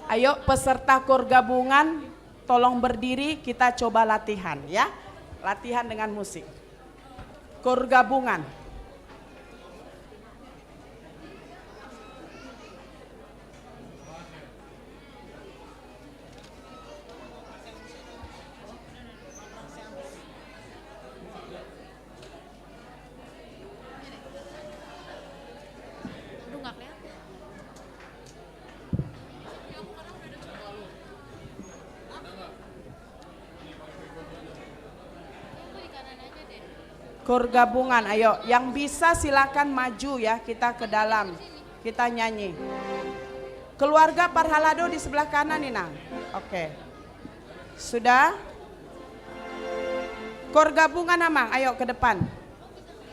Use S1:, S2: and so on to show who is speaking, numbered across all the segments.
S1: Ayo peserta KOR gabungan tolong berdiri, kita coba latihan ya. Latihan dengan musik. KOR gabungan. KOR gabungan, ayo yang bisa silakan maju ya, kita ke dalam, kita nyanyi. Keluarga Parhalado di sebelah kanan nih Nang. Oke. Sudah? KOR gabungan Amang, ayo ke depan.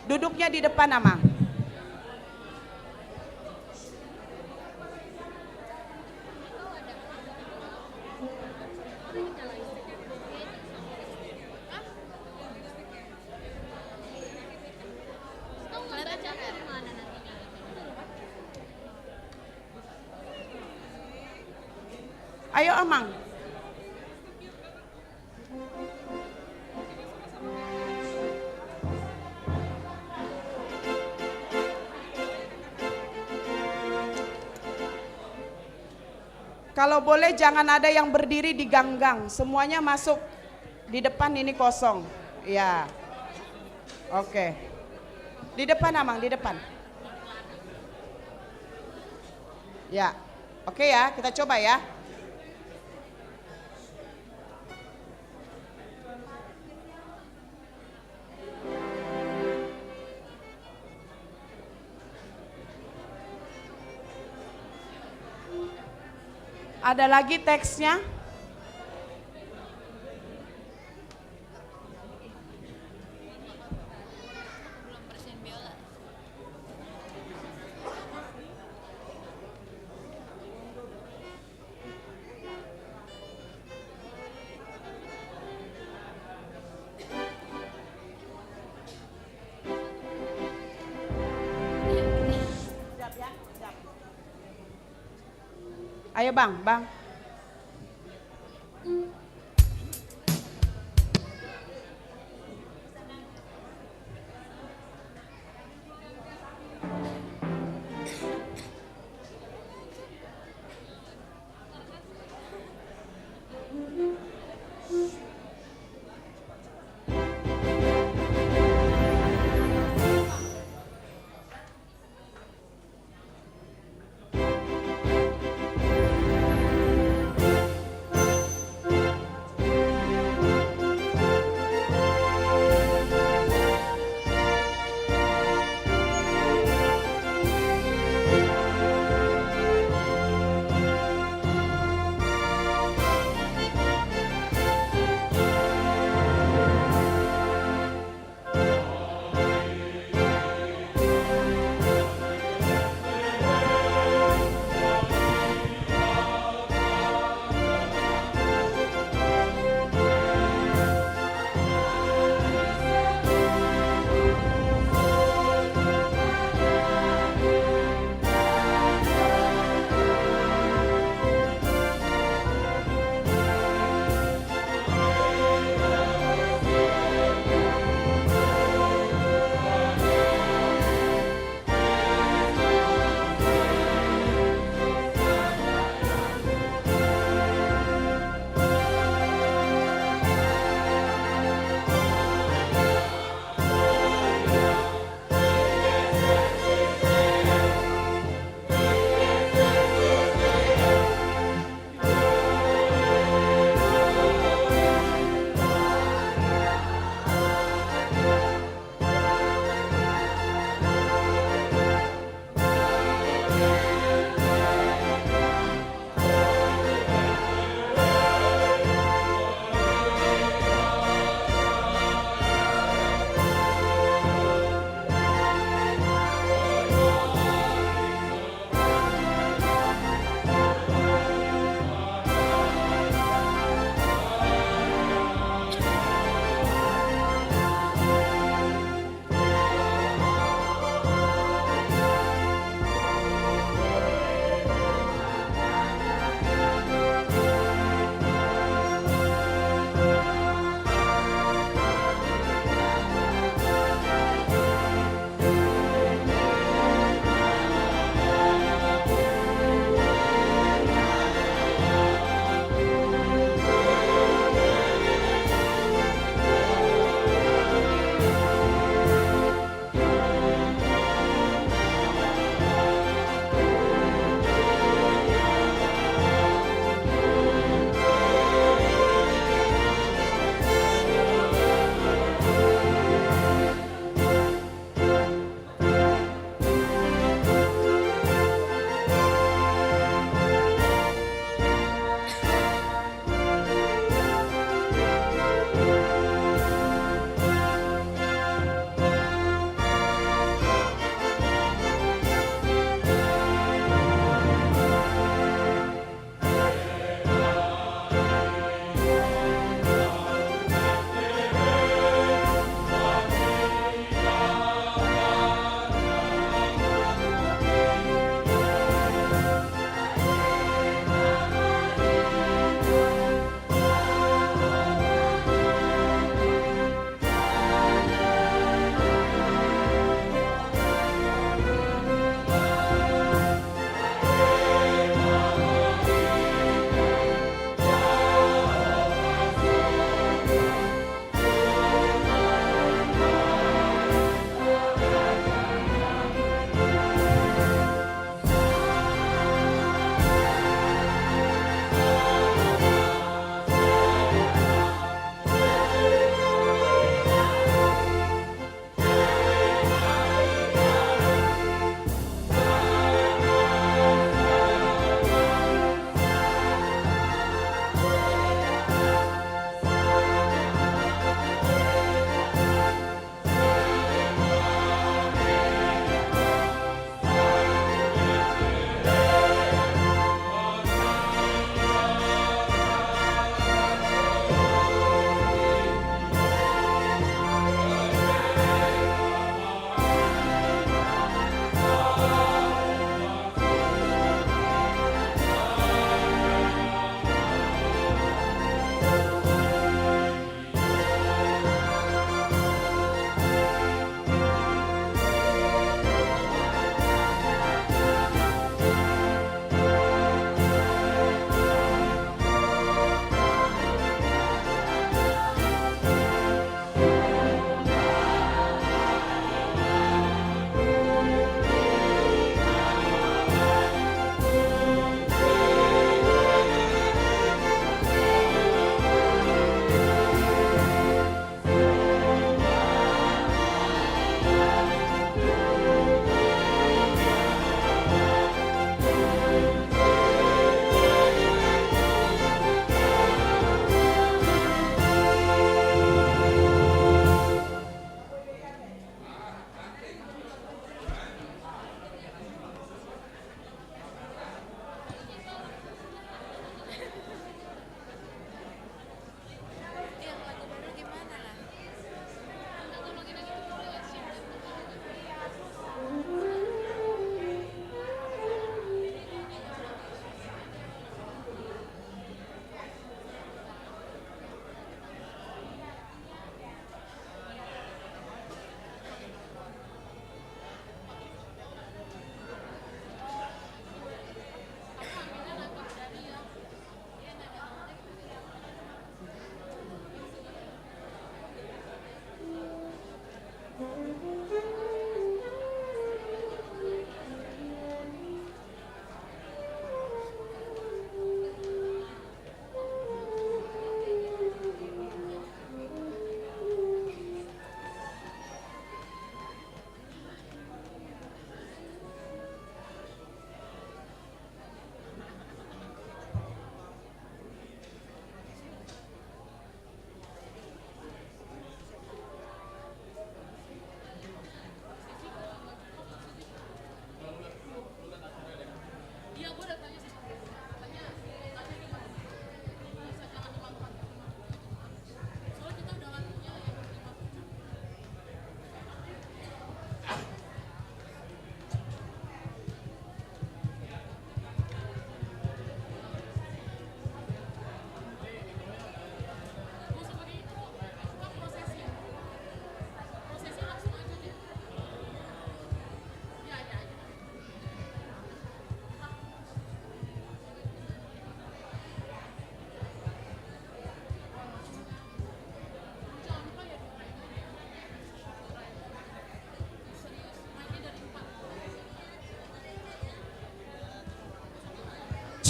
S1: Duduknya di depan Amang. Ayo Amang. Kalau boleh jangan ada yang berdiri di gang-gang, semuanya masuk di depan, ini kosong. Ya. Oke. Di depan Amang, di depan. Ya. Oke ya, kita coba ya. Ada lagi teksnya? Ayo Bang, Bang.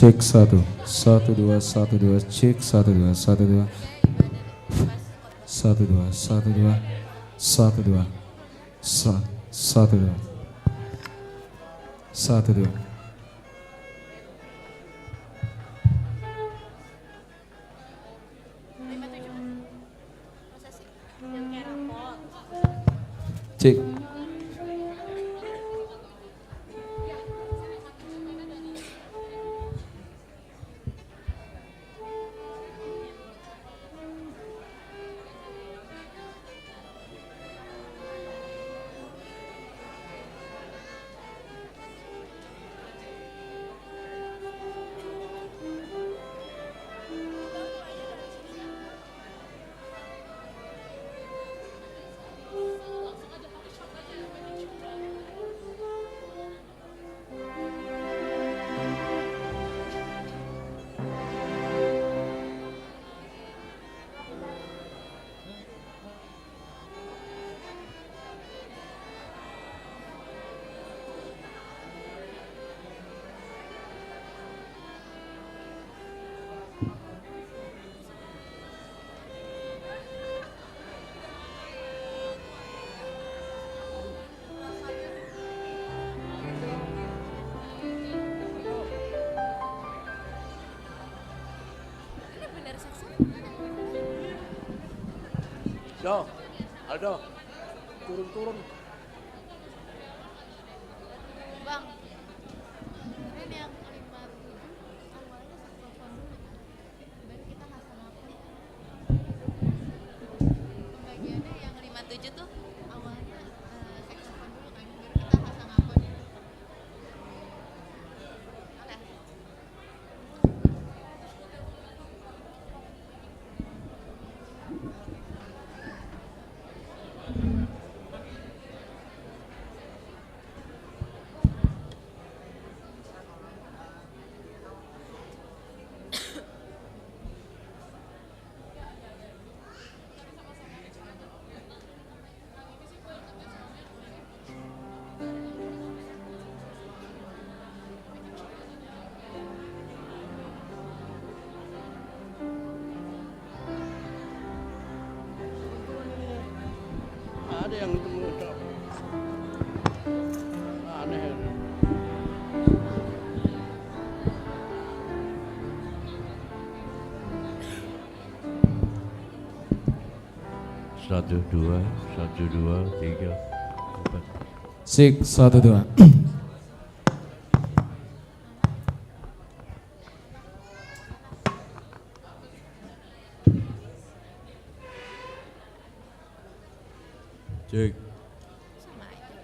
S2: Cek satu, satu dua, cek satu dua, satu dua, satu dua, satu dua, satu dua, satu dua, satu dua. Cek.
S3: Do, Aldo, turun.
S4: Bang, ini yang 57 awalnya telepon dulu kan, baru kita pasang apa? Pembagiannya yang 57 tuh awalnya telepon dulu kan, baru kita pasang apa? Oke.
S3: Ada yang aneh. Satu dua, tiga, empat.
S2: Cek satu dua.
S3: Cek.
S4: Sama aja.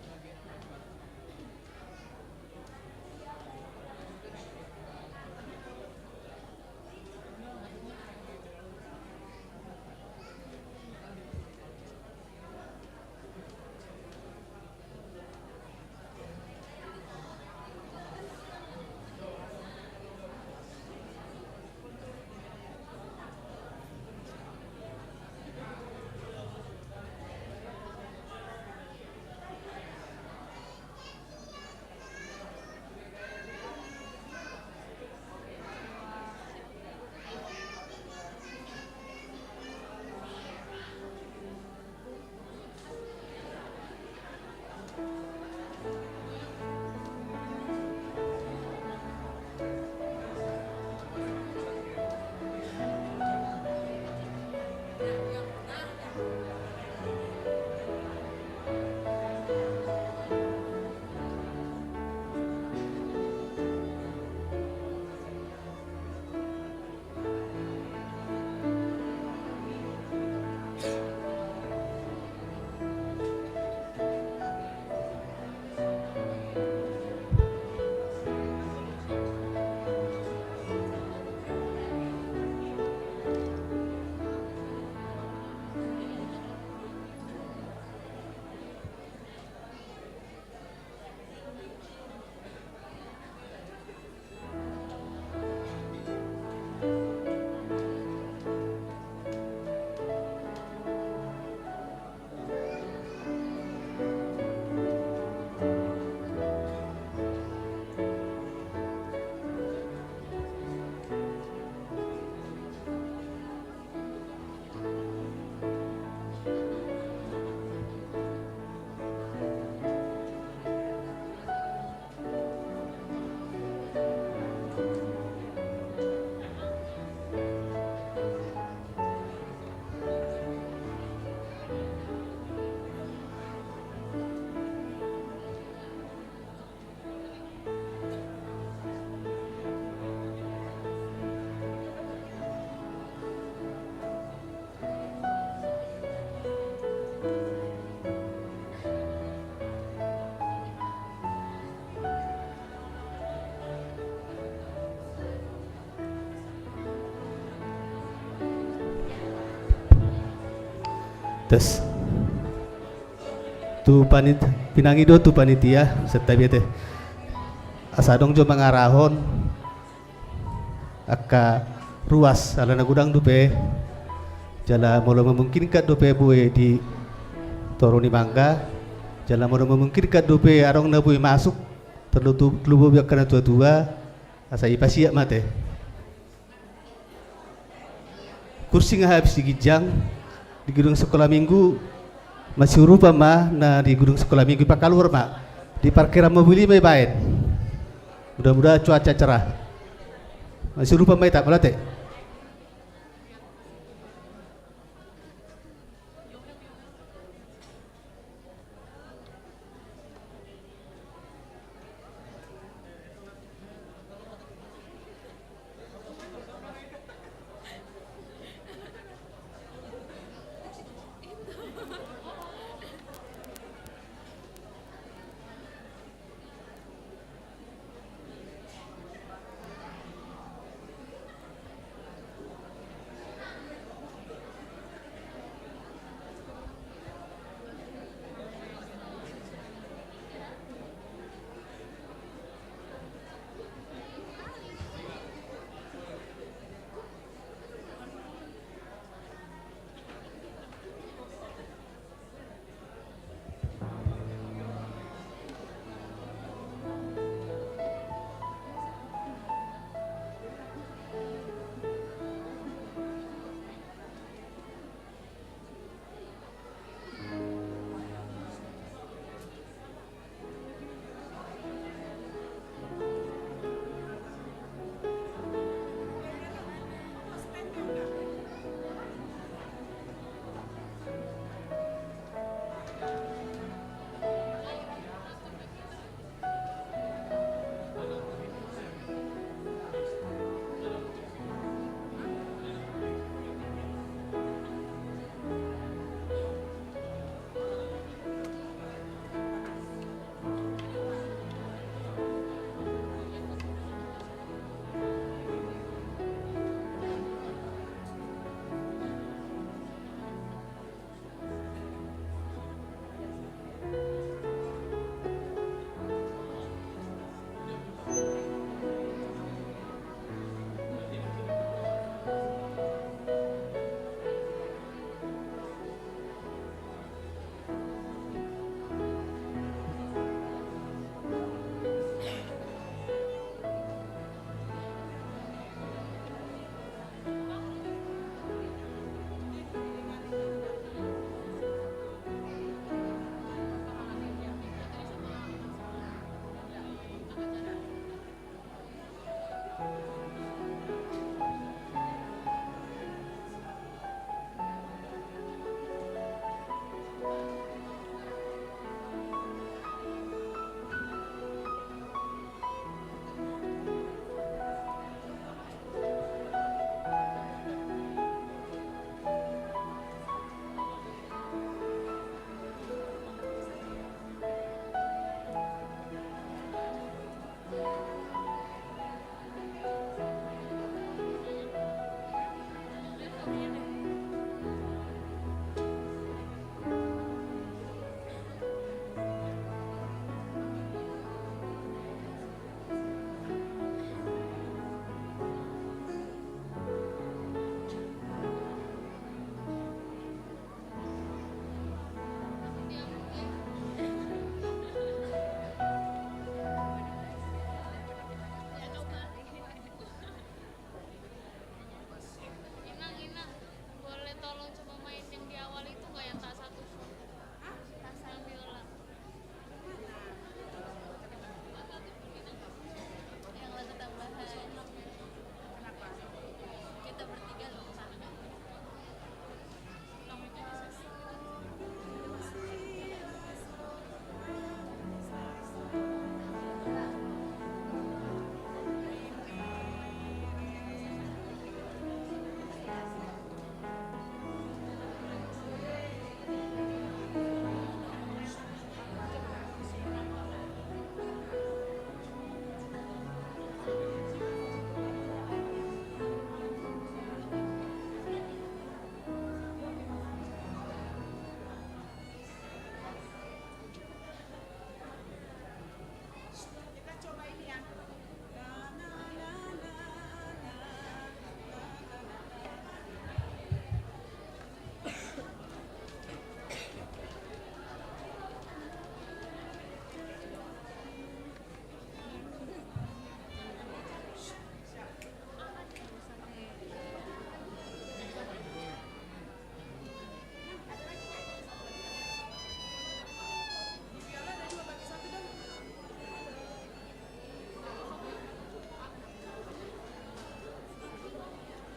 S5: Tes. Tu pinangido tu panitia setabi teh. Asadong jo mangarahon aka ruas alana gudang dupe jala molo memungkinkan dupe bue di Toroni Mangga jala molo memungkinkan dupe arong na bue masuk terlutu lubu biak kana tua-tua asa ipasia mate kursi nga habis digijang di gedung sekolah minggu masih rupa mah na di gedung sekolah minggu pakalur mah di parkiran mobil may baik mudah-mudahan cuaca cerah masih rupa may tak malate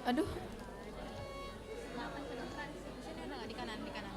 S4: Aduh. Sini udah nggak, di kanan, di kanan.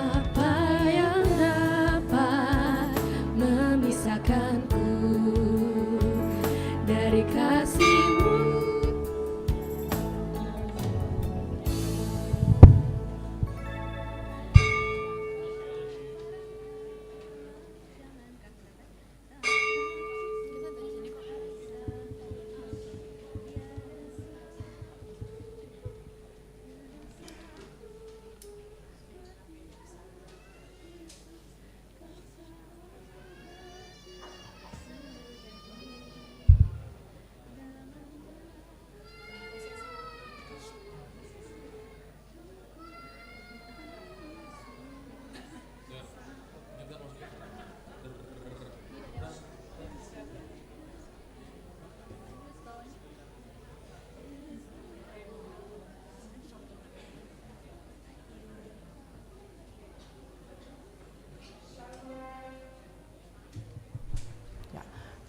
S6: Apa yang dapat memisahkanku dari kasih-Mu?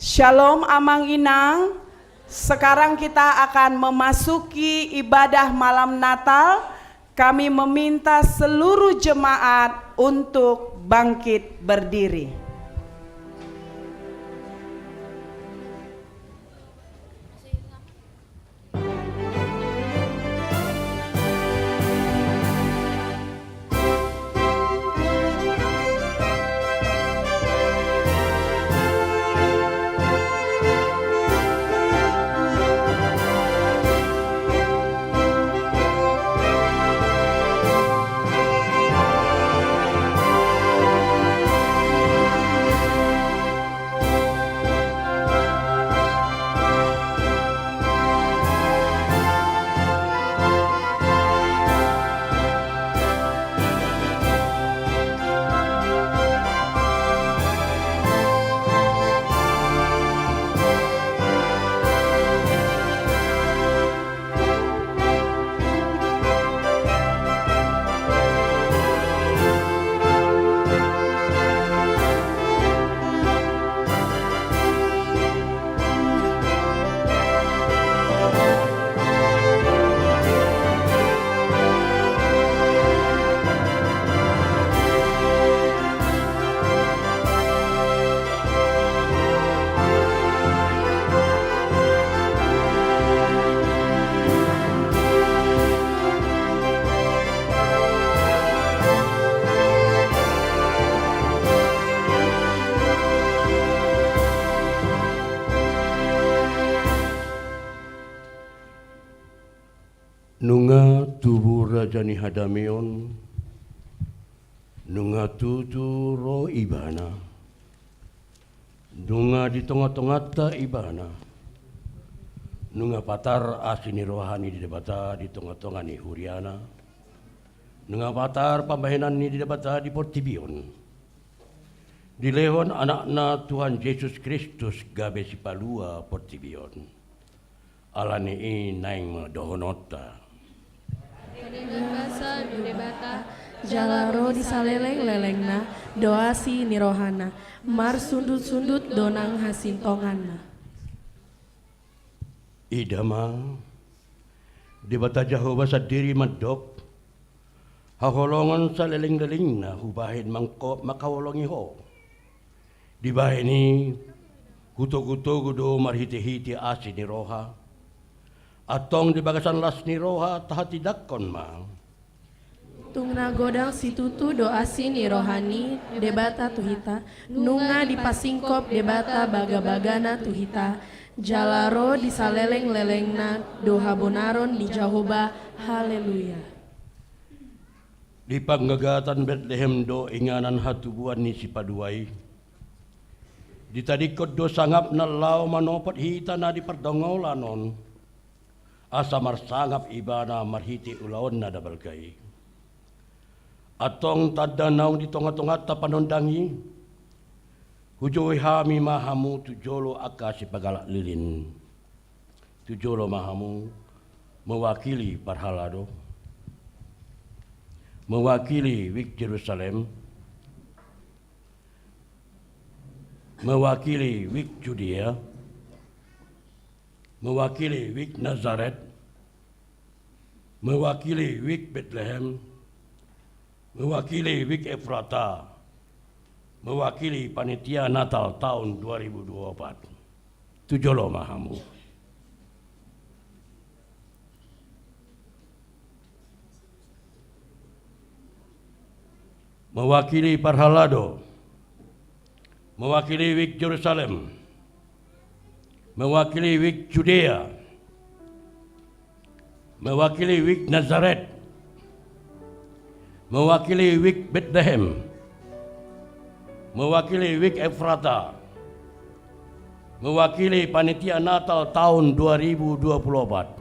S1: Shalom Amang Inang. Sekarang kita akan memasuki ibadah malam Natal. Kami meminta seluruh jemaat untuk bangkit berdiri.
S6: Ku
S3: Nunga tubuh rajani hadamion, nunga tutu ro ibana, nunga di tengah-tengah ta ibana, nunga patar asini rohani di debata di tengah-tengah ni huriana, nunga patar pambahenan ni di debata di portibion, di lehon anakna Tuhan Yesus Kristus gabe si palua portibion, alani i naing dohonota.
S6: Basa debata jalaro disaleleng-lelengna doasi nirohana mar sundut-sundut donang hasintonganna.
S3: Idama debata Jehovah sadiri madop haholongan sa leleng-leleng na hubahin makawolongi ho. Dibahini kuto-kuto gudo marhiti-hiti asi ni roha. Atong di bagasan las ni roha tahatidakon ma.
S6: Tungna godang situtu doasi nirohani debata tuhita nunga dipasingkop debata baga-bagana tuhita jalaro disaleleng-lelengna doha bonaron di Jehovah. Haleluya.
S3: Di panggagatan Bethlehem do inganan hatubuan ni si paduay. Di tadikod do sangap na lao manopot hita na di perdongolanon. Asa marsangap ibana marhiti ulaon na dabalkay. Atong tadanaw di tonga-tonga ta panondangi. Hujoy hami mahamu tujolo aka si pagalak lilin. Tujolo mahamu mewakili parhalado. Mewakili wik Jerusalem. Mewakili wik Judea. Mewakili wik Nazaret, mewakili wik Bethlehem, mewakili wik Efrata, mewakili panitia Natal tahun 2024. Tujolo mahamu. Mewakili Parhalado, mewakili wik Jerusalem, mewakili wik Judea, mewakili wik Nazaret, mewakili wik Bethlehem, mewakili wik Efrata, mewakili panitia Natal tahun 2024.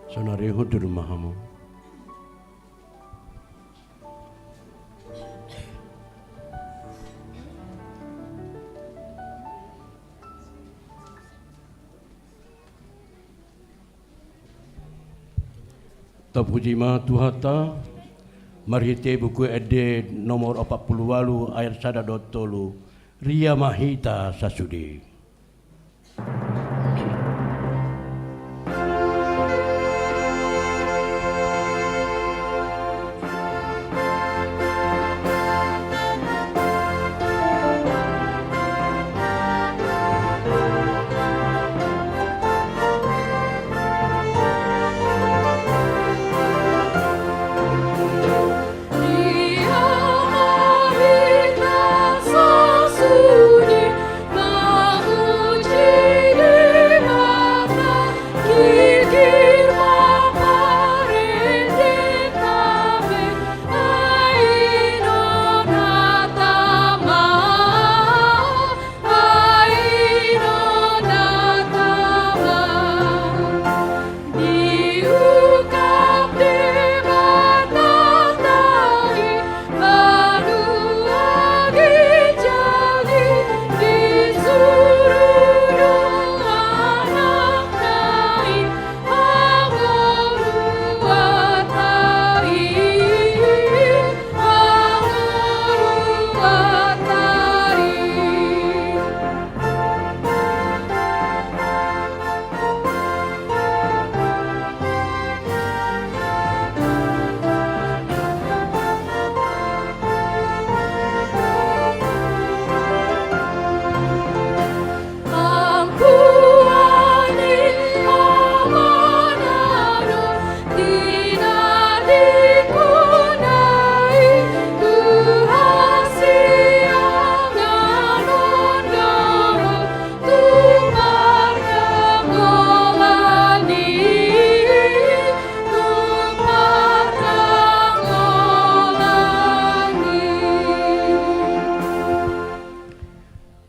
S3: Sonare hudur mahamu. Tapujima Tuhata marhite buku ede nomor 48 ayat 1 Ria Mahita Sasudi.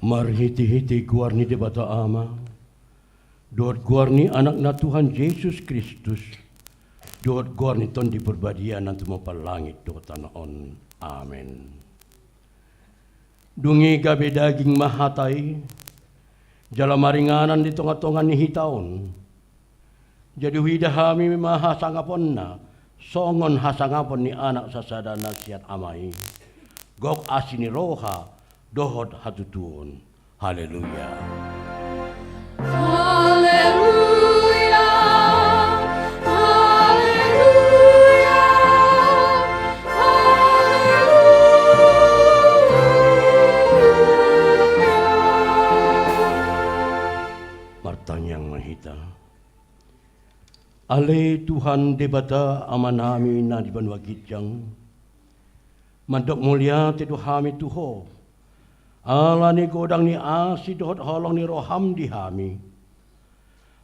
S3: Marhiti-hiti guarni debata ama, doat guarni anak na Tuhan Yesus Kristus, doat guarni ton di perbadian nanti langit doat on. Amin. Dungi gabe daging mahatai, jala maringanan di tonga-tonga ni hitaon. Jadi widahami maha sangapon na, songon hasangapon ni anak sasadana siat amai. Gok asini roha, dohot hatutun. Haleluya.
S6: Haleluya. Haleluya. Haleluya.
S3: Martanyang mahita. Ale Tuhan debata amanami na di banwa gitjang. Mandok mulia tedu hami tuho. Ala ni godang ni asi dohot holong ni roham di hami.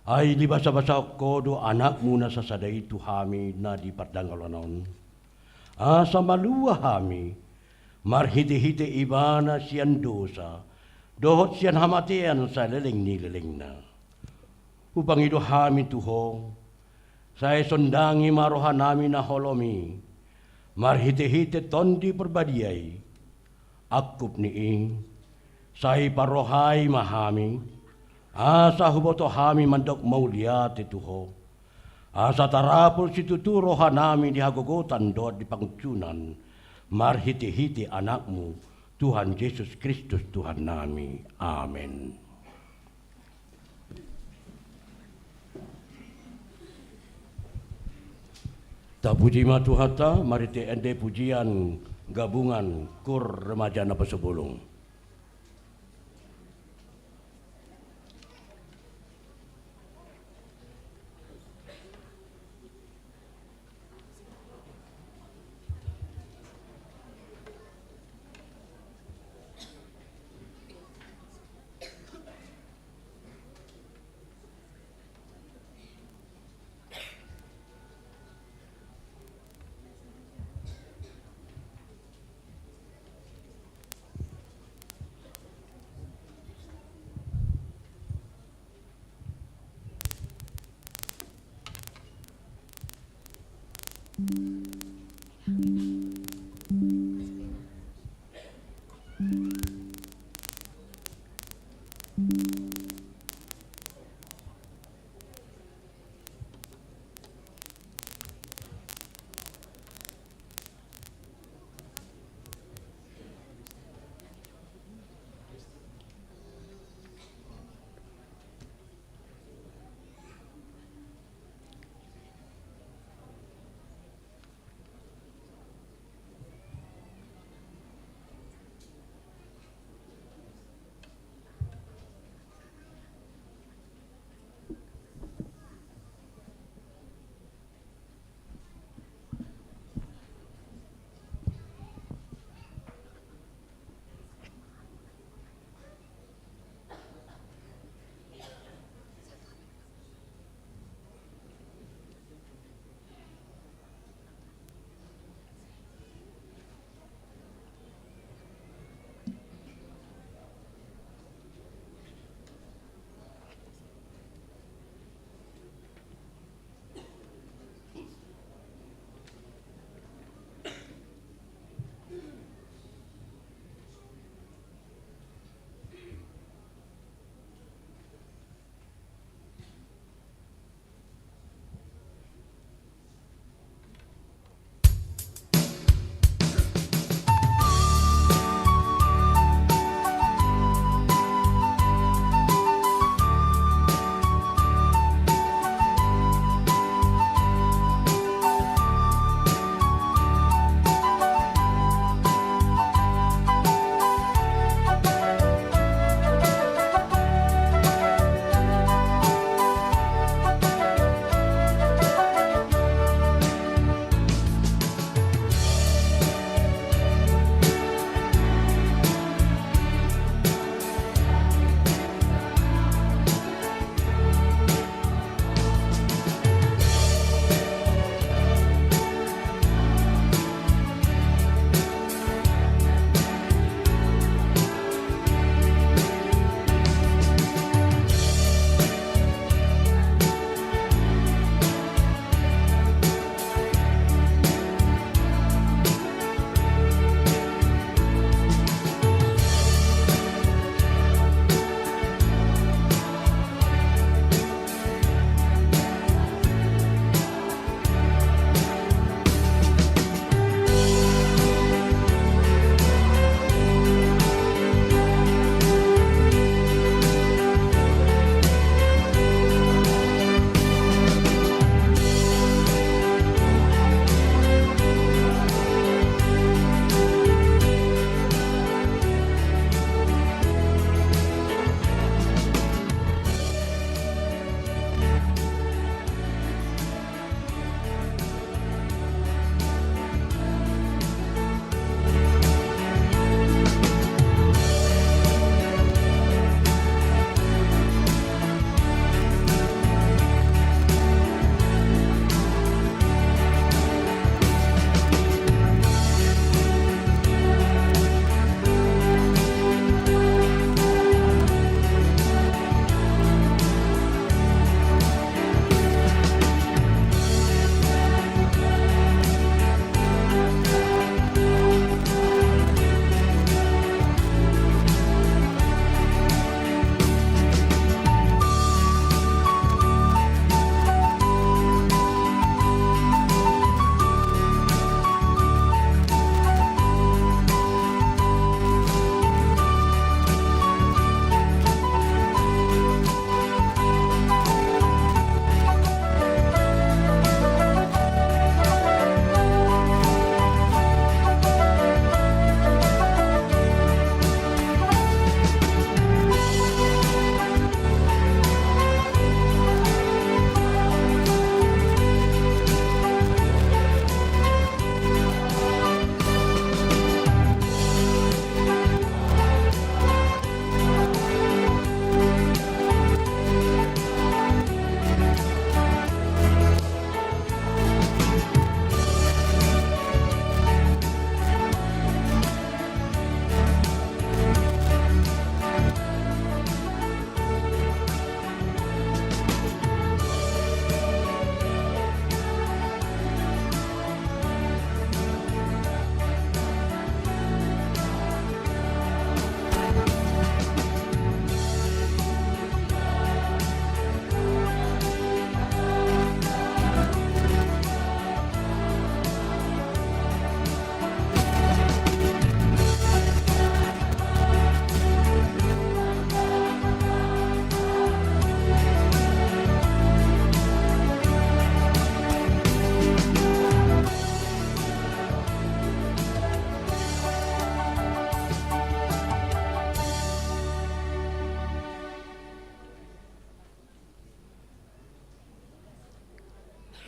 S3: Ai di basa-basa kodo anakmu na sasadai tu hami na di pardangalonon. Asa malua hami. Marhite-hite ibana sian dosa. Dohot sian hamatian sa leleng ni leleng na. Upang itu hami tuho. Saya sondangi marohan nami na holomi. Marhite-hite tondi perbadiai. Akup ni saya parohai mahami. Asa huboto hami mandok maulia tetuho. Asa tarapul situtu rohanami dihagogotan doa di pangcunan. Marhite-hite anakmu Tuhan Yesus Kristus Tuhan nami. Amin. Tapujima Tuhata, marite ende pujian gabungan kur remaja napa sebulung.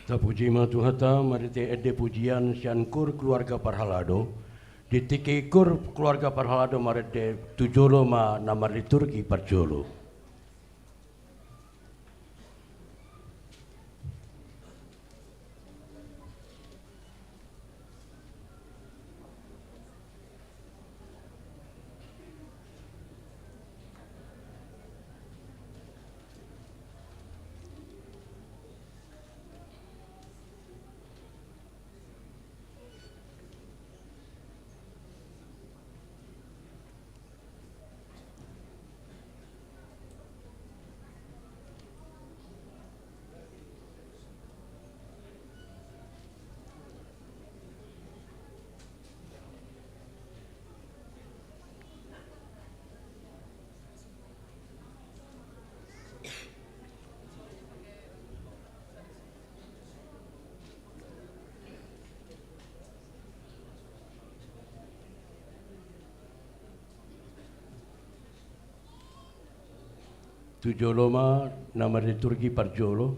S3: Tapuji matuhata marite ede pujian siankur keluarga Parhalado. Ditikikur keluarga Parhalado marite tujolo ma nama liturgi parjolo. Tujolo ma nama liturgi parjolo.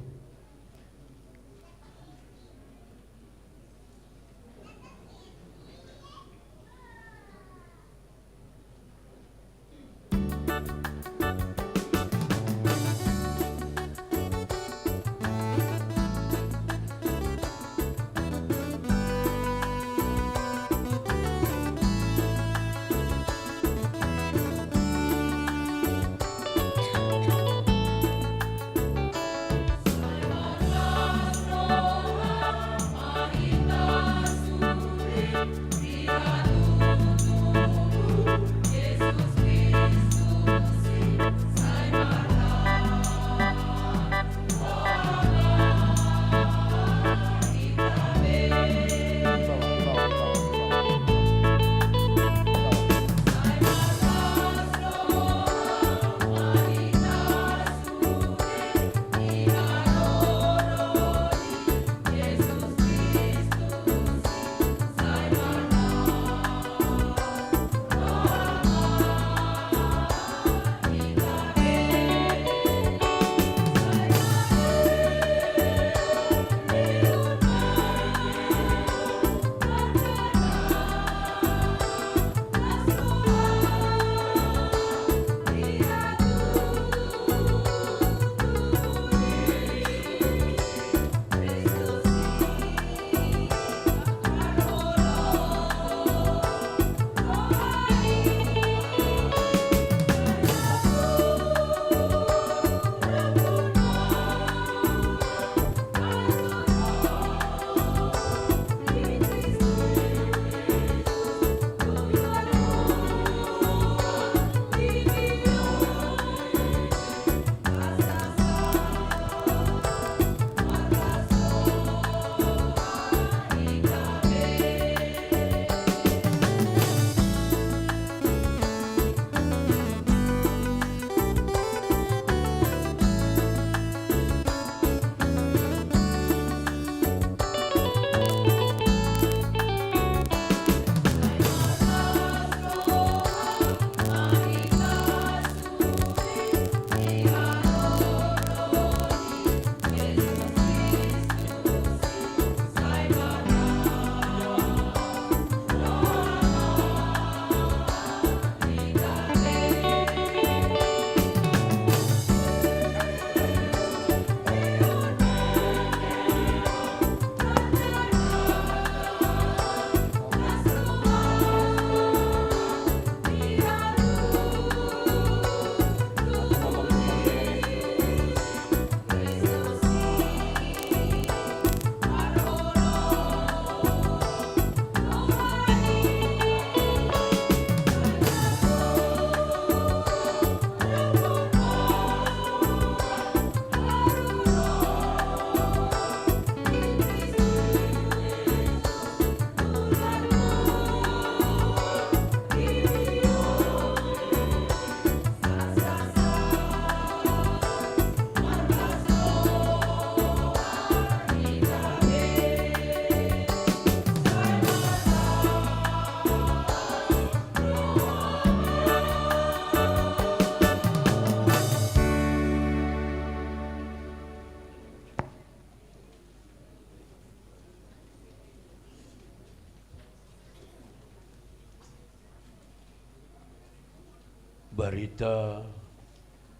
S3: Barita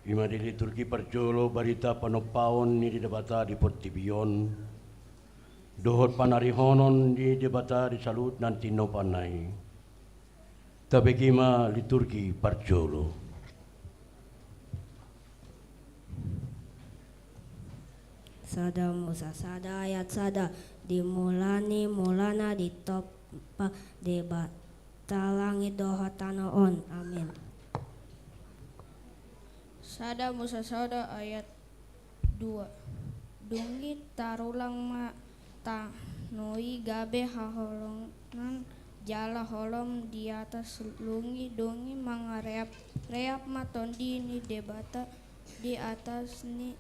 S3: ima di liturgi parjolo barita panopaon ni debata di Portibion. Dohot panarihonon di debata di salut nanti no panai. Tabegima liturgi parjolo.
S7: Sada Musa sada ayat sada dimulani mulana ditopa debat talangi doha tanaon amin.
S8: Sada Musa sada ayat 2. Dungi tarulang ma tanoi gabe haholongan jala holom di atas lungi dungi mangareap reap matondi ni debata di atas ni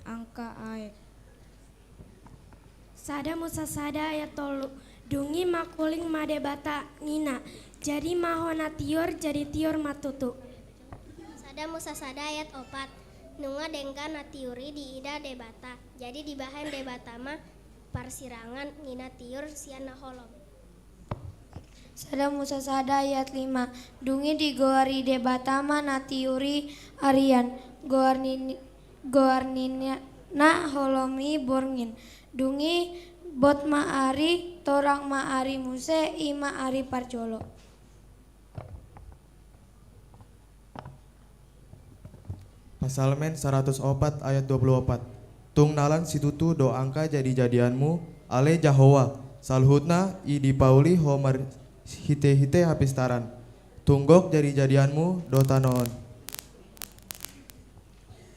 S8: angka ayat.
S9: Sada Musa sada ayat 3. Dungi makuling madebata nina jadi mahona tior jadi tior matutu.
S4: Sada Musa sada ayat 4. Nunga dengka natiuri di ida debata. Jadi di bahan debata mah parsirangan nina tiur siana holom.
S9: Sada Musa sada ayat 5. Dungi di goari debata ma natiuri arian goarnina holomi borngin. Dungi bot maari torang maari muse ima ari parjolo.
S10: Pasalmen 104 ayat 24. Tung nalan situtu do angka jadi-jadianmu ale Jahowa salhutna i di pauli homer hite-hite hapistaran. Tunggok jadi-jadianmu do tanon.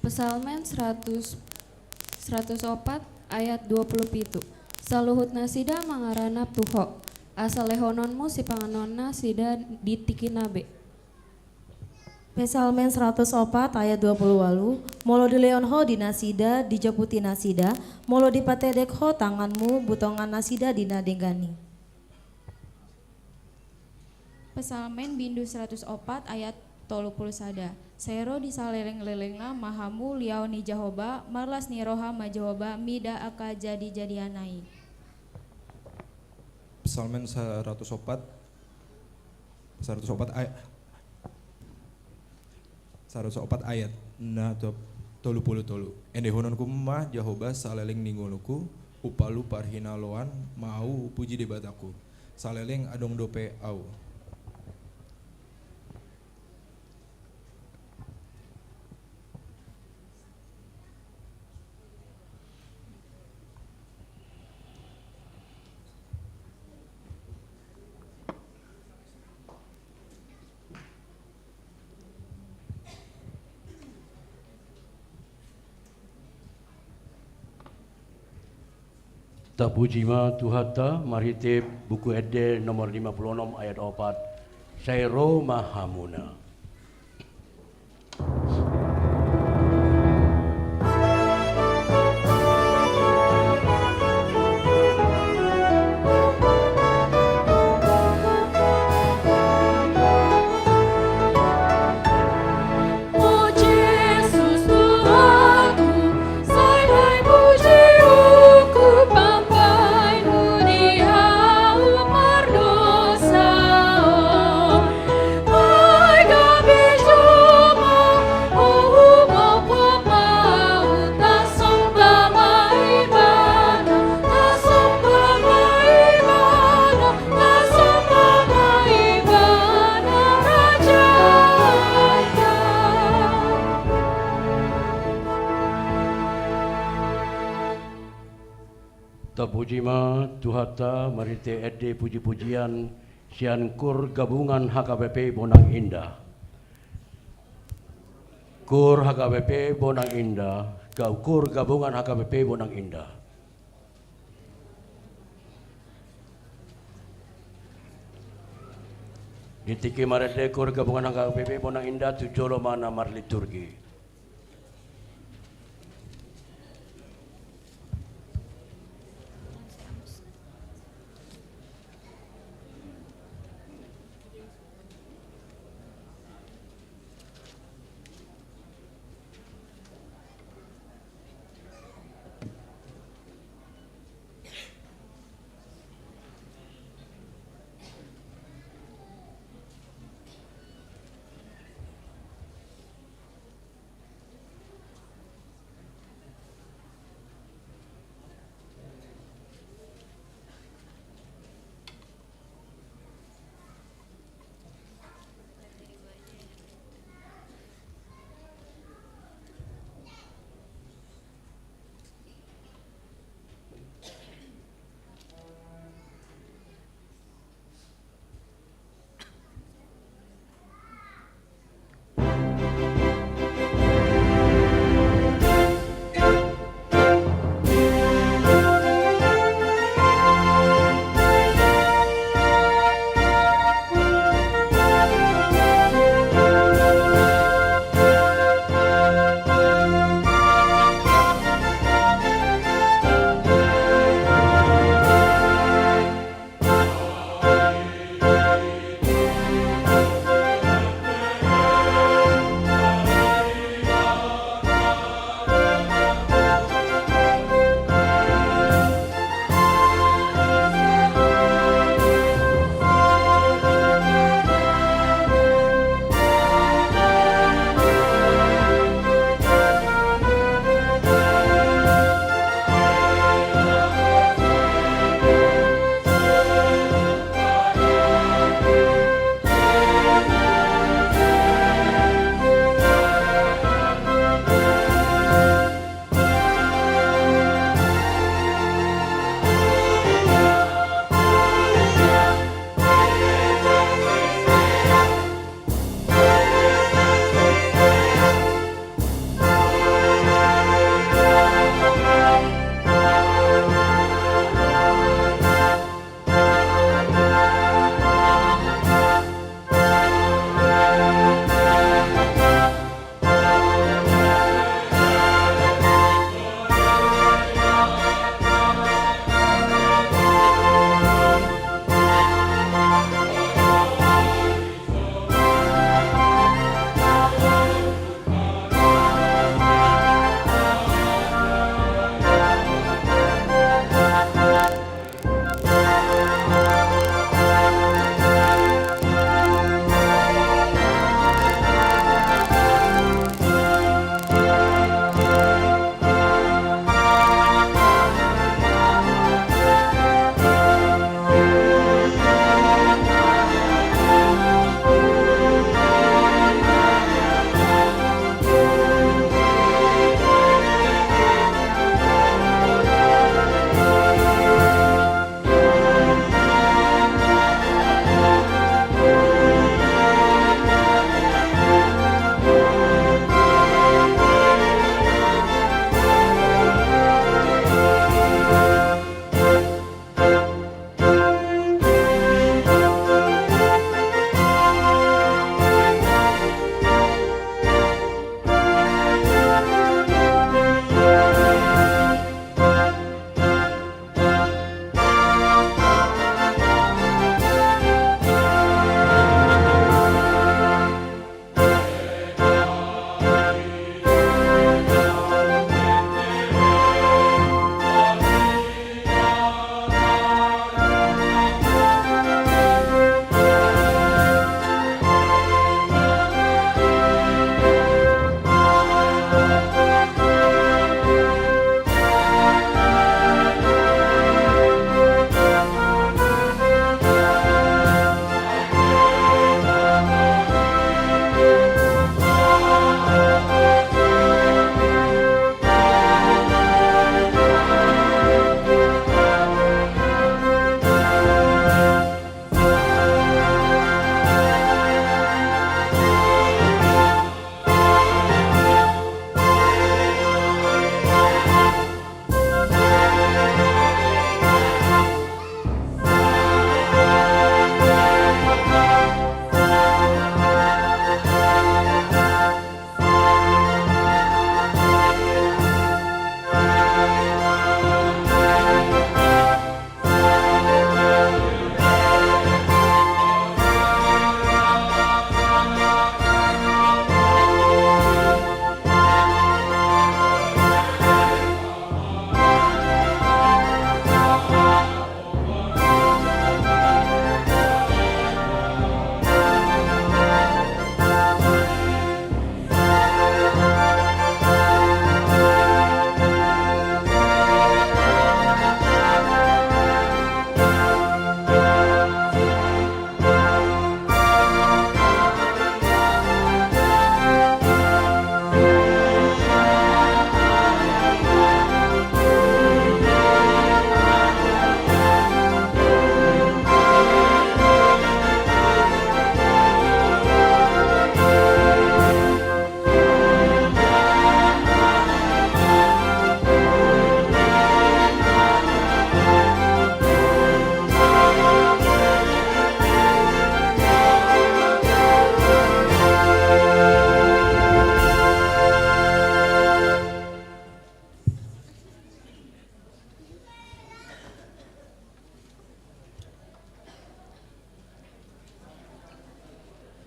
S6: Pesalmen 104 ayat 27. Saluhutna sida mangaranap tuho asalehononmu si panganonna sida ditikinabe.
S11: Pesalmen 104 ayat 28. Molo di leonho di nasida dijaputi nasida molo dipatedekho tanganmu butongan nasida dina denggani.
S8: Pesalmen bindu 104 ayat 30 sada. Sero disaleleng-lelengna mahamu liau ni Jahoba marlas ni roha ma Jahoba mida aka jadi-jadianai.
S2: Psalmen 104 ayat na tolu endehonon kumah Jahoba saleleng ningoluku upalu parhinaloan mau puji debataku saleleng adong dope au.
S3: Tapujima Tuhata Marhitip buku Ede nomor 56 ayat 4. Sairo Mahamuna. Tapujima Tuhata Marite Ede puji-pujian sian kur gabungan HKBP Bonang Indah. Kur HKBP Bonang Indah, kur gabungan HKBP Bonang Indah. Ditiki marete kur gabungan HKBP Bonang Indah tujolo mana mar liturgi.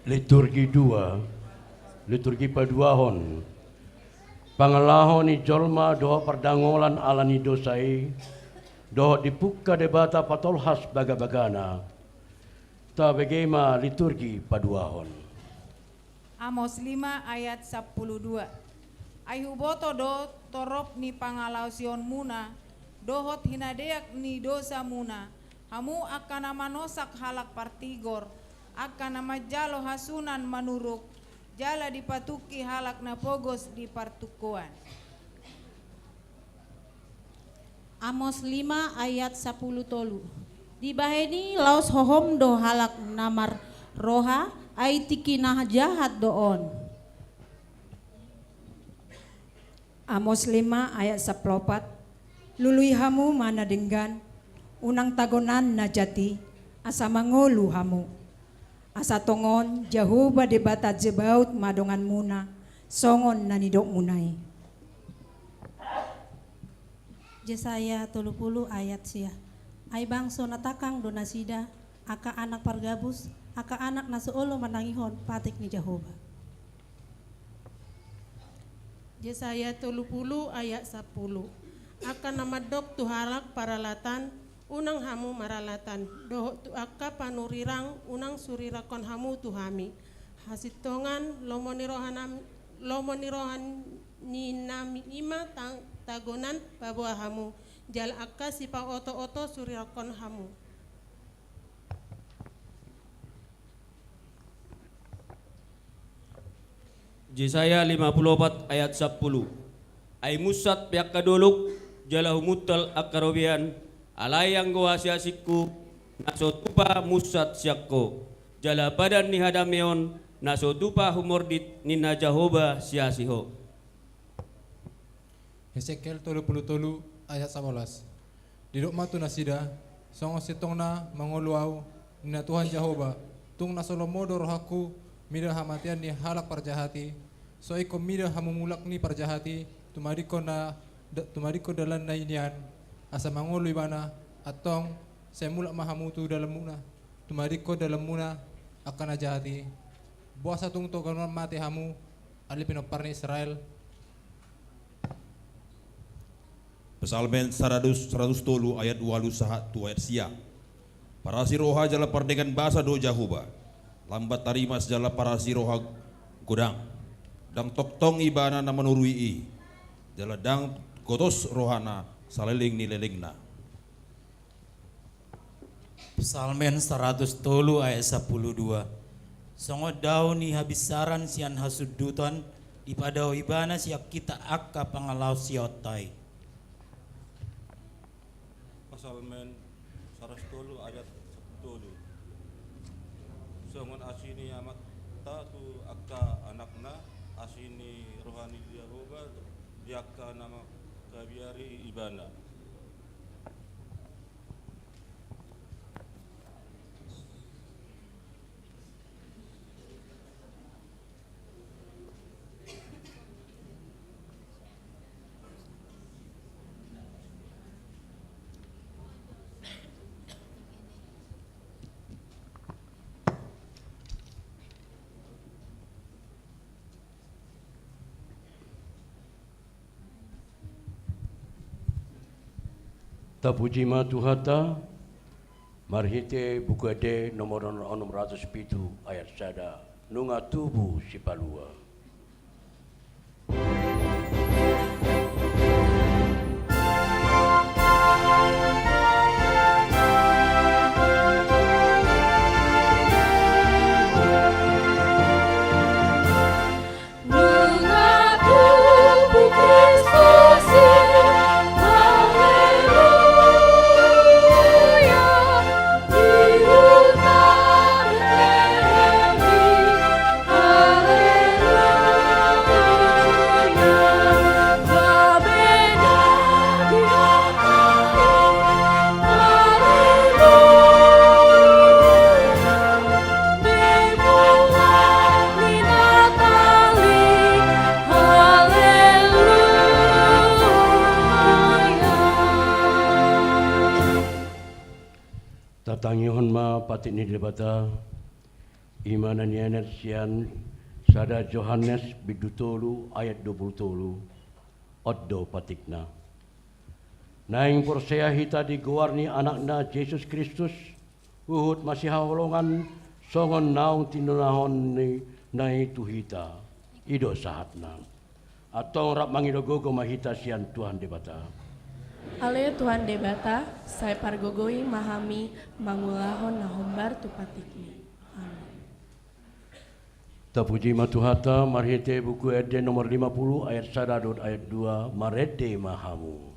S3: Liturgi 2, liturgi paduahon. Pangalahon ni jolma doho perdangolan alani dosai, doho dipuka debata patolhas baga-bagana, ta begema liturgi paduahon.
S12: Amos 5 ayat 12. Aihuboto do torop ni pangalausion muna, dohot hinadeak ni dosa muna, hamu akan nama nosak halak partigor, akan nama jalo hasunan manuruk, jala dipatuki halak napogos di partukuan.
S13: Amos 5 ayat 10 tolu. Dibaheni laos hohom do halak namar roha ai tikinah jahat doon.
S14: Amos 5 ayat 14. Lului hamu mana denggan unang tagonan na jati asa mangolu hamu. Asa tongon Jehovah debata jebaut madongan muna songon nanidok munai.
S11: Yesaya 30 ayat sia. Ai bangso natakang donasida aka anak pargabus aka anak nasuolo manangihon patik ni Jehovah.
S15: Yesaya 30 ayat 10. Akan namadok tuhalak paralatan unang hamu maralatan doho tu akka panurirang unang surirakon hamu tuhami hasitongan lomonirohan ni nami ima tagonan babua hamu jal akka sipa oto-oto surirakon hamu.
S16: Yesaya 54 ayat 10. Ai musat pihak kadoluk jalahu mutal akarobian alayang goa siasiku nasotupa musat siakko jala badan ni hadameon nasotupa humordit nina Jehovah siasiho.
S2: Hesekiel 33 ayat 11. Didok matu nasida songo sitongna mangoluau nina Tuhan Jehovah tung nasolomodo rohaku mida hamatian ni halak parjahati soiko mida hamumulak ni parjahati tumariko dalan na inian asa mangolo ibana atong semula mahamutu dalam muna tumariko dalam muna akan ajahati buasa tung toganon mati hamu alipinopar ni Israel.
S17: Psalmen 100 ayat 21 ayat sia. Para siroha jala pardegan bahasa do Jehovah lambat tarima sejala para siroha godang dang toktong ibana na menurui jala dang kotos rohana saleling ni lelengna.
S18: Psalmen 100 ayat 12. Songo daun ni habisaran sian hasudutan ipadao ibana siak kita akka pangalau siotai.
S19: Psalmen 100 ayat 10. Songon asini amat tu akka anakna asini rohani Jehovah diakka nama kabiari ibana.
S3: Tapuji matuhata marhite buku ade nomor 607 ayat sada nunga tubuh si palua. Tatangihon ma patik ni debata Imanan yanet sian sada Johannes bidutolu ayat 20 oddo patikna. Naing persea hita digewarni anakna Yesus Kristus uhut masih hawolongan songon naung tinunahon ni nai tuhita ido sahatna. Atong rap mangidogogo mahita sian Tuhan debata.
S20: Ale Tuhan debata, saya pargogoi mahami mangulahon nahombar tupatikni.
S3: Tapuji matuhata marhete buku ede nomor 50 ayat 1 ayat 2 marete mahamu.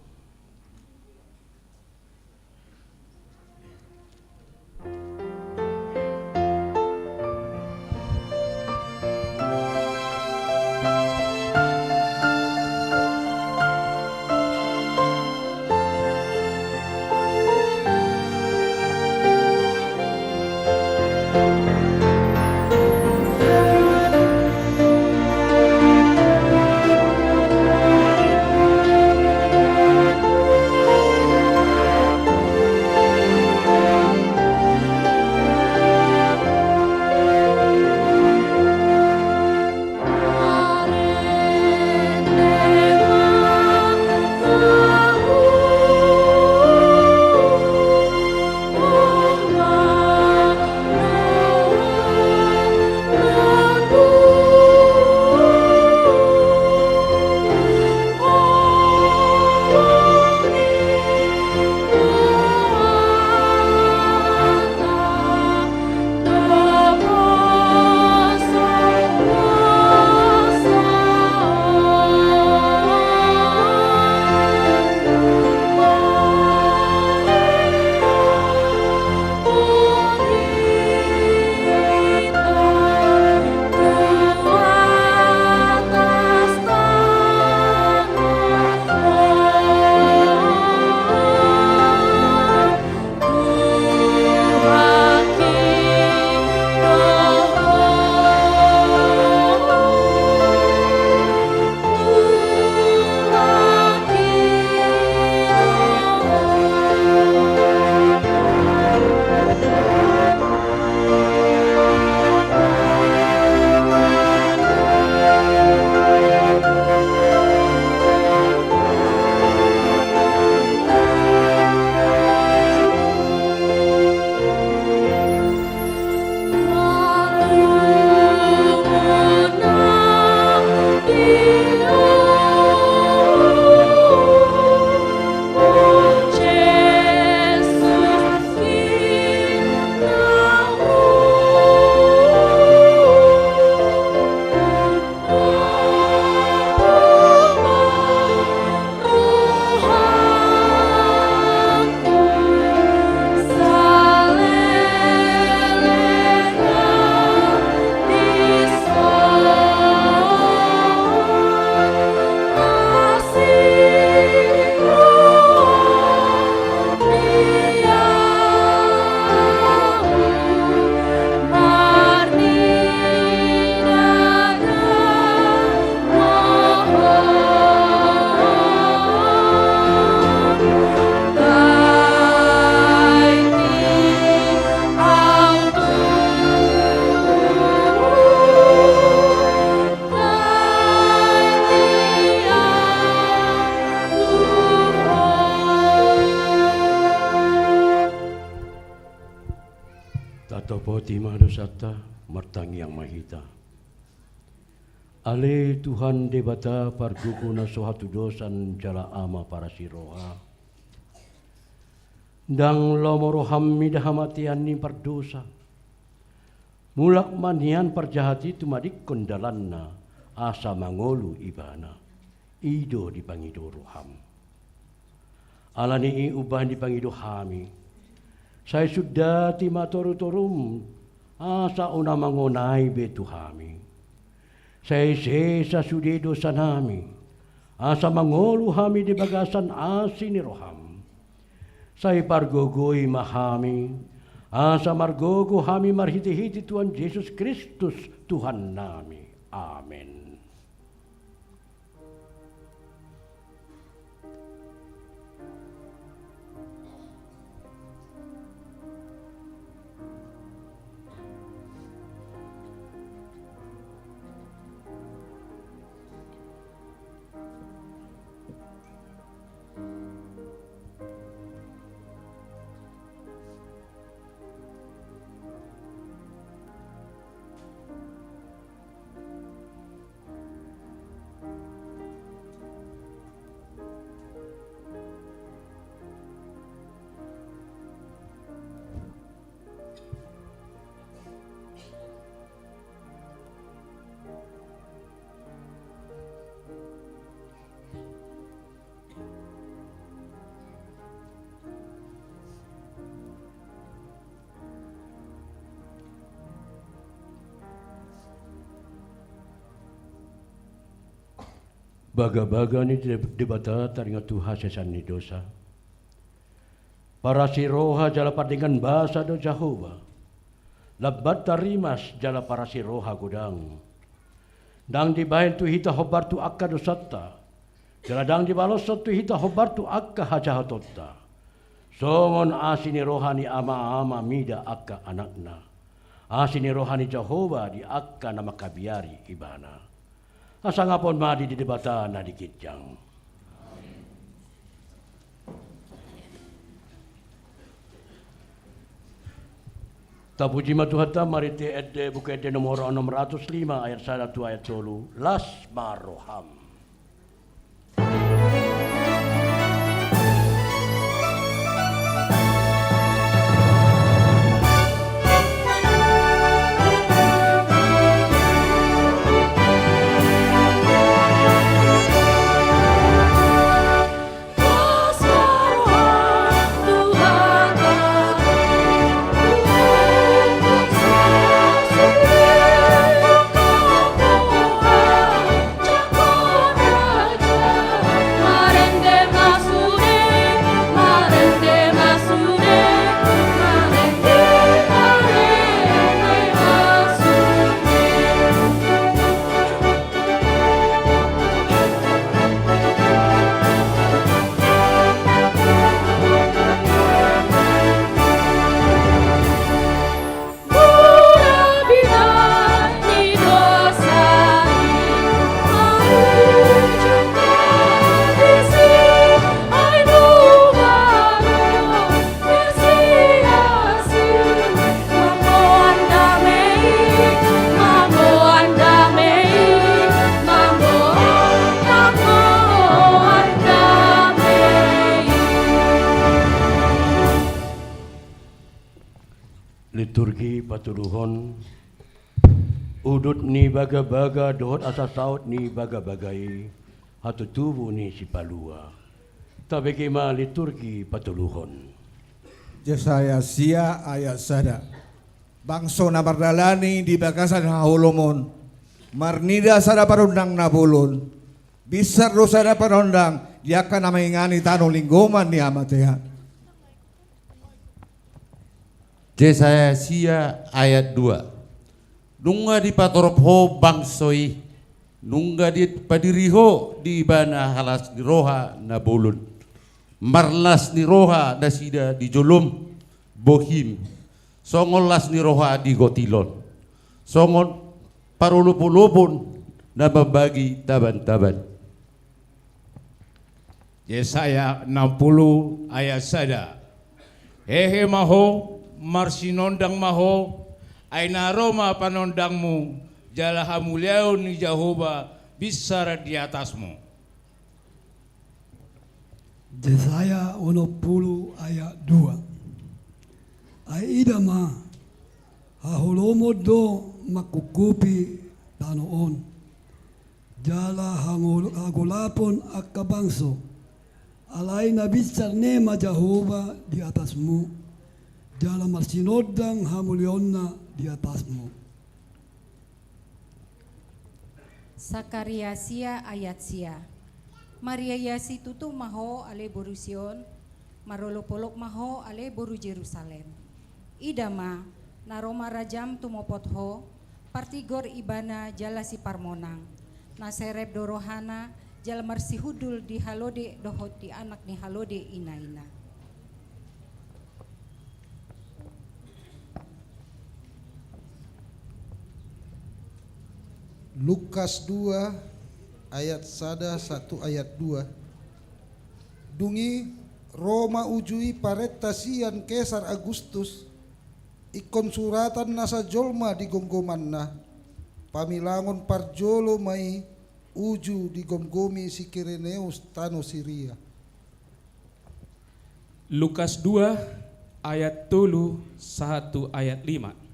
S3: Tima dosata martangi yang mahita. Ale Tuhan debata pargukuna sohatu dosan jala ama para siroha. Dang lomoroham midahamatian ni pardosa. Mulak manian parjahati tumadik kondalanna asa mangolu ibana. Ido dipangido roham. Alani ubah dipangido hami. Saya sudah tima toru-torum asa una mangonai betu hami. Saya sesa sudah dosa nami asa mangolu hami di bagasan asini roham. Saya pargogoi mahami asa margogo hami marhiti-hiti Tuhan Yesus Kristus Tuhan nami. Amin. Baga-baga ni debata taringa Tuhan sesan ni dosa. Para siroha jala pandingan bahasa do Jehovah. Labat tarimas jala para siroha gudang. Dang dibahin tu hita hobar tu akka dosata. Jala dang dibalos tu hita hobar tu akka hajahatotta. Songon asini rohani ama-ama mida akka anakna. Asini rohani Jehovah di akka nama kabiari ibana. Asangapon madi di debata na dikitjang. Tapuji matuhata marite edde buku edde nomor 605 ayat 1 ayat 3 las maroham. Liturgi patuluhon udut ni baga-baga dohot asa saut ni baga-bagai hatu tubuh ni si palua tabegima liturgi patuluhon.
S21: Yesaya sia ayat sada bangso na mardalani di bakasan haulomon marnida sada parundang nabulun bisar dosa sada parundang diakan na maingani tanong linggoman ni amatehan.
S22: Yesaya sia ayat 2 nungga di patorop ho bangsoi nungga di padiriho di bana halas di roha na bulun marlas ni roha na sida di jolom bohim songolas ni roha di gotilon songon parulupulupun na membagi taban-taban.
S23: Yesaya 60 ayat sada hehe maho marsinondang maho ay naroma panondangmu jala hamuliao ni Jehovah bisara di atasmu.
S24: Yesaya 10 ayat 2 ay idama haholomo do makukupi tanoon jala hagulapon ak kabangso alay na bisar nema Jehovah di atasmu jala marsinodang hamulionna di atasmu.
S25: Sakaria sia ayat sia Maria yasi tutu maho ale boru Sion marolopolok maho ale boru Jerusalem idama naroma rajam tumopot ho partigor ibana jala si parmonang nasereb dorohana jala marsihudul di halode dohot di anak ni halode ina-ina.
S21: Lukas 2 ayat 1 ayat 2 dungi Roma ujui paretasian Kesar Agustus ikon suratan nasa jolma di gomgomanna pamilangon parjolo mai uju di gomgomi si Kireneus tano Siria.
S26: Lukas 2 ayat 1 ayat 5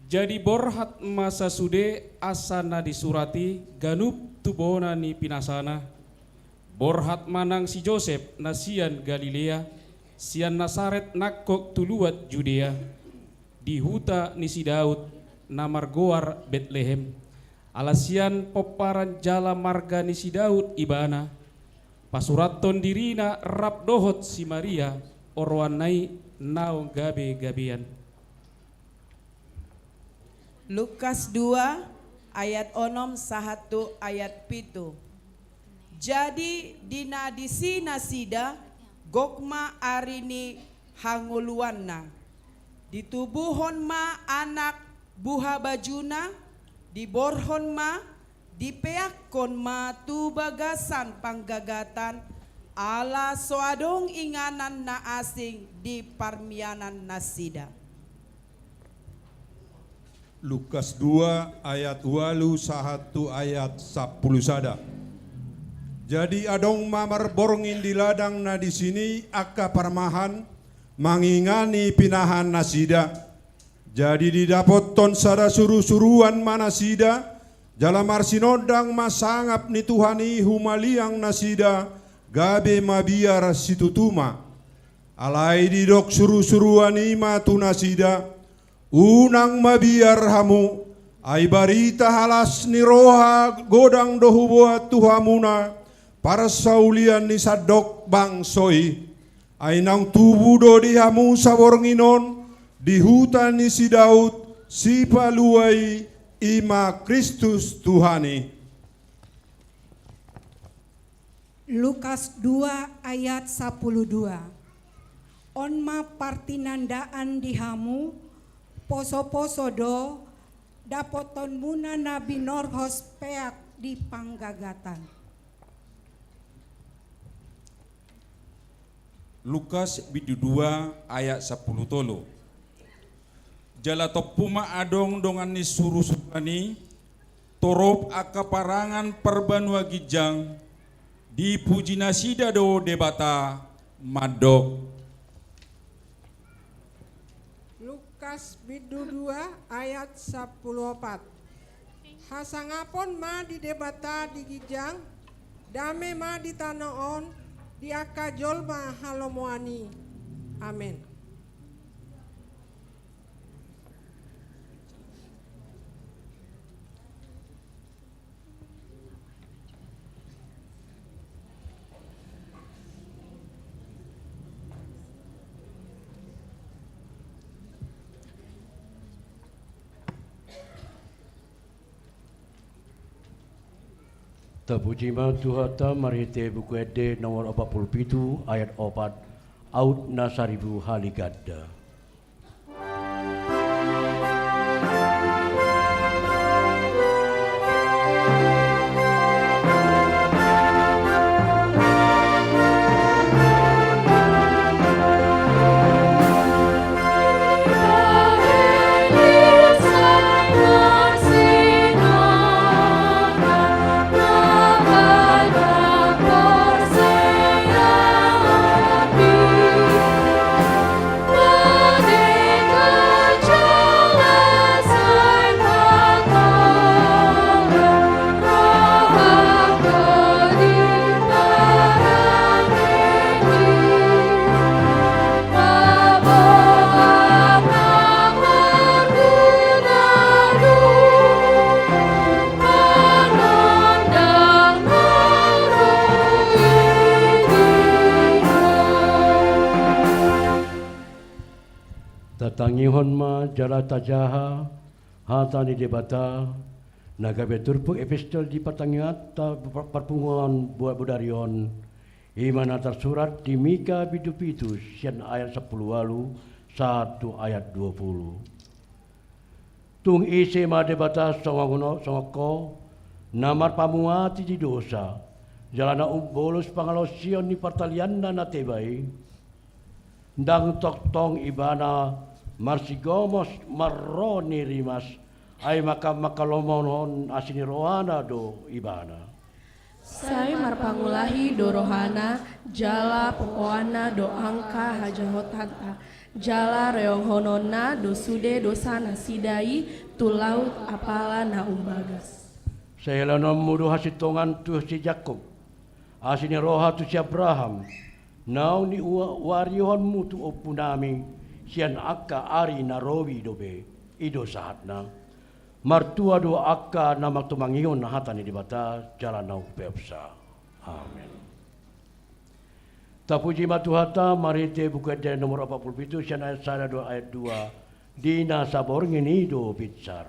S26: jadi borhat masa sude asana disurati ganup tubona ni pinasana borhat manang si Joseph nasian Galilea sian Nasaret nakok tuluat Judea di huta ni si Daud namar goar Betlehem alasian poparan jala marga ni si Daud ibana, pasuraton dirina rap dohot si Maria, orwanai nau gabe-gabean.
S1: Lukas 2 ayat 6 sahatu ayat pitu. Jadi dina disina sida gokma arini hanguluanna. Ditubuhon ma anak buha bajuna, diborhon ma, dipeakon ma tu bagasan panggagatan, ala soadong inganan na asing di parmianan nasida.
S4: Lukas 2 ayat 8 sahatu ayat 10 sada. Jadi adong mamar borongin di ladang na di sini akka parmahan mangingani pinahan nasida. Jadi didapot ton sada suruh-suruan manasida, jala marsinodang masangap ni Tuhani humaliang nasida, gabe mabiar situtuma. Alai didok suruh-suruan ima tu nasida, unang mabiar hamu, ai barita halas ni roha godang dohu buat tuhamuna, para saulian ni sadok bangsoi, ai nang tubuh do di hamu sabornginon, di hutan ni si Daud, si paluai ima Kristus Tuhani.
S14: Lukas 2 ayat 12. Onma partinandaan dihamu, poso-poso do, dapoton muna nabi norhos peak di panggagatan.
S5: Lukas 2 ayat 10 tolo. Jala topuma adong dongan ni suruh-surani, torop akaparangan perbanua gijang, dipuji nasida do debata madok.
S7: Lukas 2 ayat 14. Hasangapon ma di debata di gijang, dame ma di tanaon, di akajol ma halomoani. Amin.
S3: Terpuji ma Tuhata marite buku ede nomor 47 ayat 4 Aud Nasaribu Haligada. Tatangihon ma jala tajaha hata ni debata naga beturpuk epistol di patangiata perpunguan buat budarion imana tersurat di Mika bidu-bidu sian ayat 10 walu 1 ayat 20. Tung isi ma debata songako namar pamuati di dosa jalana bolos pangalosion ni partalianna na tebai ndang toktong ibana marsigomos marroni rimas ay makalomonon asini rohana do ibana.
S20: Sai marpangulahi do rohana jala pokoana do angka hajahotanta jala reonghonona do sude dosana sidai tu laut apala na umbagas.
S3: Saya lanom mudu hasitongan tu si Jakob asini roha tu si Abraham nau ni warihon mutu opunami sian akka ari narowi dobe ido saatna Martua do akka nama tumangion na hatani di bata jalan nau pepsa. Amin. Tapuji matuhata marite buka de nomor 47 syana sana 2 ayat 2 dina sabor ngini do bitsar.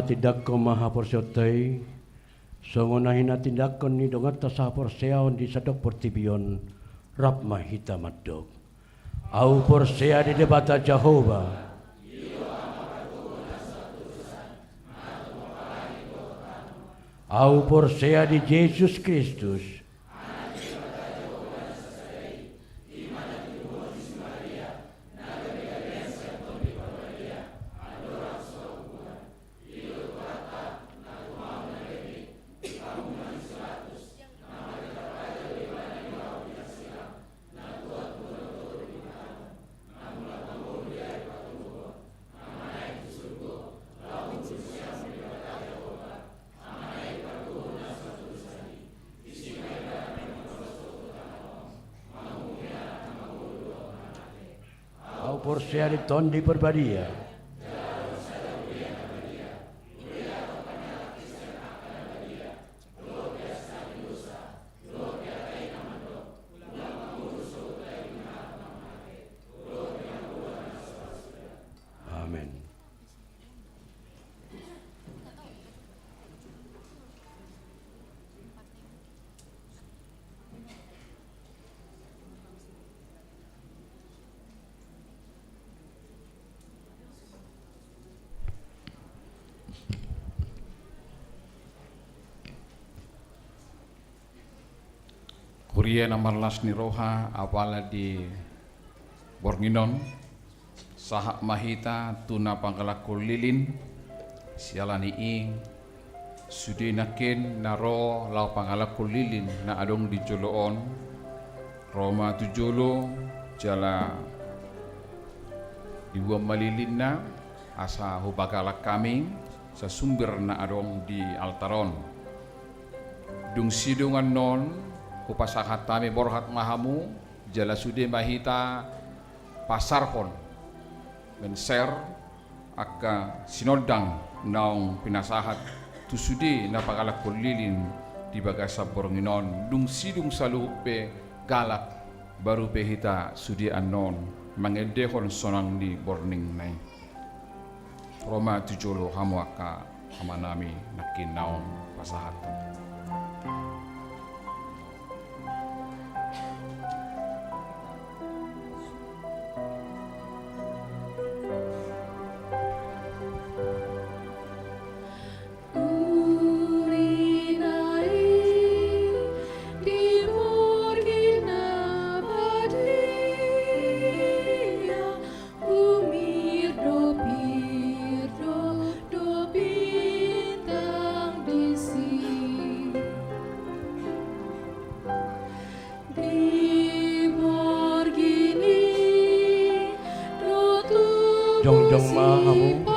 S3: Tidak ko mahaporsyotay songonahina tindakon ni dongat ta sa porseaon di sadok portibion rap mahita maddog au porsea di debata Jehovah au porsea di Yesus Kristus porsea di tondi perbadia amin.
S6: Kuria namarlas ni roha awala di Bornginon sahak mahita tuna pangkalakul lilin sialani ing sudi nakin naro lau pangkalakul lilin na adong di joloon Roma tujolo jala diwa malilin na asa hubagalak kami sa sumber na adong di altaron dung sidungan non kupasahat tami borhat mahamu jala sude mahita pasarpon menser akka sinodang naong pinasahat tusude na pagalak lilin di bagasa Bornginon dung sidung salupe galak baru pehita sudi anon mangedehon sonang di borning nai Roma tujolo hamu akka hamanami nakin naong pasahat.
S8: Umir do bintang di sini
S3: jongjong mahamu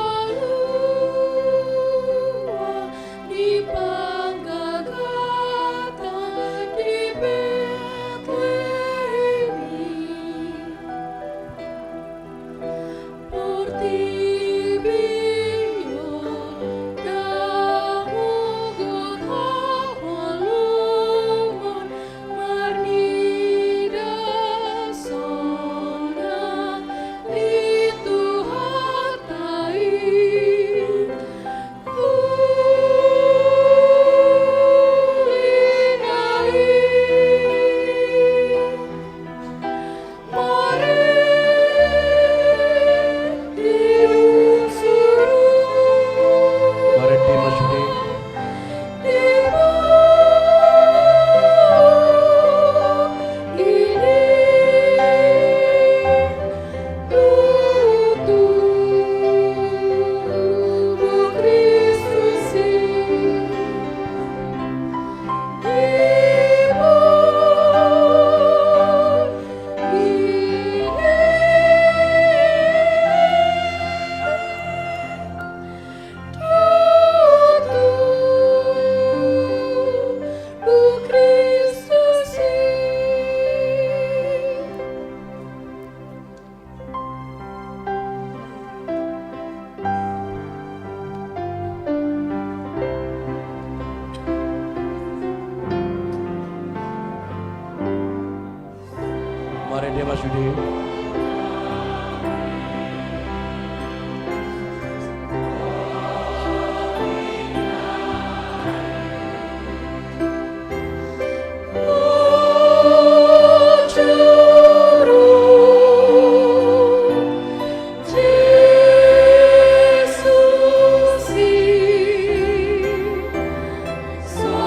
S3: Mari dia Mas Yudi.
S20: Sona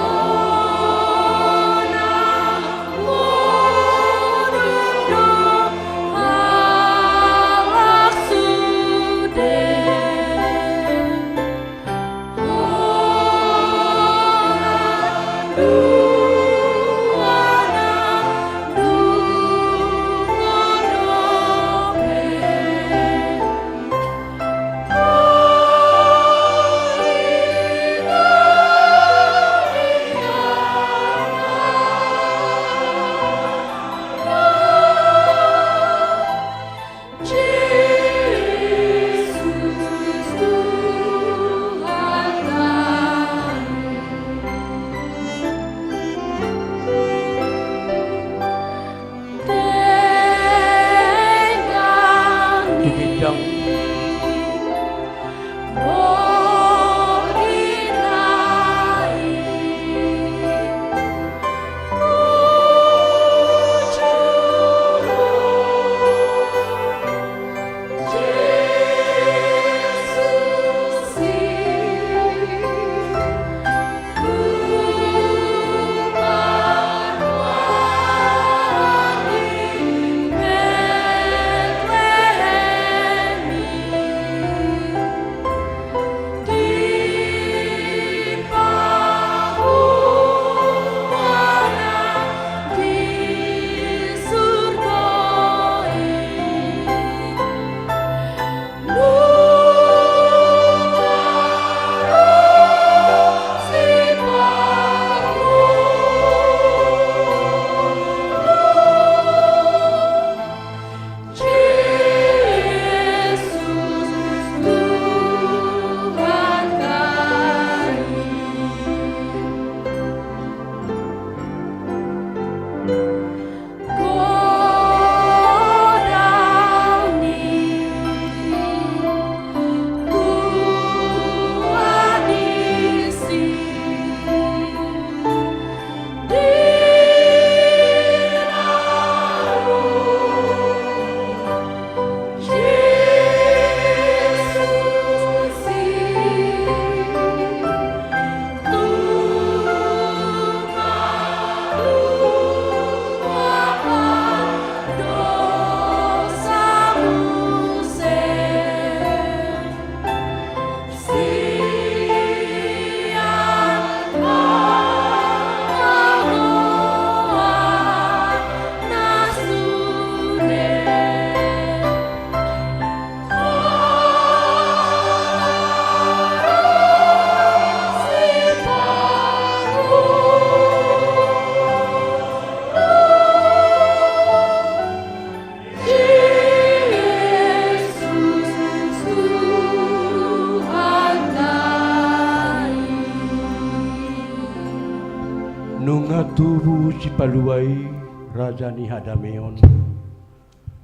S3: Nunga tubuh si paluai rajani hadameon.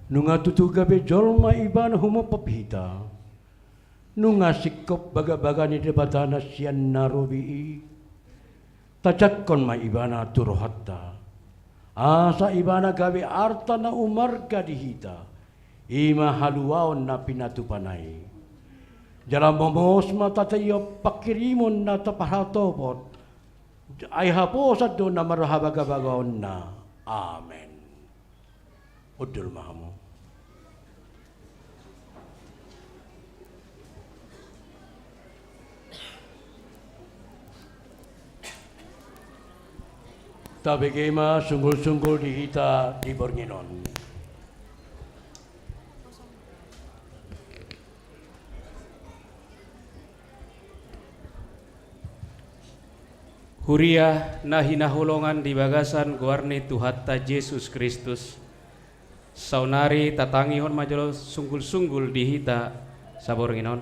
S3: Nunga tutuga be jolma ibana humo papita. Nunga sikop baga-bagani debatana sian narobi. Tajatkon ma ibana turohatta. Asa ibana gabe arta na umarga dihita. Ima haluaon na pinatupanay. Jalan momos mata tayo pakirimon na tapahatopot. Ay haposat doon na marahabagabagaon na. Amen. Udul mahamu. Tabi kema sungguh-sungguh dihita di Bornginon.
S26: Huria na hinahulongan di bagasan guarni Tuhatta Yesus Kristus. Saunari tatangihon majolo sunggul-sunggul dihita sabornginon.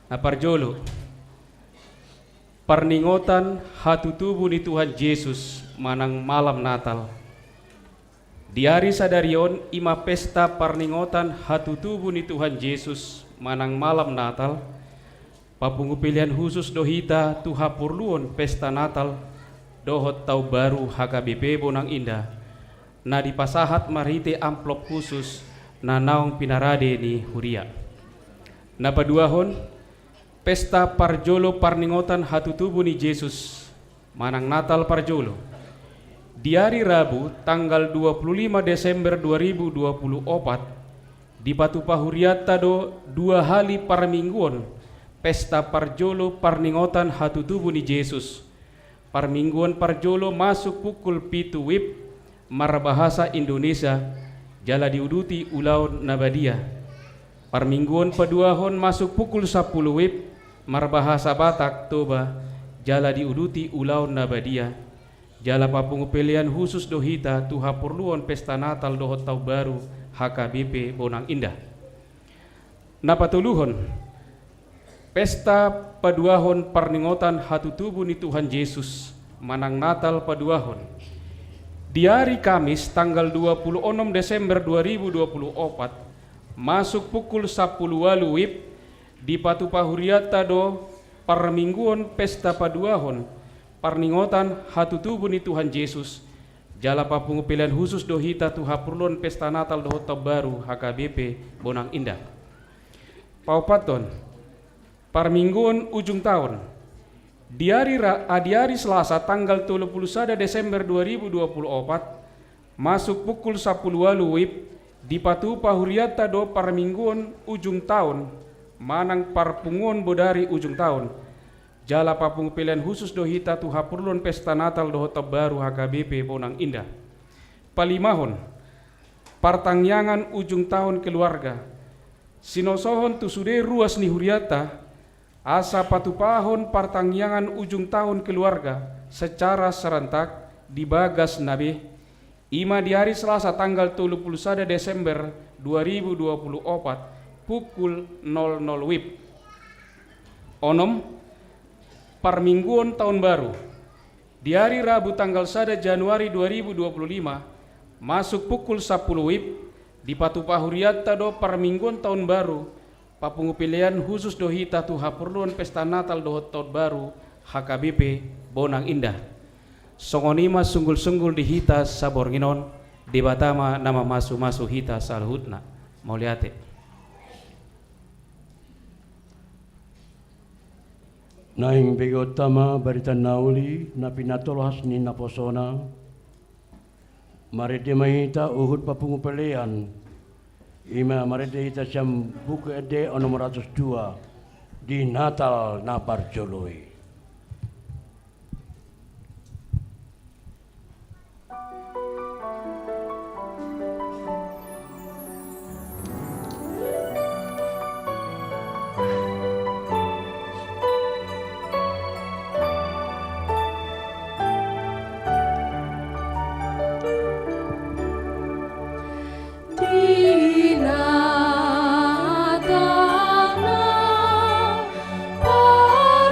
S26: Naparjolo parningotan hatutubu ni Tuhan Yesus manang malam Natal. Di hari sadarion ima pesta parningotan hatutubu ni Tuhan Yesus manang malam Natal. Papungu pilihan khusus dohita tuha purluon pesta Natal dohot tau baru HKBP Bonang Indah. Na dipasahat marite amplop khusus na naong pinarade ni Huria. Na paduahon pesta parjolo parningotan hatutubu ni Yesus manang Natal parjolo. Di hari Rabu tanggal 25 Desember 2024 di Patupa Huriata do 2 hari parmingguon pesta parjolo parningotan hatutubu ni Yesus. Parmingguan parjolo masuk pukul 7 WIB marabahasa Indonesia jala diuduti ulau Nabadia. Parmingguan paduahon masuk pukul 10 WIB marbahasa Batak Toba jala diuduti ulau Nabadia. Jala papungu pilihan khusus dohita tuha perluan pesta Natal dohot tau baru HKBP Bonang Indah. Napatuluhon pesta paduahon parningotan hatutubu ni Tuhan Yesus manang Natal paduahon. Di hari Kamis tanggal 26 Desember 2024 masuk pukul 10 WIB di Patupa Huriata do parmingguon pesta paduahon parningotan hatutubu ni Tuhan Yesus jala papungu pilihan khusus dohita tuha purlon pesta Natal dohot baru HKBP Bonang Indah. Paupaton parmingguan ujung tahun di hari Selasa tanggal 31 Desember 2024 masuk pukul 10 WIB di Patupa Huriata do parmingguan ujung tahun manang parpunguan bodari ujung tahun jala papung pilihan khusus dohita tuha purlon pesta Natal dohot baru HKBP Bonang Indah. Palimahon partangyangan ujung tahun keluarga sinosohon tusude ruas ni Huriata asa patupahon partangyangan ujung tahun keluarga secara serentak di Bagas Nabe ima di hari Selasa tanggal 31 Desember 2024 pukul 00 WIB. Onom parmingguan tahun baru di hari Rabu tanggal 1 Januari 2025 masuk pukul 10 WIB di Patupa Huriata do parmingguan tahun baru papungu pilihan khusus dohita tuha perluan pesta Natal dohot tahun baru HKBP Bonang Indah. Songonima sunggul-sunggul dihita sabornginon di batama nama masu-masu hita salhutna mauliate.
S3: Naing begotama barita nauli na pinatolohas ni naposona marede mahita uhud papungu pilihan ima marede ita siam buku ede nomor 102 di Natal napar joloi.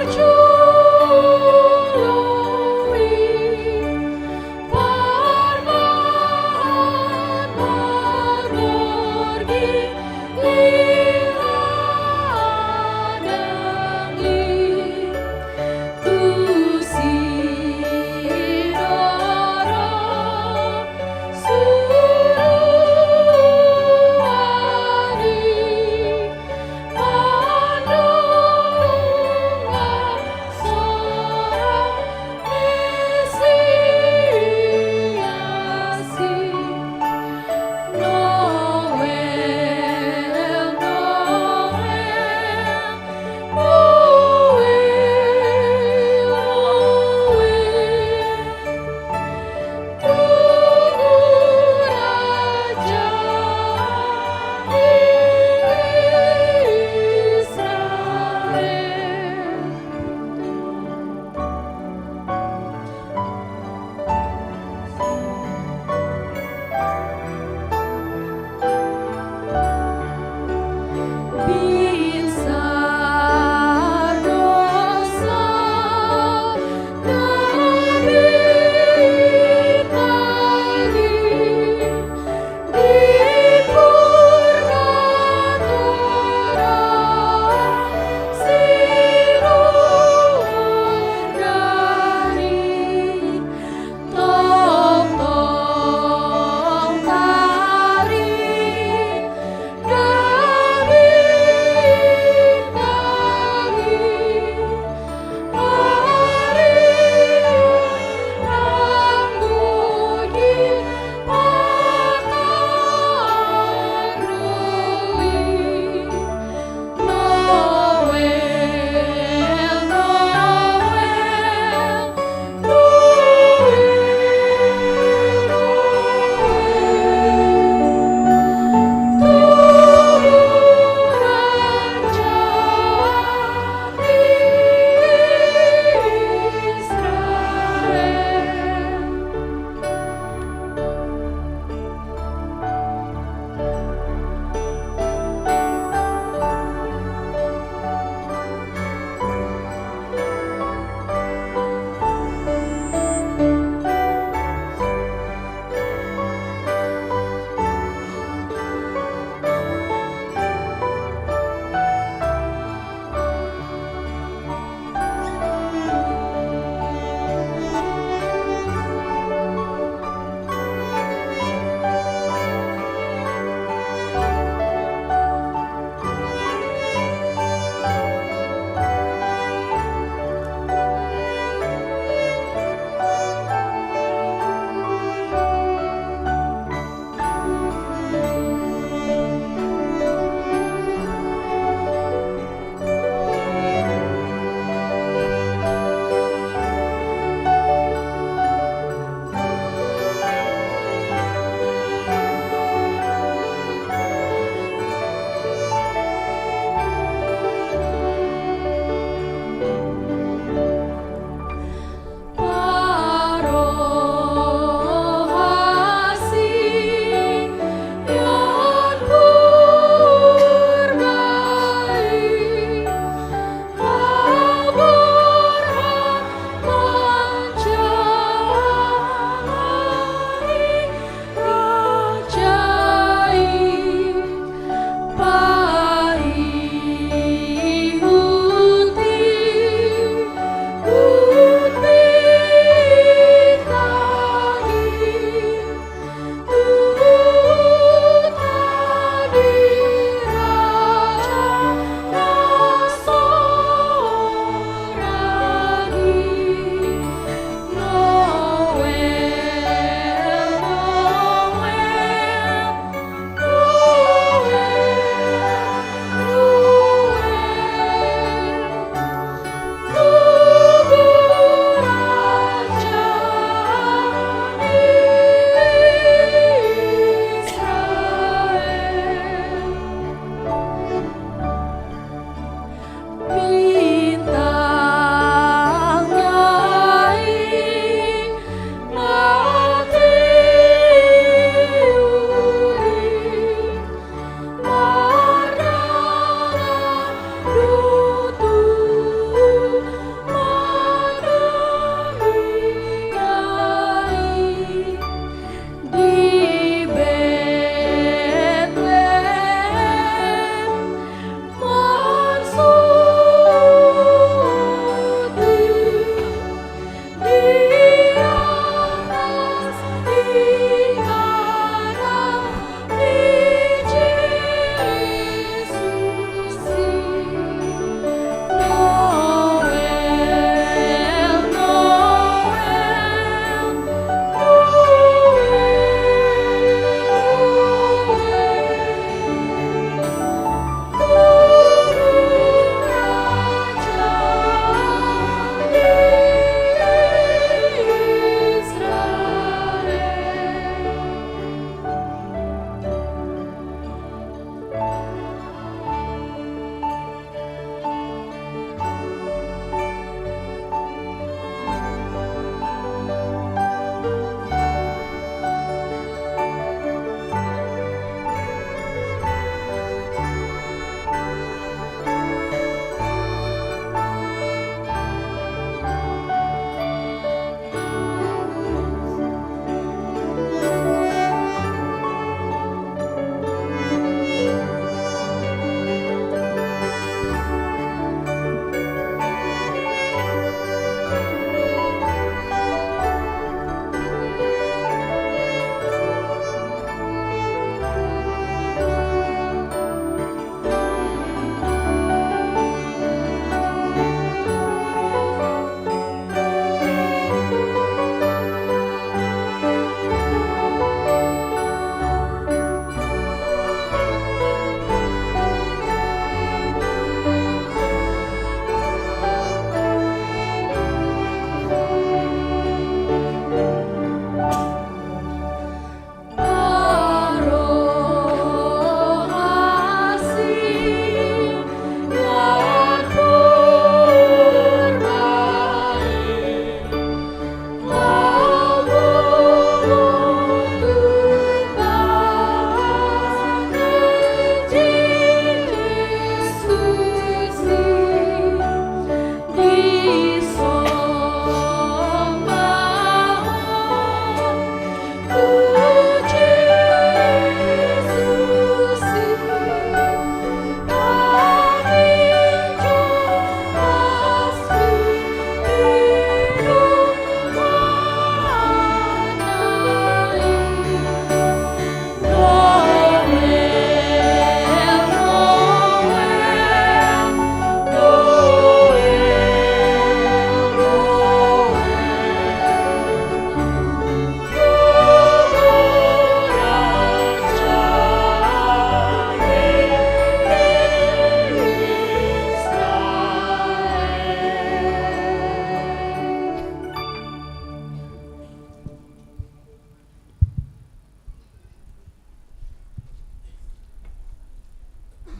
S20: Parjolo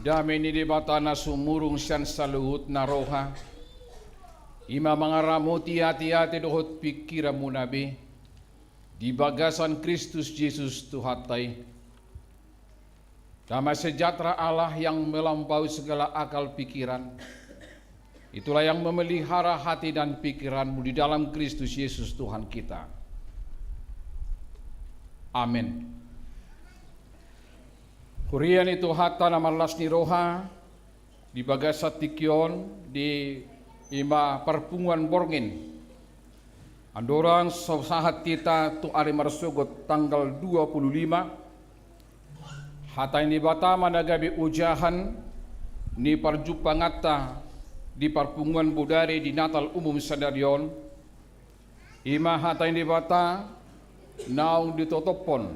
S6: Dame ni di batana sumurung sian saluhut na roha. Ima mangaramuti hati-hati dohot pikiramu nabi. Di bagasan Kristus Yesus Tuhatai. Damai sejahtera Allah yang melampaui segala akal pikiran. Itulah yang memelihara hati dan pikiranmu di dalam Kristus Yesus Tuhan kita. Amin. Hurian itu hatta nama lasni roha di bagasat tikion di ima perpunguan borngin. Andorang sahat kita tu ari marsugot tanggal 25. Hatta ini batama nagabi ujahan ni parjupangata di perpunguan budari di Natal Umum Sadarion. Ima hatta ini bata naung ditotopon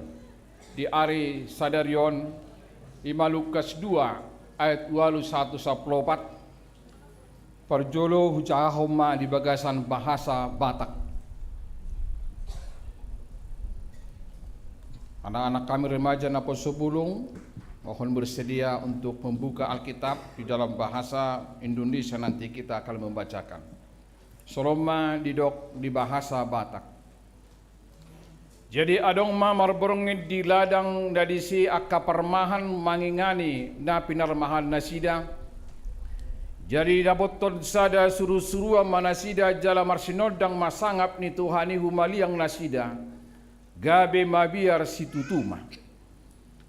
S6: di ari Sadarion. Ima Lukas 2 ayat 21 saplopat perjolo hujahoma di bagasan bahasa Batak. Anak-anak kami remaja napa sebulung mohon bersedia untuk membuka Alkitab di dalam bahasa Indonesia, nanti kita akan membacakan. Soloma didok di bahasa Batak. Jadi adong mamar borongit di ladang dadisi akka permahan mangingani na pinarmahan nasida. Jadi dapoton sada suru-surua manasida jala marsinodang masangap ni Tuhani humaliang nasida. Gabe mabiar situtuma.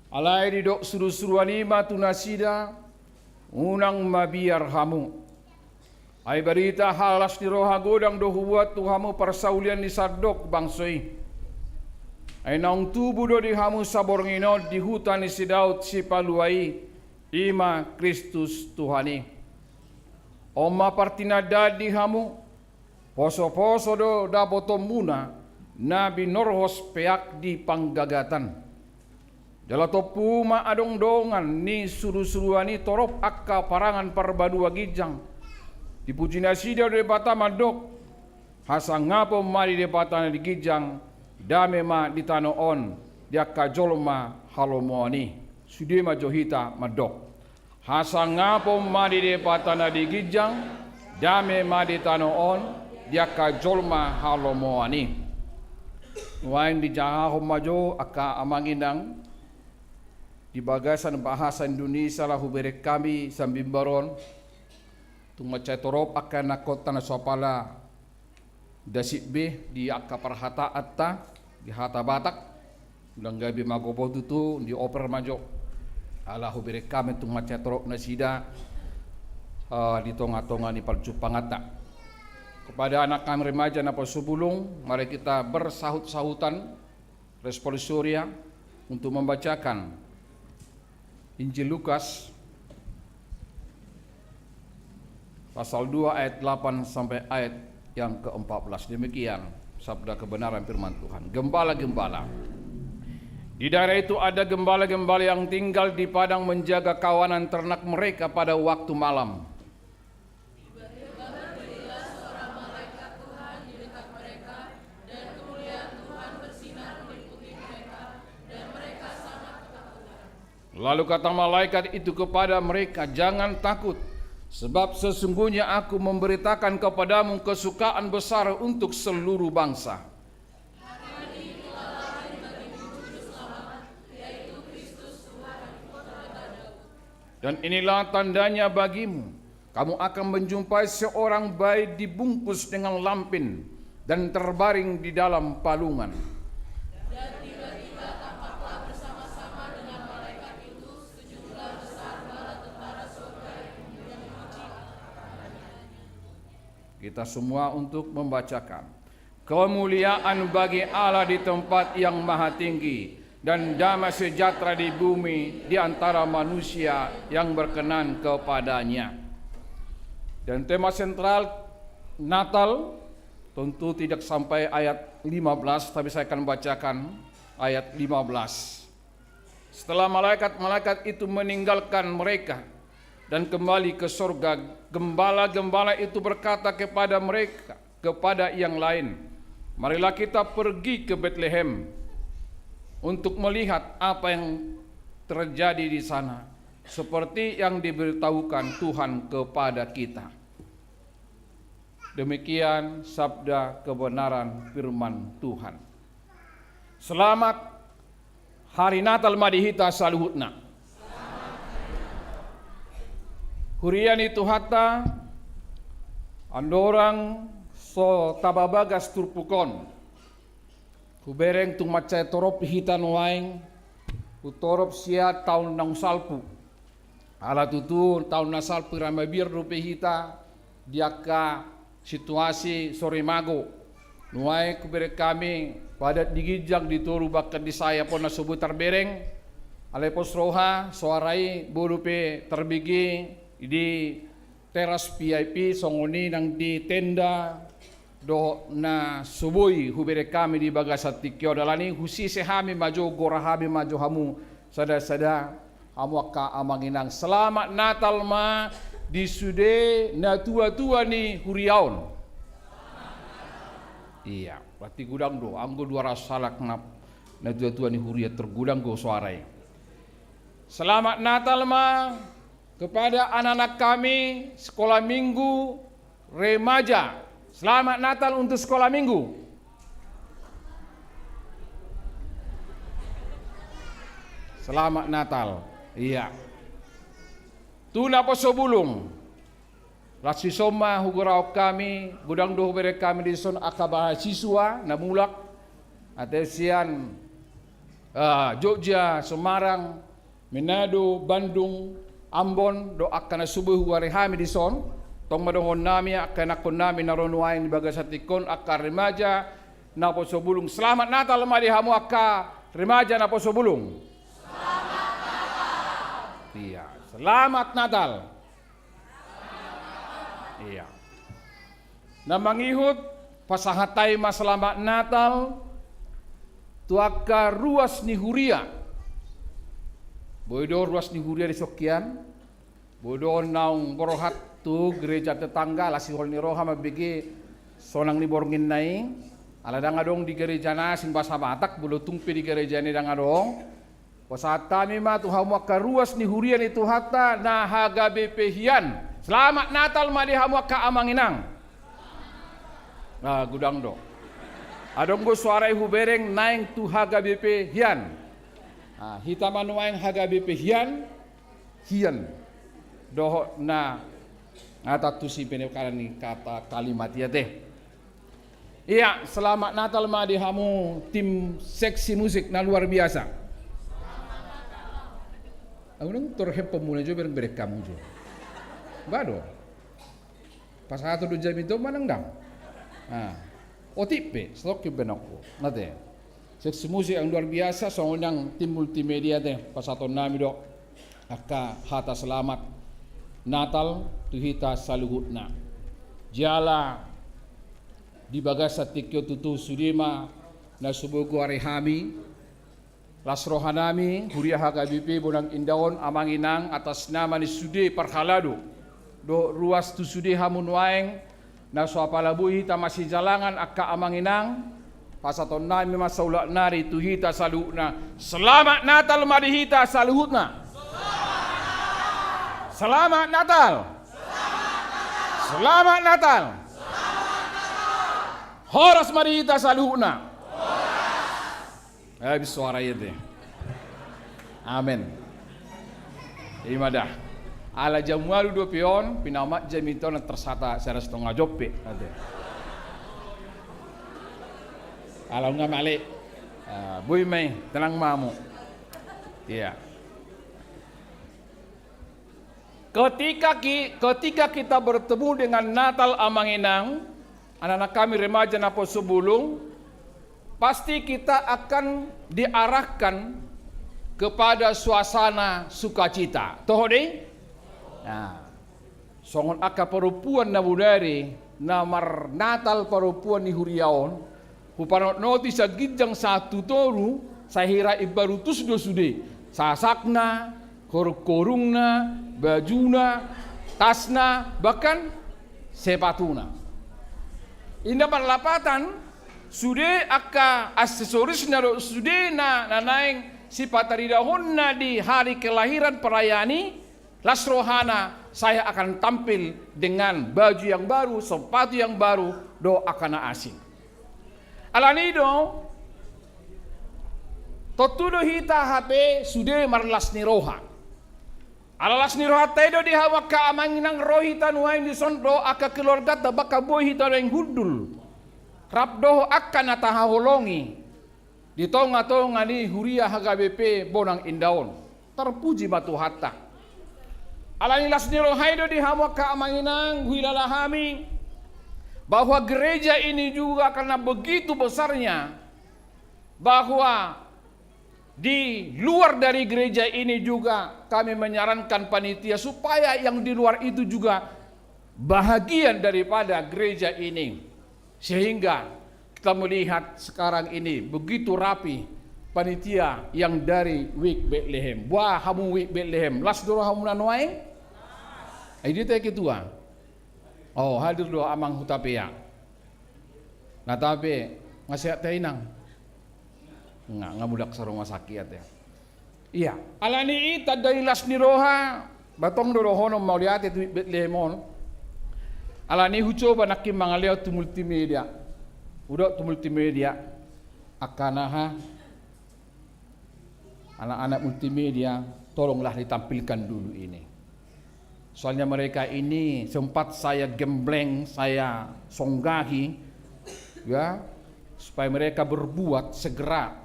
S6: Alai didok suru-suruan ima tu nasida unang mabiar hamu. Ai berita halas di roha godang dohuat tuhamu persaulian di sardok bangsoi. Ay naung tubuh do di hamu saborngino di hutan si Daud si paluai ima Kristus Tuhani. Oma partinada di hamu poso-poso do dapoto muna nabi norhos peak di panggagatan. Jalatopu ma adong dongan ni suru-suruani torop akka parangan parbadua gijang. Dipuji nasida de bata madok hasang ngapo mari de bata di gijang. Dame ma di tanoon dia kajolma halomoni sudema johita madok hasang ngapo madi de patana di gijang dame ma di tanoon dia kajolma halomoni wain di jahahom majo aka amangindang di bagasan bahasa Indonesia lahu berek kami sambimbaron tumacay torop akan nakota na sopala dasik B di akka parhata atta di hata Batak ulang gabi magopo tutu di oper majo ala hubere kami tung macetrok nasida di tonga-tonga ni parjupangata. Kepada anak kami remaja napa subulung, mari kita bersahut-sahutan responsoria untuk membacakan Injil Lukas pasal 2 ayat 8 sampai ayat yang ke-14. Demikian sabda kebenaran firman Tuhan. Gembala-gembala. Di daerah itu ada gembala-gembala yang tinggal di padang menjaga kawanan ternak mereka pada waktu malam. Lalu kata malaikat itu kepada mereka, jangan takut, sebab sesungguhnya aku memberitakan kepadamu kesukaan besar untuk seluruh bangsa. Dan inilah tandanya bagimu, kamu akan menjumpai seorang bayi dibungkus dengan lampin dan terbaring di dalam palungan. Kita semua untuk membacakan. Kemuliaan bagi Allah di tempat yang maha tinggi dan damai sejahtera di bumi di antara manusia yang berkenan kepadanya. Dan tema sentral Natal tentu tidak sampai ayat 15, tapi saya akan bacakan ayat 15. Setelah malaikat-malaikat itu meninggalkan mereka dan kembali ke surga, gembala-gembala itu berkata kepada mereka, kepada yang lain, marilah kita pergi ke Bethlehem untuk melihat apa yang terjadi di sana, seperti yang diberitahukan Tuhan kepada kita. Demikian sabda kebenaran firman Tuhan. Selamat Hari Natal madihita saluhutna. Huriani tuhata andorang so tababagas turpukon. Hubereng tung macai torop hitan waing utorop sia tahun nang salpu. Ala tutu tahun na salpu ramabir rupi hita diaka situasi sore mago. Nuai kubere kami padat digijang ditoru bakat di saya pun nasubutar bereng. Alepos roha suarai burupe terbigi di teras VIP songoni nang di tenda do na subui hubere kami di bagasat tikyo dalani husi sehami maju gorahami maju hamu sada hamu akka amanginang selamat Natal ma di sude na tua-tua ni huriaun. Iya, berarti gudang do anggo 200 salak nap na tua-tua ni huria tergudang go suarai. Selamat Natal ma kepada anak-anak kami sekolah minggu remaja. Selamat Natal untuk sekolah minggu. Selamat Natal. Iya. Tuna poso bulung. Lasi soma hugurau kami gudang doh bere kami di son akabah siswa namulak atesian Jogja, Semarang, Manado, Bandung, Ambon do akana subuh warehami di son tong madongon nami akana kon nami naronuain di bagasatikon akar remaja na poso bulung. Selamat Natal madi hamu akka remaja na poso bulung. Selamat Natal. Iya, selamat Natal. Iya. Na mangihut pasahatay maselamat Natal tuaka ruas ni huria. Bodo ruas ni huria di Sokyan. Bodo naung borohat tu gereja tetangga lasihol ni roha mabigi sonang ni borngin nai. Aladang adong di gereja na sing basa batak bulu tungpi di gereja ni dang adong. Pasata mi ma tu hamu ka ruas ni huria ni tuhata na haga bepehian. Selamat Natal madi hamu ka amanginang. Nah gudang do. Adong go suarai hubereng naing tu haga BP hian. Hita manuaing haga BP hian. Doh na ngata tu si penekaran ni kata kalimat ya teh. Iya, selamat Natal madi hamu tim seksi musik na luar biasa. Aku nang torhem pemula jo bereng berek kamu jo. Bado. Pas satu 2 jam itu manang dang. OTP, stok benoko. Nate. Seksi musik yang luar biasa soalnya tim multimedia teh pas satu nami do aka hata selamat Natal tuhita saluhutna. Jala di bagasa tikyo tutu sudima na subugu arehami las rohanami huria hagabipi bonang indahon amanginang atas nama ni sude parhalado do ruas tu sude hamun waeng na suapalabu hita masih jalangan akka amanginang pasaton nami masaulak nari tuhita saluhutna. Selamat Natal madihita saluhutna. Selamat Natal. Selamat Natal. Horas marita saluhna. Habis suara itu. Amin. Imadah. Ala jamualu 2 pion pinamat jamiton tersata secara setengah jope. Ala nggak malik. Bui mai tenang mamu. Iya. Ketika kita bertemu dengan Natal Amanginang, anak-anak kami remaja napo sebulung, pasti kita akan diarahkan kepada suasana sukacita. Toh deh? Nah, songon aka perempuan na budari namar Natal perempuan ni huriaon, hupanot noti sa gijang satu toru, sahira ibarutus do sude, sasakna, korungna, bajuna, tasna, bahkan sepatuna. Indah perlapatan sude aka aksesoris naro sude na naing
S8: si pataridahunna di hari kelahiran perayaan las rohana, saya akan tampil dengan baju yang baru, sepatu yang baru, do akan asing. Alanido, totudo hita HP sudah marlas ni roha. Alalas ni roha tedo di hawa ka amanginang rohita nuain di sondo aka keluarga tabaka boy hita yang hudul. Rabdoh akan natahaholongi. Di tonga-tonga ni huria HKBP bonang indaon. Terpuji batu hatta. Alanilas ni roha itu di hawa ka amanginang huilalahami. Bahwa gereja ini juga karena begitu besarnya. Bahwa di luar dari gereja ini juga kami menyarankan panitia supaya yang di luar itu juga bahagian daripada gereja ini. Sehingga kita melihat sekarang ini begitu rapi panitia yang dari Wik Bethlehem. Wah, hamu Wik Bethlehem. Las doro hamu nanuaing? Ini teh ketua. Oh, hadir doa amang hutapea. Nah tapi ngasih teh inang. Nggak budak sa rumah sakit ya. Iya. Alani ita dari las ni roha batong dorohono mauliat itu Bethlehemon. Alani hucoba nakim mangaleo tu multimedia. Udah tu multimedia akanaha anak-anak multimedia tolonglah ditampilkan dulu ini. Soalnya mereka ini sempat saya gembleng, saya songgahi ya supaya mereka berbuat segera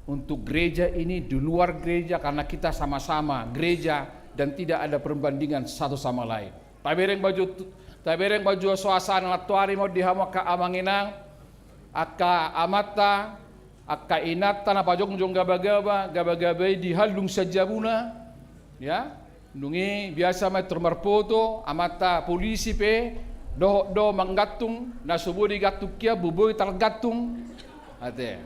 S8: untuk gereja ini di luar gereja karena kita sama-sama gereja dan tidak ada perbandingan satu sama lain. Tabereng baju suasana latuari mau dihama ka amanginang aka amata aka inata na pajongjong gaba-gaba di halung sajabuna ya nungi biasa may termarpoto amata polisi pe do manggatung na subuh di gatuk kia buboy targatung ate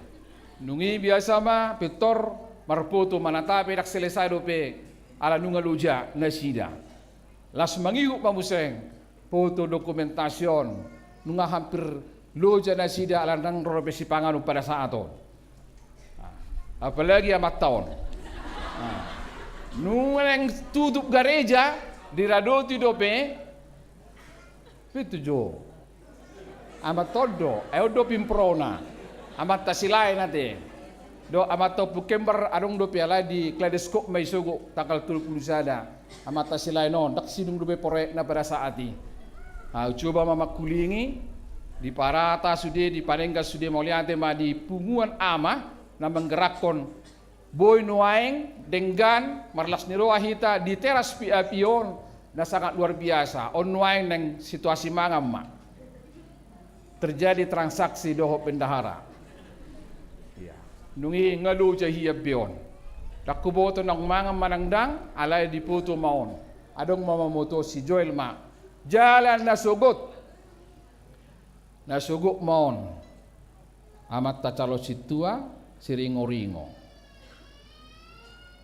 S8: nungi biasa ma petor marpoto manatape dak selesai dope ala nunga luja nasida las mangihu pamuseng foto dokumentasyon nunga hampir loja nasida ala nang robe si panganu pada saat itu apalagi amat tahun nunga yang tutup gereja di radoti dope itu jo amat todo do pimprona amat tasilay nate do amat to pukember adong do piala di kaleidoscope may sugo tanggal 30 sada amat tasilay non dak sinung do pore na pada saati coba mamakulingi di parata sude di panengga sude mauliate ma di punguan ama na menggerakkan boy nuaing denggan marlas niro ahita di teras pion na sangat luar biasa on nuaing neng situasi mangam ma terjadi transaksi doho pendahara nungi ngalu jahia bion dakuboto ng mga manangdang alay di puto maon adong mamamoto si Joel ma jalan nasugot maon amat tacalo situa siringo-ringo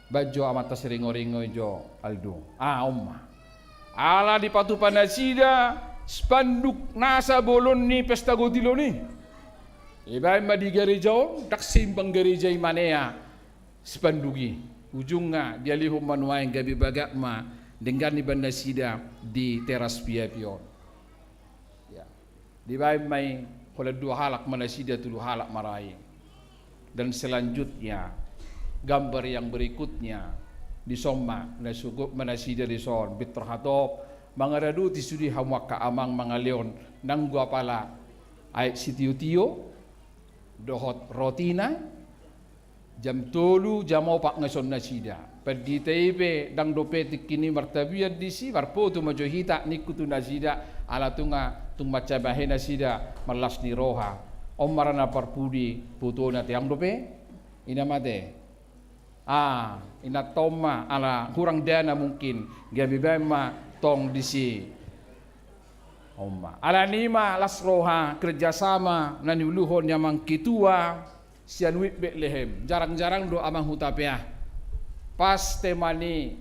S8: bajo amat ta siringo-ringo jo aldo umma ala di patupan nasida spanduk nasa bolon ni pesta godilo ni ibay madi gereja dak simpang gereja manea spandugi ujungnya dia lihum manuai gabi bagak ma dengan di banda sida di teras pion ya di bay mai kalau dua halak manasida tu dua halak marai dan selanjutnya gambar yang berikutnya di somma nasugup manasida di son bitrahatop mangaradu ti sudi hamwaka amang mangaleon nang gua pala ay sitio-tio dohot rotina jam tolu jam opak ngason nasida perdi tebe dang dopetik kini martabiat disi marpoto majohita nikutu nasida ala tunga tung maca bahe nasida malas ni roha omarana parpudi putona tiang dope ina mate ina toma ala kurang dana mungkin gabi bema tong disi ala nima las roha kerjasama naniuluhon nyamang kitua sian Wik Bethlehem jarang-jarang do amang hutapea pas temani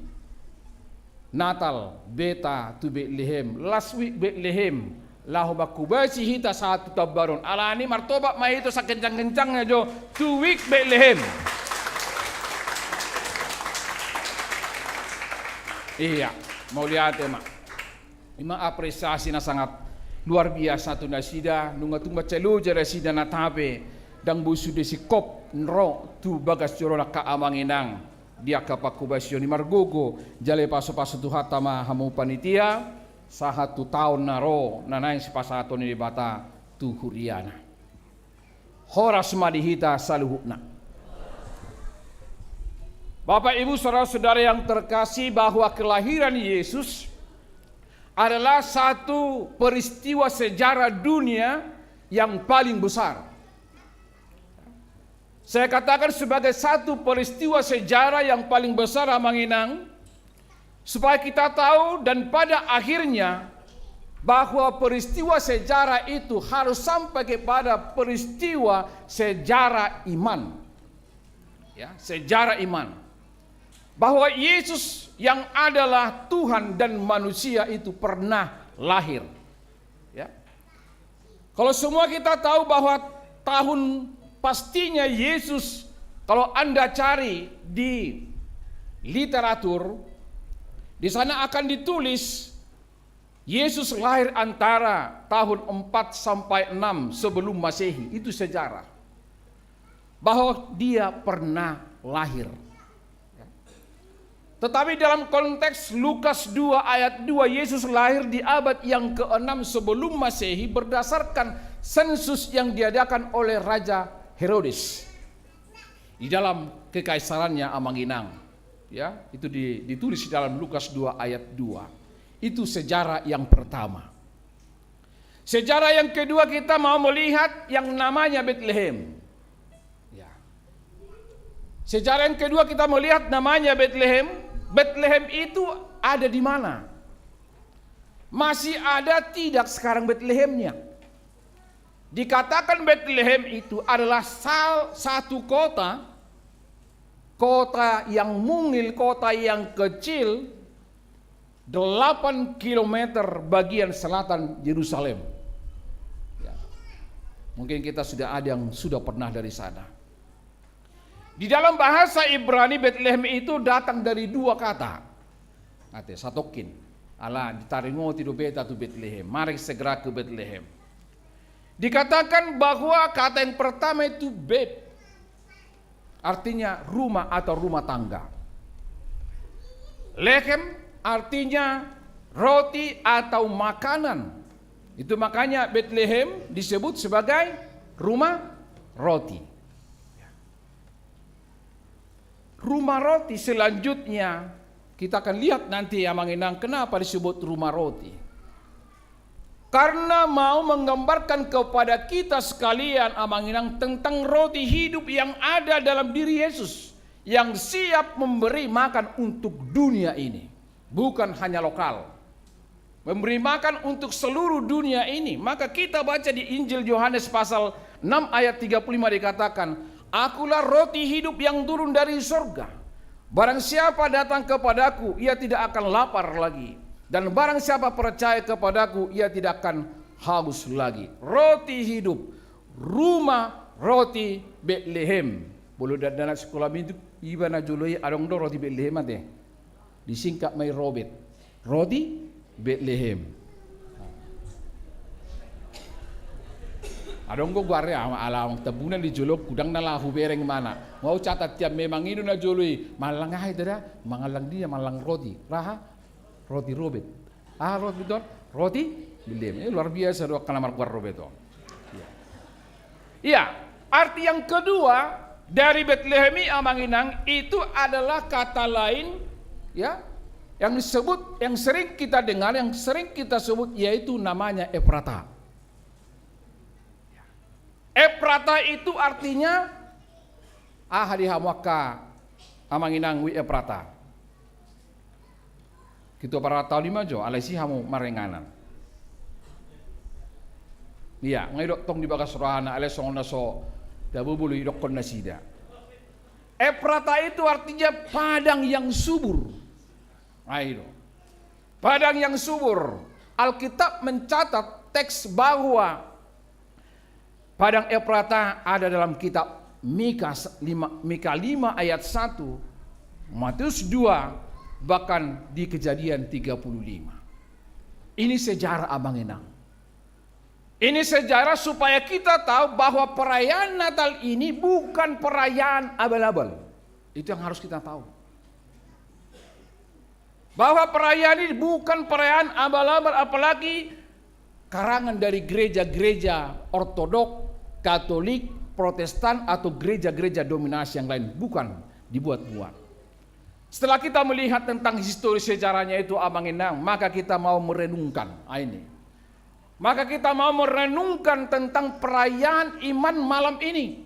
S8: Natal beta tu Bethlehem las Wik Bethlehem lahu bakubaci hita satu tabaron ala ni martoba mai itu sakencang-kencangnya jo tu Wik Bethlehem Iya, mau lihat ya mak. Ima apresiasi na sangat luar biasa tu nasida, nunga tumba celu jere sida na tabe, dang busu desi kop nro tu bagas joro na kaamanginang. Dia kapakubasyon ni Margogo, jale paso-paso tu hatama hamu panitia, sa 1 tahun na ro, nanay si pasato ni bata tu Huriana. Horas madihita saluhukna. Bapak Ibu saudara-saudara yang terkasih, bahwa kelahiran Yesus adalah satu peristiwa sejarah dunia yang paling besar. Saya katakan sebagai satu peristiwa sejarah yang paling besar Amanginang, supaya kita tahu dan pada akhirnya bahwa peristiwa sejarah itu harus sampai kepada peristiwa sejarah iman. Ya, sejarah iman. Bahwa Yesus yang adalah Tuhan dan manusia itu pernah lahir. Ya. Kalau semua kita tahu bahwa tahun pastinya Yesus, kalau Anda cari di literatur, di sana akan ditulis Yesus lahir antara tahun 4 sampai 6 sebelum Masehi. Itu sejarah. Bahwa dia pernah lahir. Tetapi dalam konteks Lukas 2 ayat 2, Yesus lahir di abad yang ke-6 sebelum Masehi berdasarkan sensus yang diadakan oleh Raja Herodes di dalam kekaisarannya Amanginang. Ya, itu ditulis dalam Lukas 2 ayat 2. Itu sejarah yang pertama. Sejarah yang kedua, kita mau melihat yang namanya Bethlehem. Ya. Sejarah yang kedua kita melihat namanya Bethlehem. Bethlehem itu ada di mana? Masih ada tidak sekarang Bethlehemnya? Dikatakan Bethlehem itu adalah satu kota yang mungil, kota yang kecil, 8 km bagian selatan Yerusalem. Ya. Mungkin kita sudah ada yang sudah pernah dari sana. Di dalam bahasa Ibrani Bethlehem itu datang dari 2 kata. Ate satokin. Ala ditaringo tido beta tu Bethlehem. Mari segera ke Bethlehem. Dikatakan bahwa kata yang pertama itu bet, artinya rumah atau rumah tangga. Lechem artinya roti atau makanan. Itu makanya Bethlehem disebut sebagai rumah roti. Rumah roti selanjutnya kita akan lihat nanti Amanginang kenapa disebut rumah roti. Karena mau menggambarkan kepada kita sekalian Amanginang tentang roti hidup yang ada dalam diri Yesus, yang siap memberi makan untuk dunia ini, bukan hanya lokal. Memberi makan untuk seluruh dunia ini. Maka kita baca di Injil Yohanes pasal 6 ayat 35 dikatakan, Akulah roti hidup yang turun dari surga. Barang siapa datang kepadaku, ia tidak akan lapar lagi. Dan barang siapa percaya kepadaku, ia tidak akan haus lagi. Roti hidup, rumah roti Bethlehem. Bulu dana sekolah itu iba na juloi adong do roti Bethlehem ate. Disingkat mai Robert. Roti Bethlehem. Adong ko guare alam tabunan di jolok kudang nalahu bereng mana. Mau catat tiap memang itu na joloi malang ai tada mangalang dia malang roti. Raha roti Robert. Roti don roti Bethlehem. Ini luar biasa do kalamar guar Robert. Iya, arti yang kedua dari Bethlehem Amanginang itu adalah kata lain ya yang disebut, yang sering kita dengar, yang sering kita sebut yaitu namanya Efrata. Efrata itu artinya hadihamaka Amanginang wi Efrata. Kita para tahu lima jo alaisi hamu marenganan. Iya, ngaidok tong di bagas rohana ale songna so dabu bulu idok kon nasida. Efrata itu artinya padang yang subur. Ayo. Padang yang subur. Alkitab mencatat teks bahwa padang Efrata ada dalam kitab Mika 5 ayat 1, Matius 2 bahkan di Kejadian 35. Ini sejarah Abang Enang. Ini sejarah supaya kita tahu bahwa perayaan Natal ini bukan perayaan abal-abal. Itu yang harus kita tahu. Bahwa perayaan ini bukan perayaan abal-abal, apalagi karangan dari gereja-gereja Ortodok, Katolik, Protestan atau gereja-gereja dominasi yang lain. Bukan dibuat-buat. Setelah kita melihat tentang histori sejarahnya itu Abang Enang, maka kita mau merenungkan ini. Maka kita mau merenungkan tentang perayaan iman malam ini.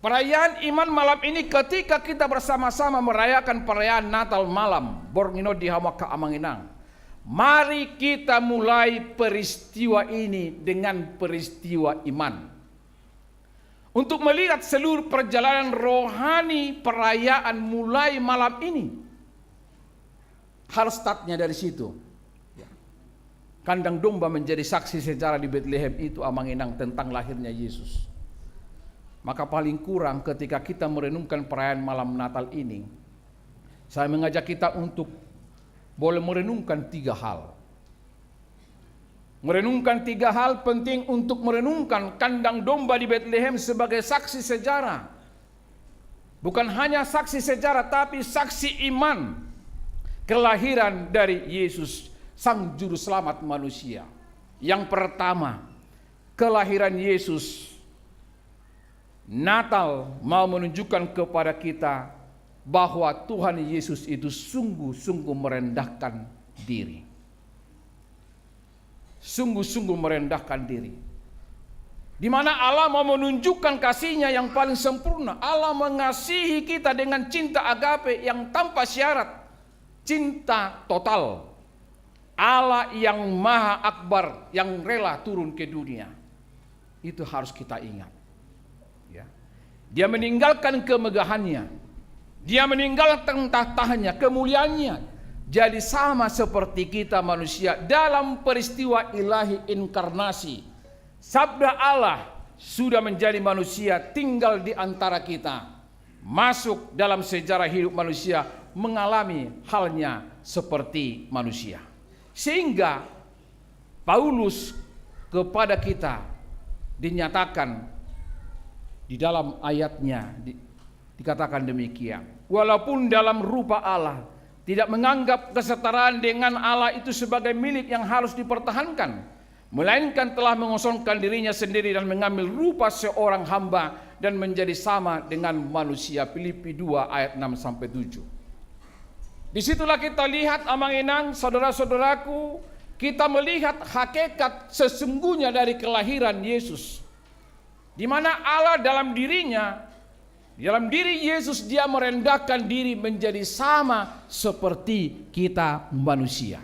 S8: Perayaan iman malam ini ketika kita bersama-sama merayakan perayaan Natal malam, Borngino di Hamaka Amang Enang. Mari kita mulai peristiwa ini dengan peristiwa iman. Untuk melihat seluruh perjalanan rohani perayaan mulai malam ini. Harus startnya dari situ. Kandang domba menjadi saksi sejarah di Bethlehem itu Amang Enang tentang lahirnya Yesus. Maka paling kurang ketika kita merenungkan perayaan malam Natal ini, saya mengajak kita untuk boleh merenungkan 3 hal. Merenungkan 3 hal penting untuk merenungkan kandang domba di Bethlehem sebagai saksi sejarah. Bukan hanya saksi sejarah, tapi saksi iman kelahiran dari Yesus, Sang Juru Selamat manusia. Yang pertama, kelahiran Yesus. Natal mau menunjukkan kepada kita bahwa Tuhan Yesus itu sungguh-sungguh merendahkan diri. Sungguh-sungguh merendahkan diri. Di mana Allah mau menunjukkan kasih-Nya yang paling sempurna. Allah mengasihi kita dengan cinta agape yang tanpa syarat. Cinta total. Allah yang maha akbar, yang rela turun ke dunia. Itu harus kita ingat. Ya. Dia meninggalkan kemegahannya. Dia meninggalkan tahtanya, kemuliaannya. Jadi sama seperti kita manusia dalam peristiwa ilahi inkarnasi. Sabda Allah sudah menjadi manusia, tinggal di antara kita. Masuk dalam sejarah hidup manusia, mengalami halnya seperti manusia. Sehingga Paulus kepada kita dinyatakan di dalam ayatnya dikatakan demikian. Walaupun dalam rupa Allah, tidak menganggap kesetaraan dengan Allah itu sebagai milik yang harus dipertahankan, melainkan telah mengosongkan dirinya sendiri dan mengambil rupa seorang hamba dan menjadi sama dengan manusia. Filipi 2 ayat 6-7. Disitulah kita lihat Amang Enang, saudara-saudaraku, kita melihat hakikat sesungguhnya dari kelahiran Yesus. Di mana Allah dalam dirinya, dalam diri Yesus dia merendahkan diri menjadi sama seperti kita manusia.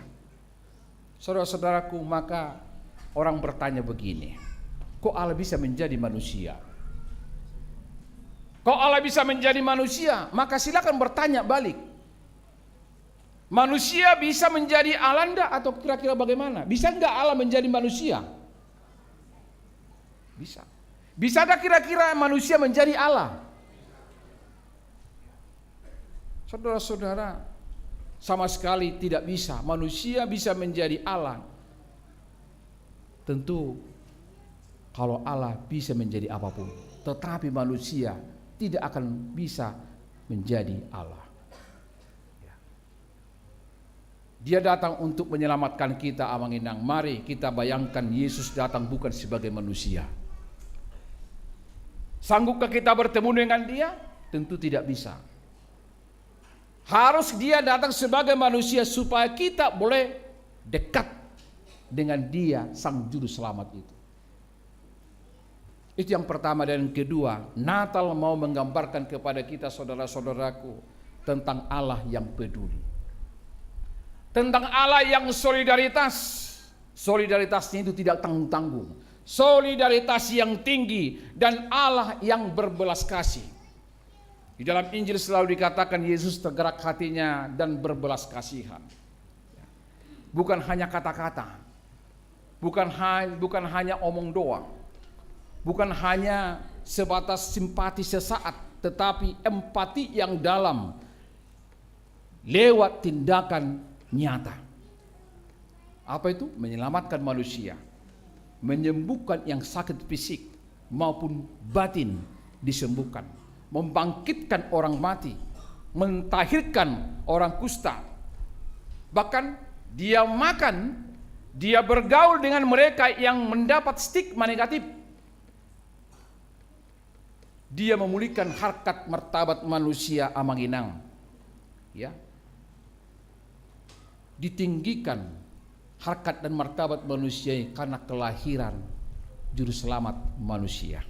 S8: Saudara-saudaraku, maka orang bertanya begini, kok Allah bisa menjadi manusia? Kok Allah bisa menjadi manusia? Maka silakan bertanya balik. Manusia bisa menjadi Allah enggak atau kira-kira bagaimana? Bisa enggak Allah menjadi manusia? Bisa. Bisakah kira-kira manusia menjadi Allah? Saudara-saudara, sama sekali tidak bisa. Manusia bisa menjadi Allah. Tentu kalau Allah bisa menjadi apapun, tetapi manusia tidak akan bisa menjadi Allah. Dia datang untuk menyelamatkan kita, Amang Enang. Mari kita bayangkan Yesus datang bukan sebagai manusia. Sanggupkah kita bertemu dengan dia? Tentu tidak bisa. Harus dia datang sebagai manusia supaya kita boleh dekat dengan dia, Sang Juru Selamat itu. Itu yang pertama. Dan yang kedua, Natal mau menggambarkan kepada kita, saudara-saudaraku, tentang Allah yang peduli. Tentang Allah yang solidaritas. Solidaritasnya itu tidak tanggung-tanggung. Solidaritas yang tinggi dan Allah yang berbelas kasih. Di dalam Injil selalu dikatakan Yesus tergerak hatinya dan berbelas kasihan. Bukan hanya kata-kata. Bukan hanya omong doang. Bukan hanya sebatas simpati sesaat, tetapi empati yang dalam. lewat tindakan nyata. Apa itu? Menyelamatkan manusia, menyembuhkan yang sakit fisik maupun batin disembuhkan, membangkitkan orang mati, mentahirkan orang kusta. Bahkan dia makan, dia bergaul dengan mereka yang mendapat stigma negatif. Dia memulihkan harkat martabat manusia Amanginang. Ya. Ditinggikan harkat dan martabat manusia karena kelahiran juru selamat manusia.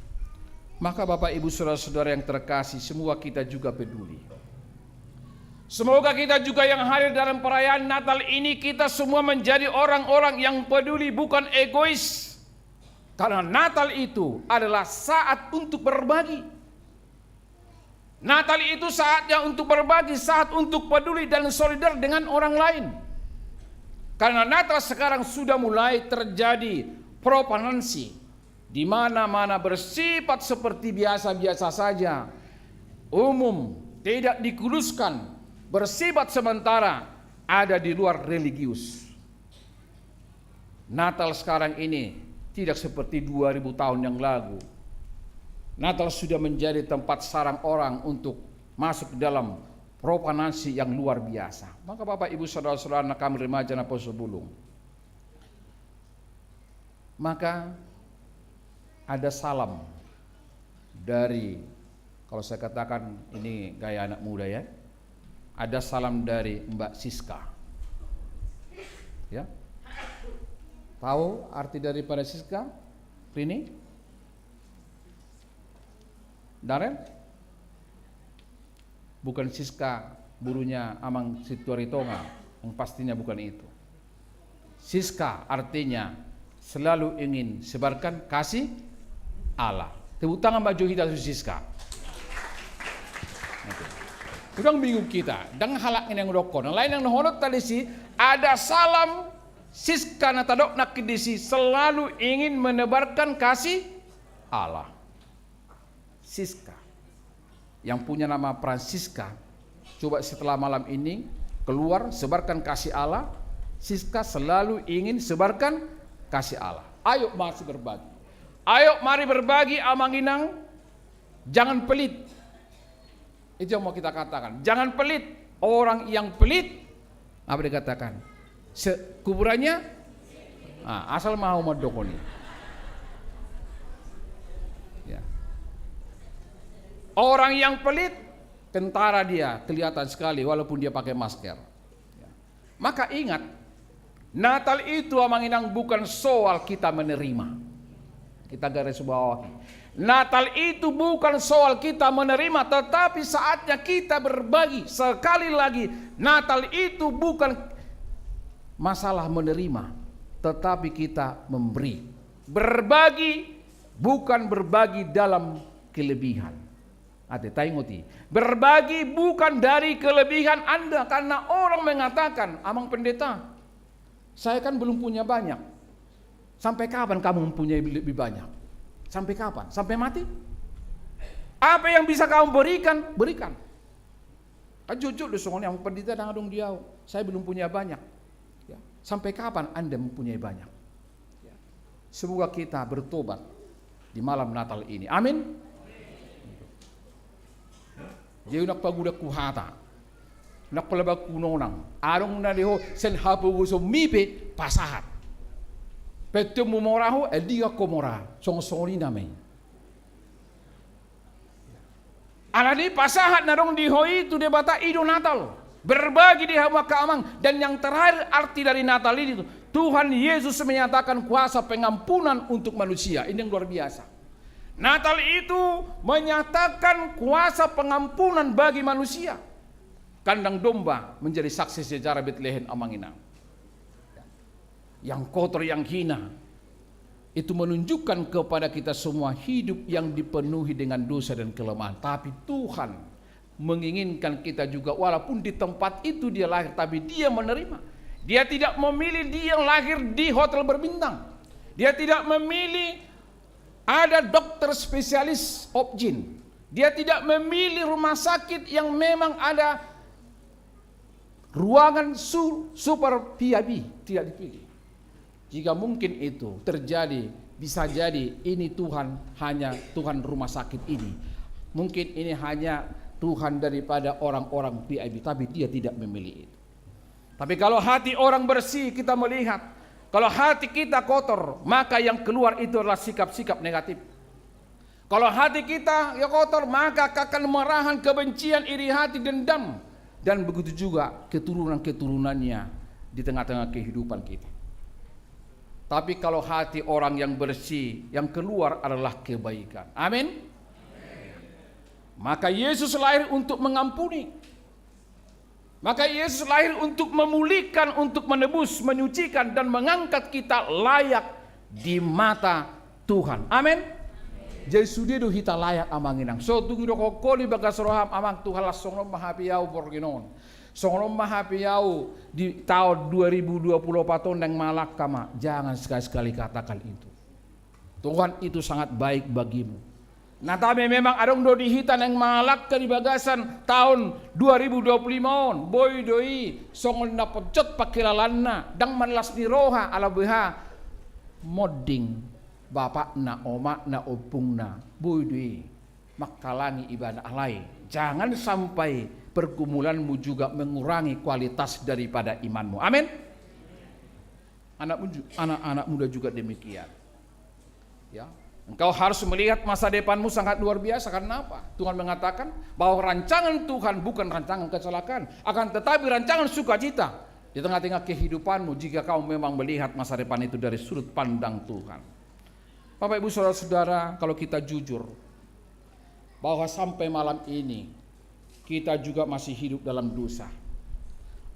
S8: Maka Bapak Ibu Saudara-saudara yang terkasih, semua kita juga peduli. Semoga kita juga yang hadir dalam perayaan Natal ini, kita semua menjadi orang-orang yang peduli, bukan egois. Karena Natal itu adalah saat untuk berbagi. Natal itu saatnya untuk berbagi, saat untuk peduli dan solidar dengan orang lain. Karena Natal sekarang sudah mulai terjadi profanasi, di mana-mana bersifat seperti biasa-biasa saja, umum, tidak dikuduskan, bersifat sementara, ada di luar religius. Natal sekarang ini tidak seperti 2000 tahun yang lalu. Natal sudah menjadi tempat sarang orang untuk masuk dalam profanasi yang luar biasa. Maka Bapak Ibu Saudara-saudara kami remaja Napa Sebulung, maka ada salam dari, kalau saya katakan ini gaya anak muda ya, ada salam dari Mbak Siska. Ya, tahu arti daripada Siska? Rini? Daren? Bukan Siska burunya Amang Situaritonga, yang pastinya bukan itu. Siska artinya selalu ingin sebarkan kasih Allah. Tepuk tangan Mbak Johita Siska. Kurang bingung kita, dan halak yang rokok. Yang lain yang honor tadi sih ada salam Siska natadok nak kedisi selalu ingin menebarkan kasih Allah. Siska yang punya nama Francisca, coba setelah malam ini keluar sebarkan kasih Allah. Siska selalu ingin sebarkan kasih Allah. Ayo mari berbagi. Ayo mari berbagi Amanginang. Jangan pelit. Itu yang mau kita katakan. Jangan pelit. Orang yang pelit, apa dikatakan? Kuburannya asal mau medokoni. Ya. Orang yang pelit, tentara dia kelihatan sekali walaupun dia pakai masker. Ya. Maka ingat, Natal itu Amanginang bukan soal kita menerima. Kita garis bawahi. Natal itu bukan soal kita menerima, tetapi saatnya kita berbagi. Sekali lagi, Natal itu bukan masalah menerima, tetapi kita memberi. Berbagi bukan berbagi dalam kelebihan. Berbagi bukan dari kelebihan Anda, karena orang mengatakan, Amang Pendeta, saya kan belum punya banyak. Sampai kapan kamu mempunyai lebih banyak? Sampai kapan? Sampai mati? Apa yang bisa kamu berikan? Berikan. Jujur soalnya Amang Pendeta dong dia, saya belum punya banyak. Ya. Sampai kapan Anda mempunyai banyak? Ya. Semoga kita bertobat di malam Natal ini. Amin. Jadi nak paguda kuhata, nak pelabak kunonang, arong na deho sen hapu guso mipe pasahat. Petu mumoraho dia komora, song-songi namai. Alani pasahat narong dihoi itu debata Idul Natal, berbagi di hawa keamang. Dan yang terakhir arti dari Natal ini itu, Tuhan Yesus menyatakan kuasa pengampunan untuk manusia. Ini yang luar biasa. Natal itu menyatakan kuasa pengampunan bagi manusia. Kandang domba menjadi saksi sejarah Bethlehem Amanginang. Yang kotor, yang hina, itu menunjukkan kepada kita semua hidup yang dipenuhi dengan dosa dan kelemahan. Tapi Tuhan menginginkan kita juga, walaupun di tempat itu dia lahir, tapi dia menerima. Dia tidak memilih dia lahir di hotel berbintang. Dia tidak memilih ada dokter spesialis objin. Dia tidak memilih rumah sakit yang memang ada ruangan super VIP tidak dipilih. Jika mungkin itu terjadi, bisa jadi ini Tuhan hanya Tuhan rumah sakit ini. Mungkin ini hanya Tuhan daripada orang-orang VIP, tapi dia tidak memilih itu. Tapi kalau hati orang bersih, kita melihat, kalau hati kita kotor, maka yang keluar itu adalah sikap-sikap negatif. Kalau hati kita ya kotor, maka akan marahan, kebencian, iri hati, dendam. Dan begitu juga keturunan-keturunannya di tengah-tengah kehidupan kita. Tapi kalau hati orang yang bersih, yang keluar adalah kebaikan. Amin. Maka Yesus lahir untuk mengampuni. Maka Yesus lahir untuk memulihkan, untuk menebus, menyucikan, dan mengangkat kita layak di mata Tuhan. Amin. Jadi sudah do hita layak amanginang. So tunggu do kokoli bagas roham amang Tuhan lah songrom mahapiau borginon. Songrom mahapiau di tahun 2024 yang malak kama. Jangan sekali-sekali katakan itu. Tuhan itu sangat baik bagimu. Nah tapi memang adong do dihitan yang malak ke di bagasan tahun 2025 on. Boy doi songon na pecot pakilalanna dang manlas ni roha ala beha modding bapak na oma na opung na boy doi makalangi ibadah alai. Jangan sampai pergumulanmu juga mengurangi kualitas daripada imanmu. Amin. Anak-anak muda juga demikian. Ya. Engkau harus melihat masa depanmu sangat luar biasa. Karena apa? Tuhan mengatakan bahwa rancangan Tuhan bukan rancangan kecelakaan, akan tetapi rancangan sukacita di tengah-tengah kehidupanmu jika kau memang melihat masa depan itu dari sudut pandang Tuhan. Bapak Ibu Saudara-saudara, kalau kita jujur bahwa sampai malam ini kita juga masih hidup dalam dosa.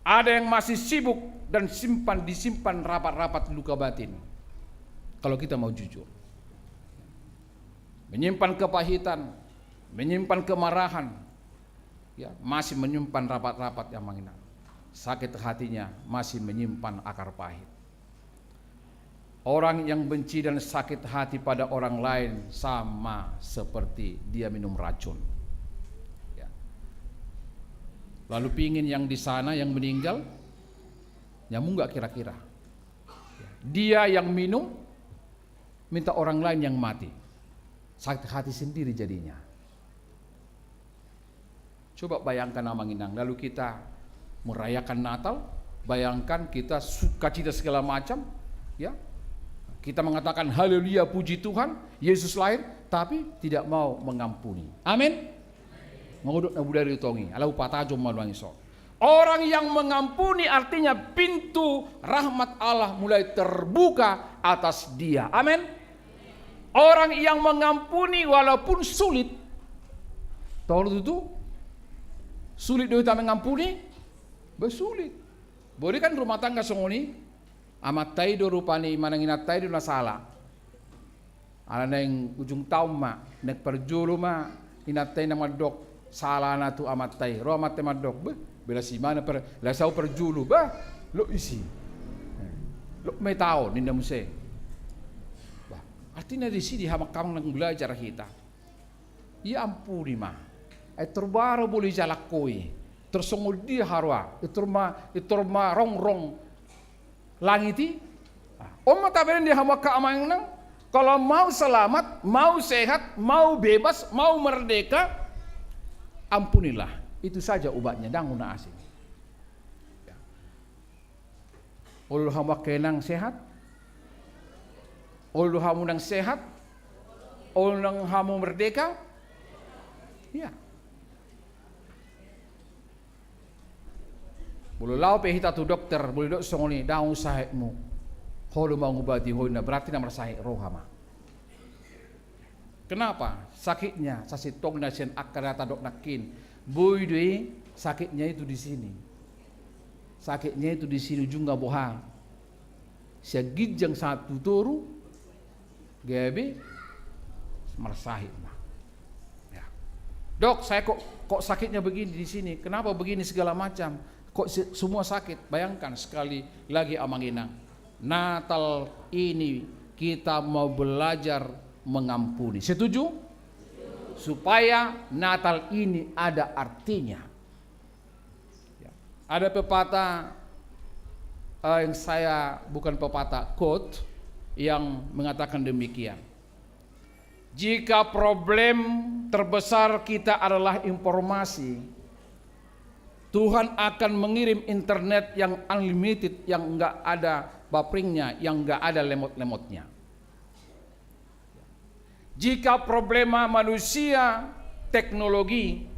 S8: Ada yang masih sibuk dan disimpan rapat-rapat luka batin. Kalau kita mau jujur, menyimpan kepahitan, menyimpan kemarahan, ya, masih menyimpan rapat-rapat yang menghina. Sakit hatinya masih menyimpan akar pahit. Orang yang benci dan sakit hati pada orang lain sama seperti dia minum racun. Ya. Lalu pingin yang di sana yang meninggal, nyambung nggak kira-kira? Dia yang minum, minta orang lain yang mati. Sakit hati sendiri jadinya. Coba bayangkan amanginang, lalu kita merayakan Natal, bayangkan kita sukacita segala macam, ya. Kita mengatakan haleluya puji Tuhan, Yesus lahir, tapi tidak mau mengampuni. Amin. Menguduk nabu dari utongi, alau patajo maluangi so. Orang yang mengampuni artinya pintu rahmat Allah mulai terbuka atas dia. Amin. Orang yang mengampuni walaupun sulit. Tahu itu? Sulit dia mengampuni? Bersulit. Boleh kan rumah tangga songoni? Amat taido rupani manangina taido na salah. Ala neng ujung taum ma nek perjulu ma inatai nama dok salah na tu amat tai. Ro amat tema dok be bela si mana per la sau perjulu ba lo isi. Lo may tao ninda muse. Artinya di sini hamak kamu nang belajar kita. Ya ampuni mah. Terbaro boleh jalakoi. Tersongol dia harwa. Iturma rong langiti. Omma taberin dia hamak kaamang nang. Kalau mau selamat, mau sehat, mau bebas, mau merdeka, ampunilah. Itu saja obatnya. Danguna asing. Ulu hamak kenang sehat. Ulu hamu nang sehat, ulu nang hamu merdeka, ya. Bulu lau pehita tu dokter, bulu dok songoni daun sahekmu, holu mau ngubati hoina berarti nama sahek rohama. Kenapa? Sakitnya sasi tong nasian akarata dok nakin, boy doi sakitnya itu di sini, sakitnya itu di sini juga bohang. Siagijang satu toru. Gabi meresahit mah. Ya. Dok, saya kok sakitnya begini di sini. Kenapa begini segala macam? Kok semua sakit? Bayangkan sekali lagi amanginang. Natal ini kita mau belajar mengampuni. Setuju? Supaya Natal ini ada artinya. Ya. Ada pepatah yang saya bukan pepatah, quote yang mengatakan demikian. Jika problem terbesar kita adalah informasi, Tuhan akan mengirim internet yang unlimited, yang enggak ada buffering-nya, yang enggak ada lemot-lemotnya. Jika problema manusia teknologi,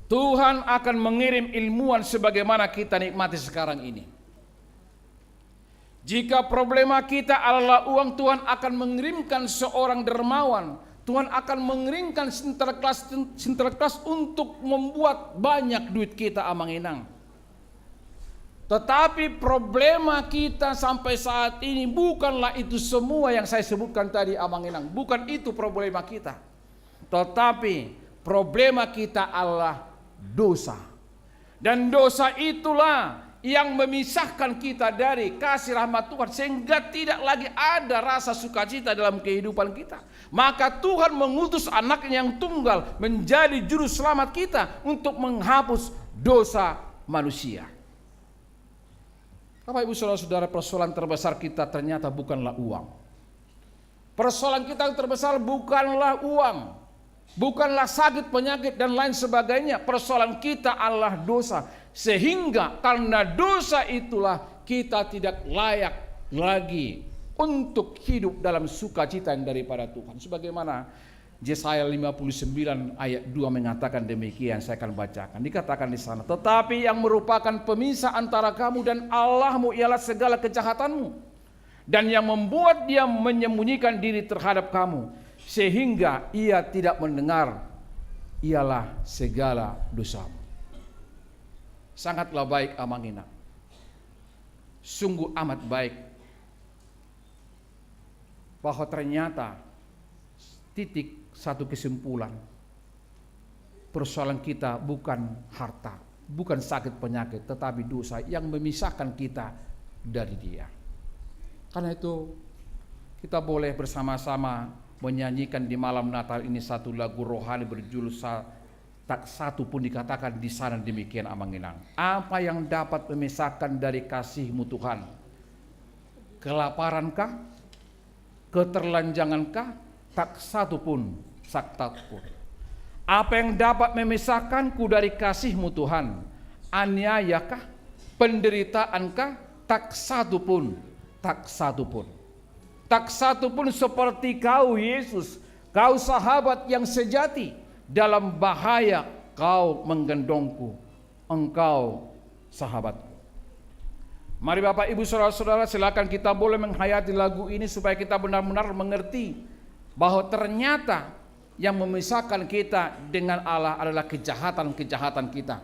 S8: Tuhan akan mengirim ilmuwan sebagaimana kita nikmati sekarang ini. Jika problema kita adalah uang, Tuhan akan mengirimkan seorang dermawan. Tuhan akan mengirimkan sinterklas untuk membuat banyak duit kita Amanginang. Tetapi problema kita sampai saat ini bukanlah itu semua yang saya sebutkan tadi Amanginang. Bukan itu problema kita. Tetapi problema kita adalah dosa. Dan dosa itulah yang memisahkan kita dari kasih rahmat Tuhan, sehingga tidak lagi ada rasa sukacita dalam kehidupan kita. Maka Tuhan mengutus anaknya yang tunggal menjadi juru selamat kita untuk menghapus dosa manusia. Bapak Ibu Saudara-saudara, persoalan terbesar kita ternyata bukanlah uang. Persoalan kita yang terbesar bukanlah uang, bukanlah sakit, penyakit dan lain sebagainya. Persoalan kita adalah dosa. Sehingga karena dosa itulah kita tidak layak lagi untuk hidup dalam sukacita yang daripada Tuhan. Sebagaimana Yesaya 59 ayat 2 mengatakan demikian, saya akan bacakan. Dikatakan di sana, tetapi yang merupakan pemisah antara kamu dan Allahmu ialah segala kejahatanmu, dan yang membuat dia menyembunyikan diri terhadap kamu sehingga ia tidak mendengar ialah segala dosamu. Sangatlah baik Amanginang, sungguh amat baik bahwa ternyata titik satu kesimpulan, persoalan kita bukan harta, bukan sakit penyakit, tetapi dosa yang memisahkan kita dari Dia. Karena itu kita boleh bersama-sama menyanyikan di malam Natal ini satu lagu rohani berjudul tak satu pun dikatakan di sana demikian Amanginang. Apa yang dapat memisahkan dari kasih-Mu Tuhan? Kelaparankah? Keterlanjangankah? Tak satu pun, saktat pun. Apa yang dapat memisahkanku dari kasih-Mu Tuhan? Aniayakah? Penderitaankah? Tak satu pun, tak satu pun. Tak satu pun seperti Kau Yesus, Kau sahabat yang sejati. Dalam bahaya Kau menggendongku, Engkau sahabatku. Mari Bapak Ibu Saudara-saudara, silakan kita boleh menghayati lagu ini supaya kita benar-benar mengerti bahwa ternyata yang memisahkan kita dengan Allah adalah kejahatan-kejahatan kita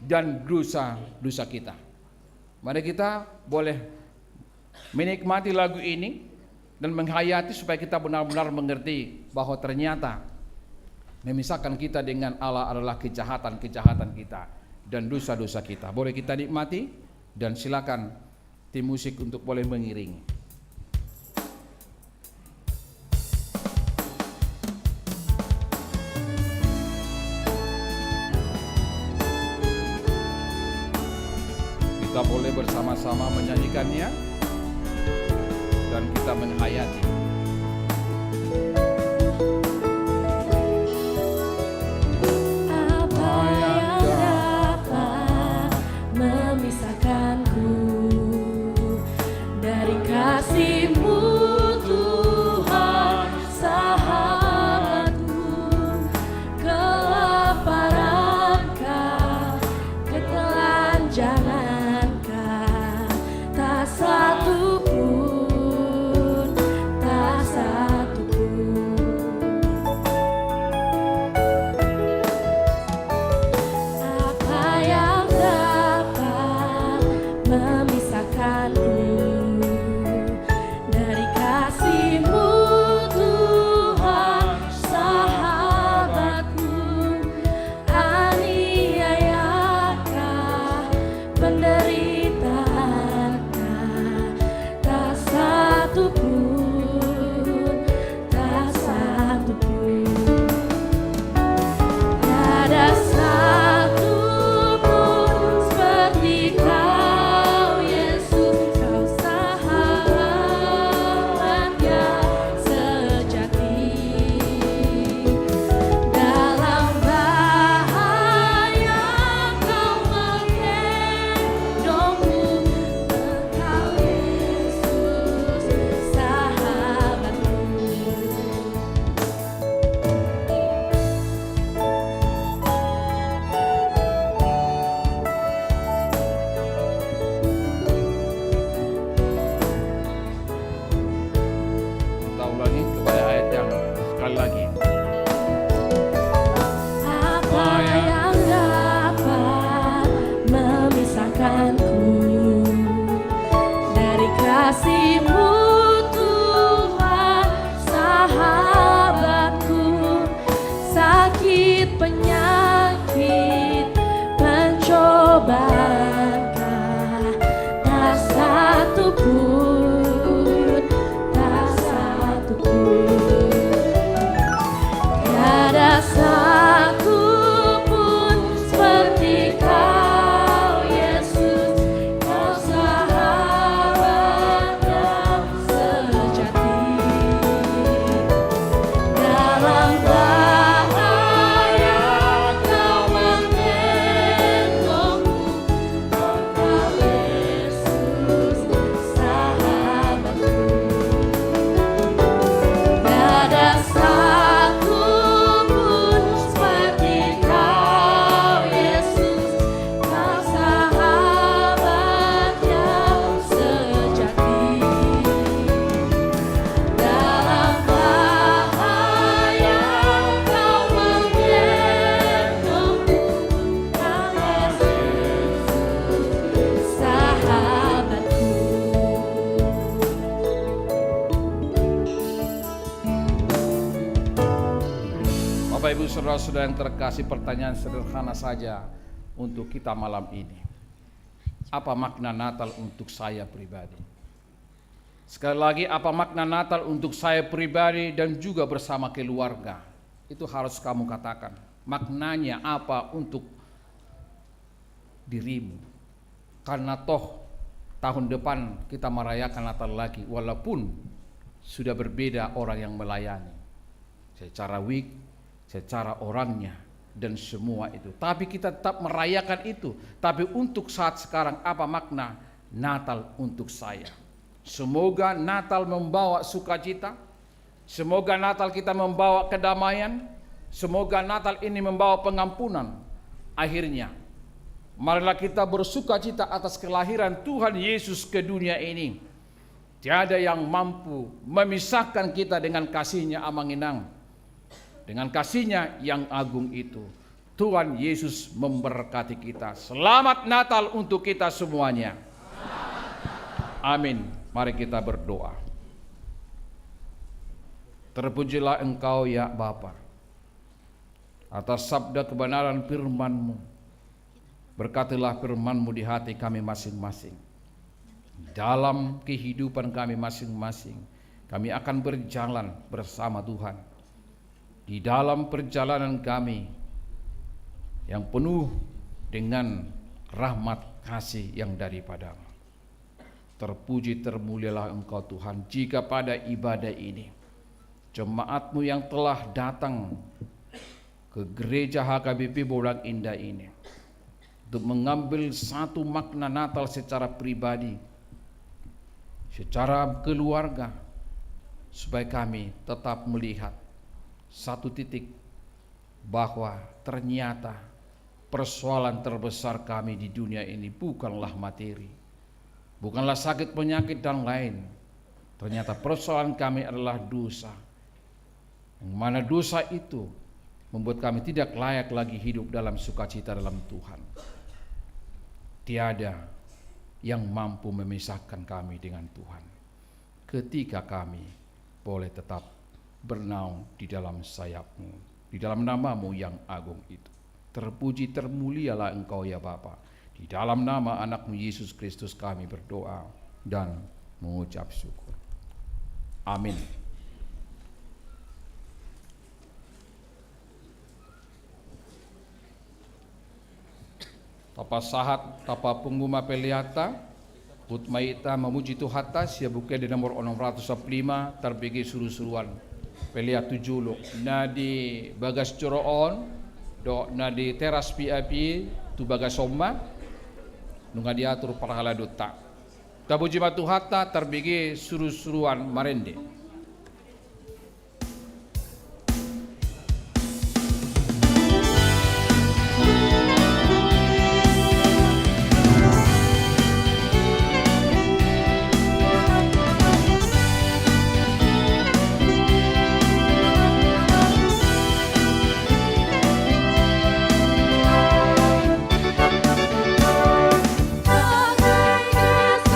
S8: dan dosa-dosa kita. Mari kita boleh menikmati lagu ini dan menghayati supaya kita benar-benar mengerti bahwa ternyata memisahkan kita dengan Allah adalah kejahatan-kejahatan kita dan dosa-dosa kita. Boleh kita nikmati dan silakan tim musik untuk boleh mengiringi. Kita boleh bersama-sama menyanyikannya dan kita menghayati.
S20: Kasih-Mu Tuhan sahabatku, kelaparan-Kah, ketelanjangan-Kah, tak satu pun
S6: Bapak Ibu Saudara-saudara yang terkasih, pertanyaan sederhana saja untuk kita malam ini. Apa makna Natal untuk saya pribadi? Sekali lagi, apa makna Natal untuk saya pribadi dan juga bersama keluarga? Itu harus kamu katakan. Maknanya apa untuk dirimu? Karena toh tahun depan kita merayakan Natal lagi, walaupun sudah berbeda orang yang melayani. Secara week, secara orangnya, dan semua itu. Tapi kita tetap merayakan itu. Tapi untuk saat sekarang, apa makna Natal untuk saya? Semoga Natal membawa sukacita. Semoga Natal kita membawa kedamaian. Semoga Natal ini membawa pengampunan. Akhirnya, marilah kita bersukacita atas kelahiran Tuhan Yesus ke dunia ini. Tiada yang mampu memisahkan kita dengan kasih-Nya amanginang. Dengan kasih-Nya yang agung itu, Tuhan Yesus memberkati kita. Selamat Natal untuk kita semuanya. Amin. Mari kita berdoa. Terpujilah Engkau ya Bapa, atas sabda kebenaran firman-Mu. Berkatilah firman-Mu di hati kami masing-masing. Dalam kehidupan kami masing-masing, kami akan berjalan bersama Tuhan. Di dalam perjalanan kami yang penuh dengan rahmat kasih yang daripada-Mu. Terpuji termulialah Engkau Tuhan, jika pada ibadah ini jemaat-Mu yang telah datang ke gereja HKBP Bolang Indah ini untuk mengambil satu makna Natal secara pribadi, secara keluarga, supaya kami tetap melihat satu titik bahwa ternyata persoalan terbesar kami di dunia ini bukanlah materi, bukanlah sakit penyakit dan lain. Ternyata persoalan kami adalah dosa, yang mana dosa itu membuat kami tidak layak lagi hidup dalam sukacita dalam Tuhan. Tiada yang mampu memisahkan kami dengan Tuhan ketika kami boleh tetap bernaung di dalam sayap-Mu, di dalam nama-Mu yang agung itu. Terpuji termulialah Engkau ya Bapa. Di dalam nama anak-Mu Yesus Kristus kami berdoa dan mengucap syukur. Amin. Tapa sahat, tapa pengguma peliata, Utmaita memuji Tuhata, sia buke di nomor 605, terbigi suruh-suruan. Pelia tujuluk nadi bagas coroon do nadi teras piapi tu bagas somma nunga diatur parhala dota tabuji matuhata terbigi suruh-suruan marende.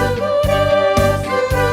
S9: Seguro, seguro,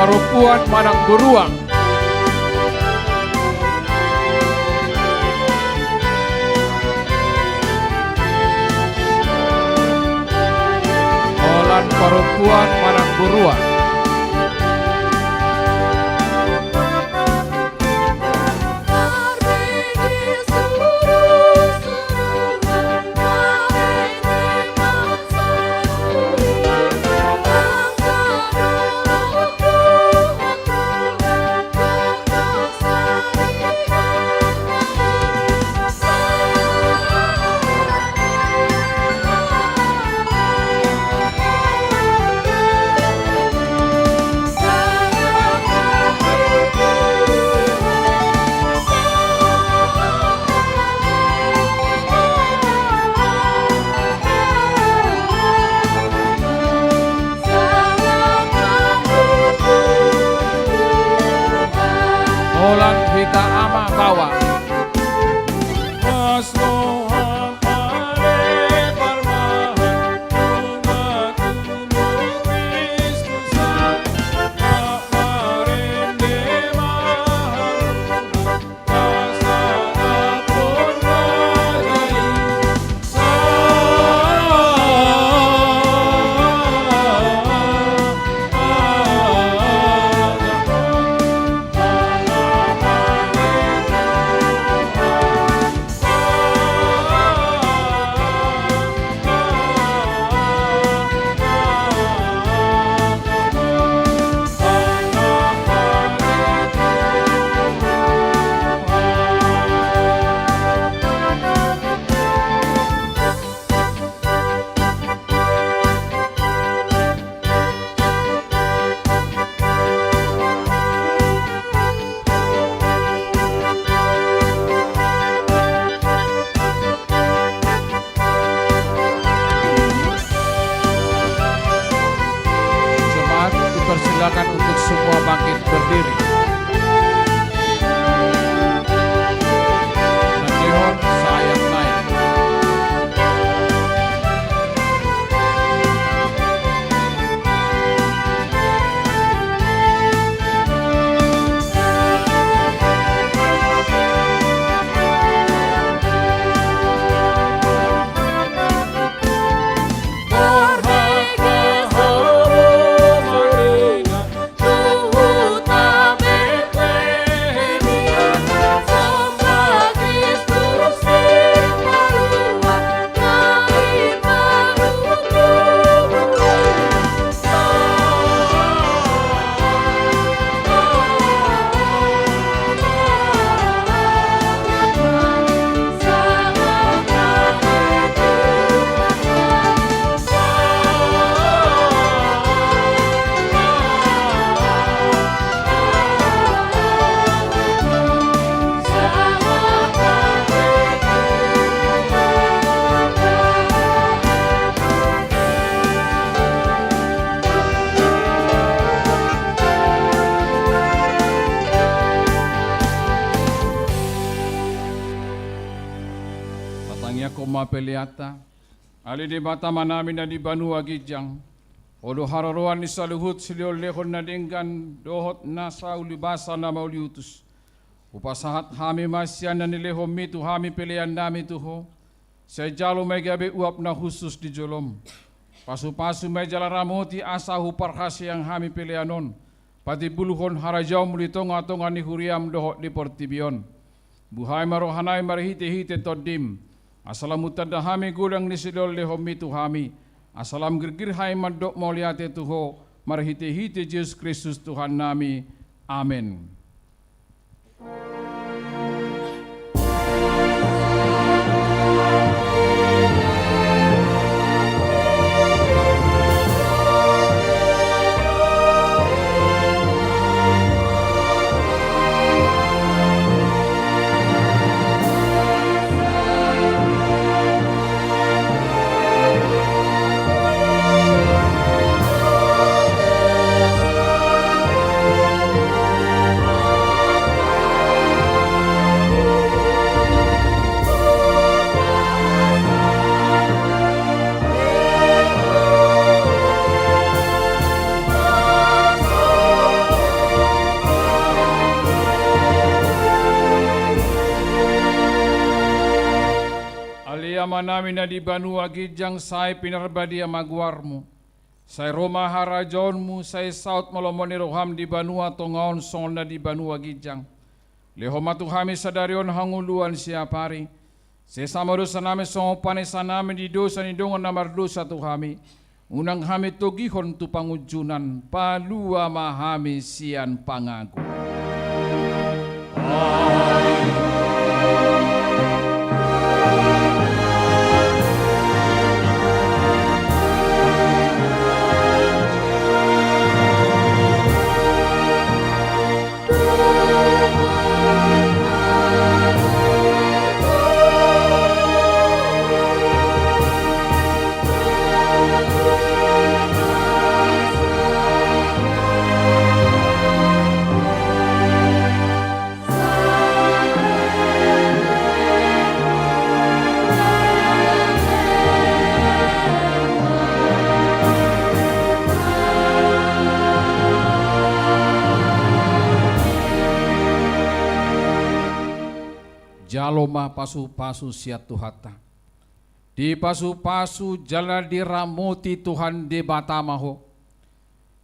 S8: Parupuan Manang Buruang. Olan Parupuan Manang Buruang. Olan Vita Ama Bawa. Silakan untuk semua bangkit berdiri. Nandihon sayang naik. Koma peliata, ali di bata manami na di Banua Gijang, odo hararuan ni saluhut siliol lehon na dinggan dohot na sa ulibasa na mauliutus. Upasahat hami masyan na nilehom mitu hami pelian nami tuho, sa jalo may gabi uap na husus di jolom. Pasu-pasu may jalaramoti asa huparhasi ang hami pelianon, pati buluhon harajaw mulitong atong ani huriam dohot di Portibion. Buhay marohanay marihite-hite todim, asalamutan da hami gulang ni sidol lehom mitu hami. Asalam girgir hai madok moliate tuho marhite-hite Yesus Kristus Tuhan nami. Amin.
S9: Amin.
S26: manami na di banua gijang say pinarbadia magwarmu. Say Roma harajonmu say saut molomoni roham di banua tongaon song na di banua gijang. Lehomatu hami sadarion hanguluan siapari. Sesama dosa nami song panesa nami di dosa ni dongon namar dosa tu hami. Unang hami togihon tu pangujunan palua mahami sian pangagu. Jaloma pasu-pasu siat Tuhata. Di pasu-pasu jalan diramoti Tuhan de batamaho.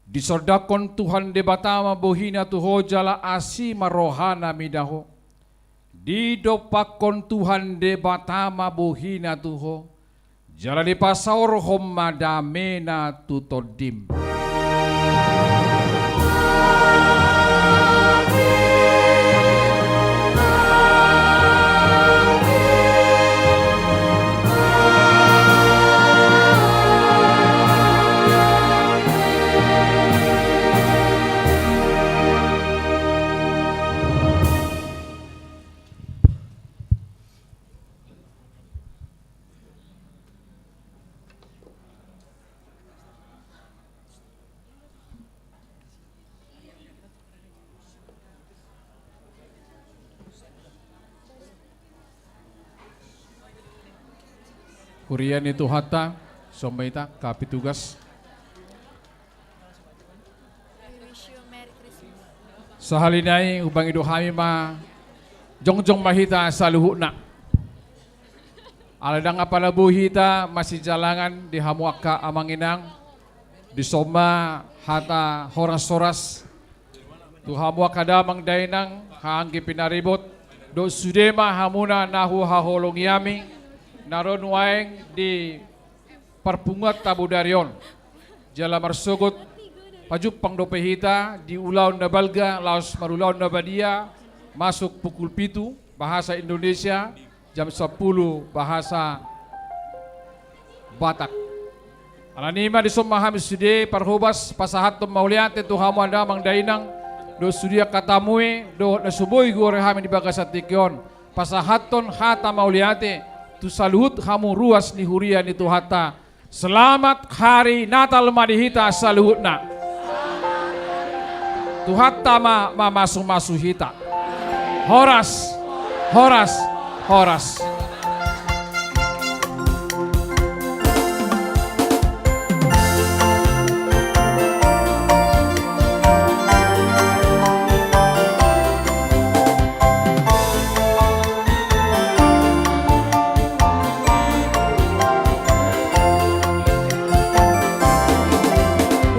S26: Disodakon Tuhan de batama bohina tuho jala asi marohana midaho. Didopakon Tuhan de batama bohina tuho. Jala di pasaur homadamena tutodim. Kurian itu hata, sombaita, kapi tugas. Sahalinai ubang ido hami ma jongjong mahita saluhuna. Aladang apala buhita masih jalangan di hamuaka amanginang di soma hata horas-horas tu hamuaka damang dainang hanggi pinaribot do sudema hamuna nahu haholong yami. Naron waeng di perpungat tabudarion jala marsugut pajup pangdopehita di ulaun na balga laos marulaun na badia masuk pukul 7 bahasa Indonesia jam 10 bahasa Batak. Alanima di sumaham sude parhubas pasahat tum mauliate tu hamu anda mang dainang do sudia katamui do nasubui gorehami di bagasatikyon pasahaton hata mauliate tu saluhut hamu ruas ni huria ni Tuhata. Selamat hari Natal madihita saluhutna. Tuhata ma masu hita. Horas, horas, horas.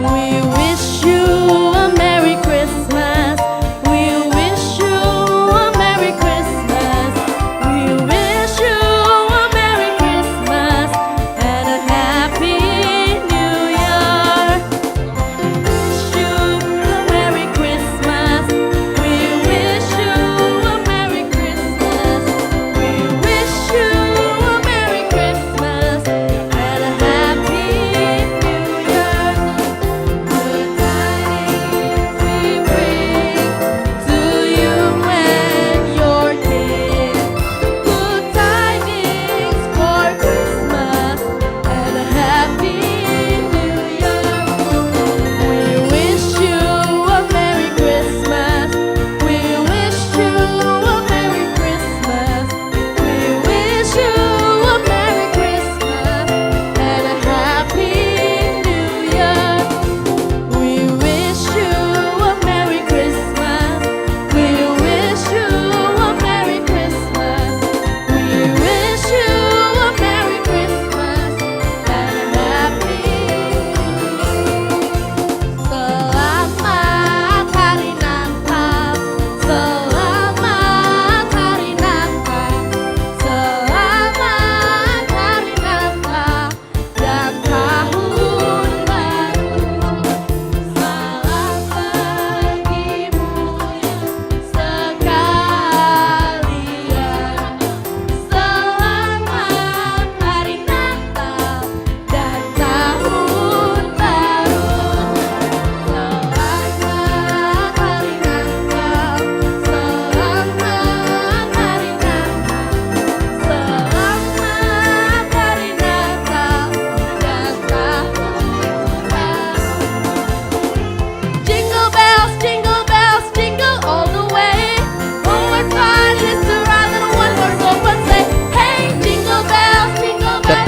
S20: We wish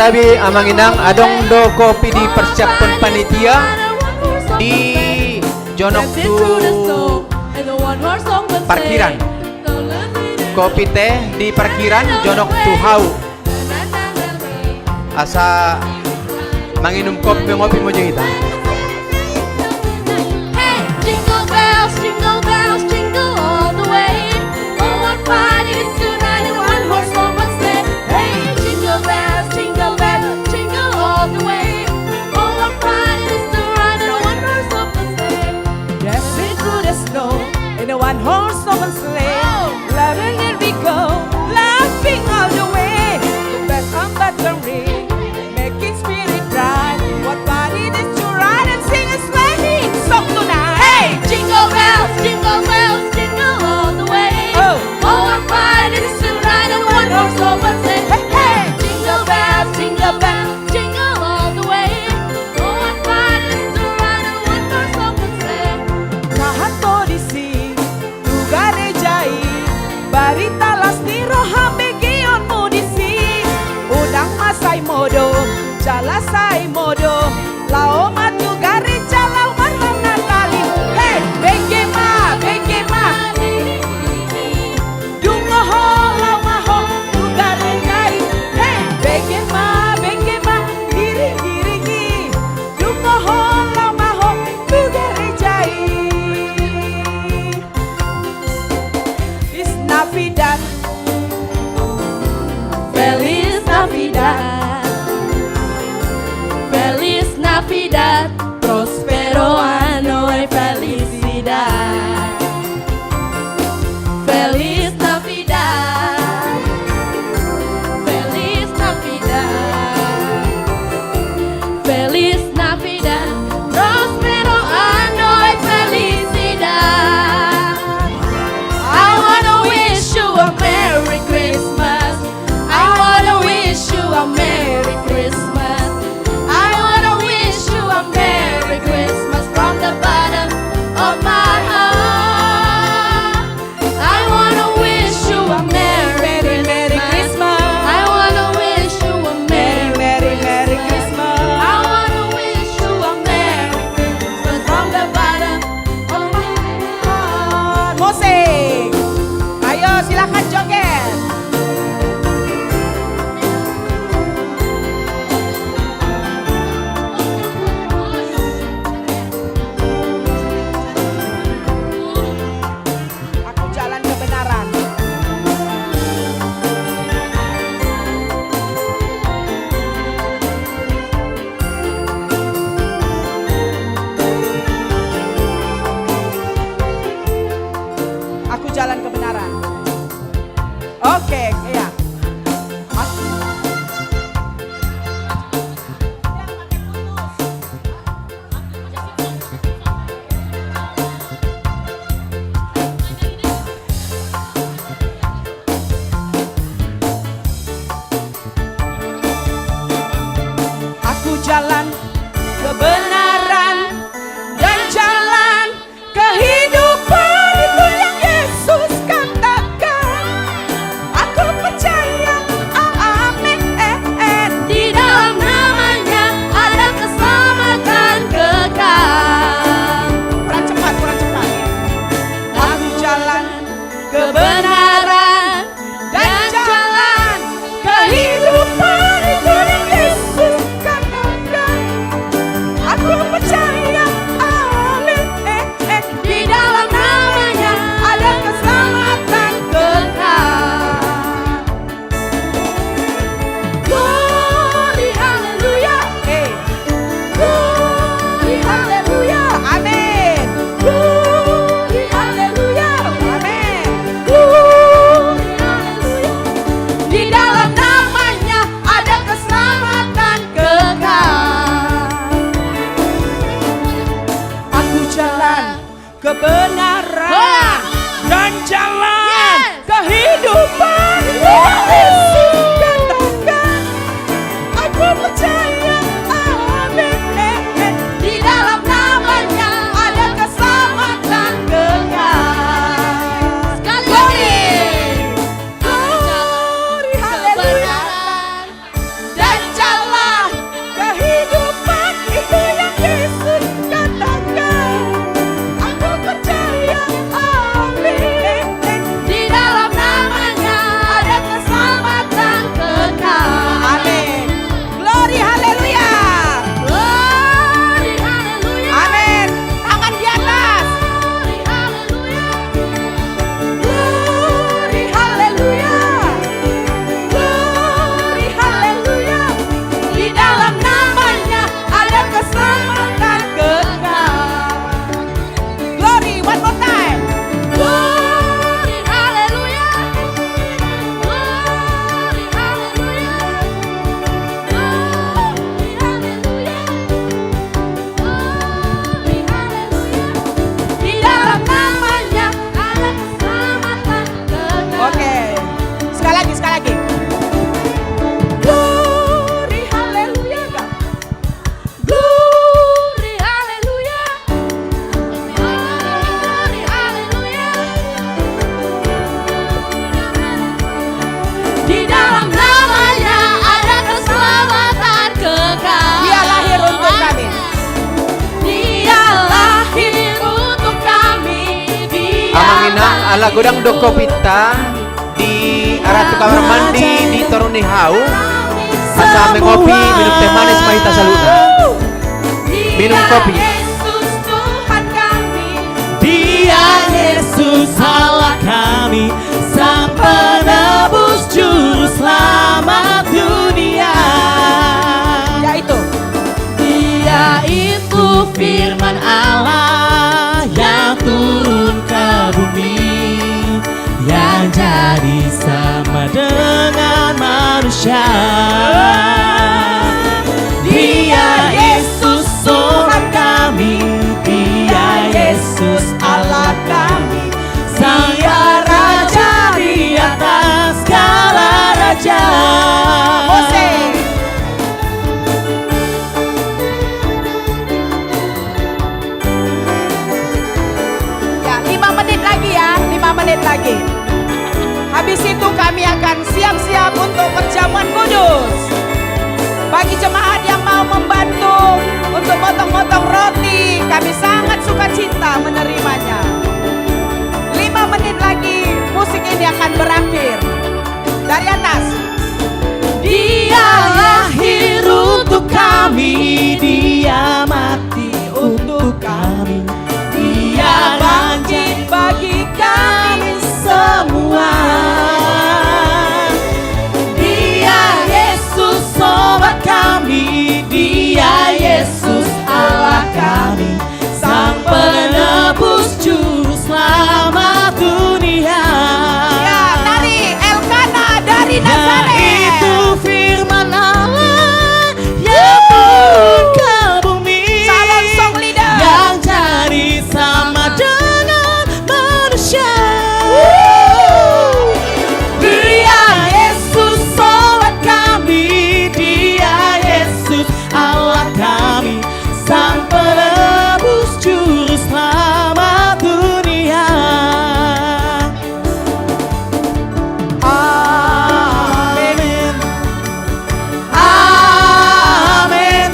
S9: tabi amanginang adong do kopi di persiapan panitia di jonok tu parkiran. Kopi teh di parkiran jonok tu hau. Asa manginum kopi ngopi mo jeung kita.
S10: Jingle bells, jingle all the way. Oh, what fun it is to ride in one horse open sleigh. Hey, jingle bells, jingle all the way. Oh, what fun it is to ride in a one horse open sleigh.
S1: Dancing through the snow in a one horse open sleigh. Loving it we go, laughing all the way. Back on battery, making spirit bright. What fun it is to ride and sing a sleighing song tonight.
S10: Hey, jingle bells, jingle all the way.
S1: Oh,
S10: what fun it is to ride in a one horse open sleigh.
S1: Hey, hey,
S10: jingle bells, jingle all the way. Oh, what fun it is to ride in a one horse open sleigh.
S1: kahato disi tugare jai barita lasni roha begion mudisi udang masai modo jala sai modo lao matu gare jalau marmana kali. Hey, begema dungo ho lao maho tugare jai. Hey, begema giri dungo ho lao maho tugare jai. It's Navidad,
S10: Feliz Navidad, Feliz Navidad, prospero año y felicidad. Feliz Navidad, Feliz Navidad, Feliz Navidad, prospero año y felicidad. I wanna wish you a Merry Christmas. I wanna wish you a Merry Christmas. I wanna wish you a Merry Christmas from the bottom of my heart. I wanna wish you a Merry Christmas. I wanna wish you a Merry Christmas. I wanna wish you a Merry Christmas from the bottom of my heart.
S1: musik. Ayo silakan joget. Aku jalan kebenaran. Aku jalan kebenaran. Oke, iya. Aku jalan kebenaran dan jalan kehidupan, itu yang Yesus katakan. Aku
S9: ala godang doko pita di arah tu kamar mandi di Toruni Hau. Asa mengopi minum teh manis mahita saluna. Minum kopi.
S10: Dia Yesus Allah kami, Sang Penebus Juru Selamat dunia.
S1: Yaitu
S10: Dia itu firman Allah yang turun ke bumi, yang jadi sama dengan manusia. Dia Yesus Tuhan kami, Dia Yesus Allah kami, Sang Raja di atas segala raja.
S1: Ya, 5 menit lagi ya, 5 menit lagi. Habis itu kami akan siap-siap untuk perjamuan kudus. Bagi jemaat yang mau membantu untuk motong-motong roti, kami sangat sukacita menerimanya. 5 menit lagi musik ini akan berakhir. Dari atas.
S10: Dia lahir untuk kami, Dia mati untuk kami, Dia banjir bagi kami semua. Dia Yesus sobat kami, Dia Yesus Allah kami, Sang Penebus Juru Selamat dunia.
S1: Ya, dari Elkana dari Nazaret.
S10: Itu firman Allah yang turun ke bumi,
S1: Calon song leader
S10: yang jadi sama dengan manusia. Dia Yesus sobat kami, Dia Yesus Allah kami, Sang Penebus Juru Selamat dunia. Amin. Amin.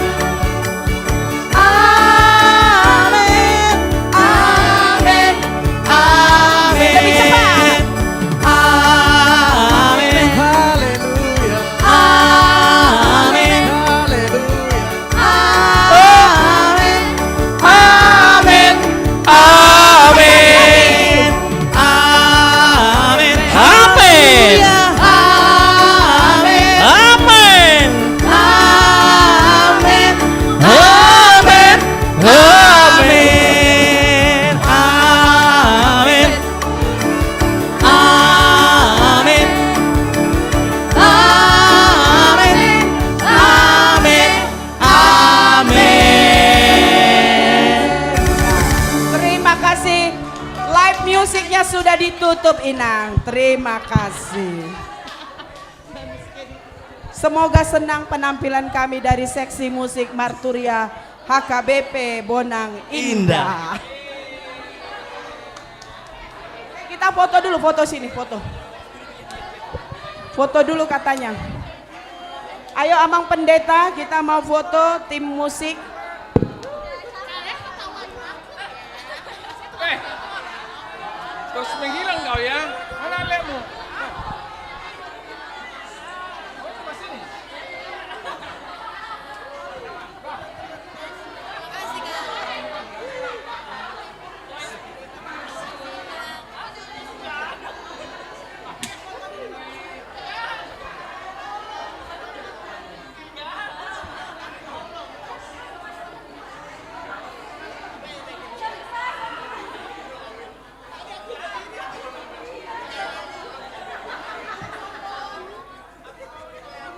S10: Amin. Amin. Amin. Lebih cepat. Amin. Haleluya. Amin. Haleluya. Amin. Amin. Amin. Amin. Amin. Amin. Amin. Amin. Amin. Amin. Amin. Amin. Amin. Amin. Amin.
S1: Terima kasih. Live musiknya sudah ditutup, Inang. Terima kasih. Semoga senang penampilan kami dari seksi musik Marturia HKBP Bonang Indah. Kita foto dulu, foto sini, foto. Foto dulu katanya. Ayo Amang Pendeta, kita mau foto tim musik.
S8: Terus menghilang kau ya? Mana lekmu?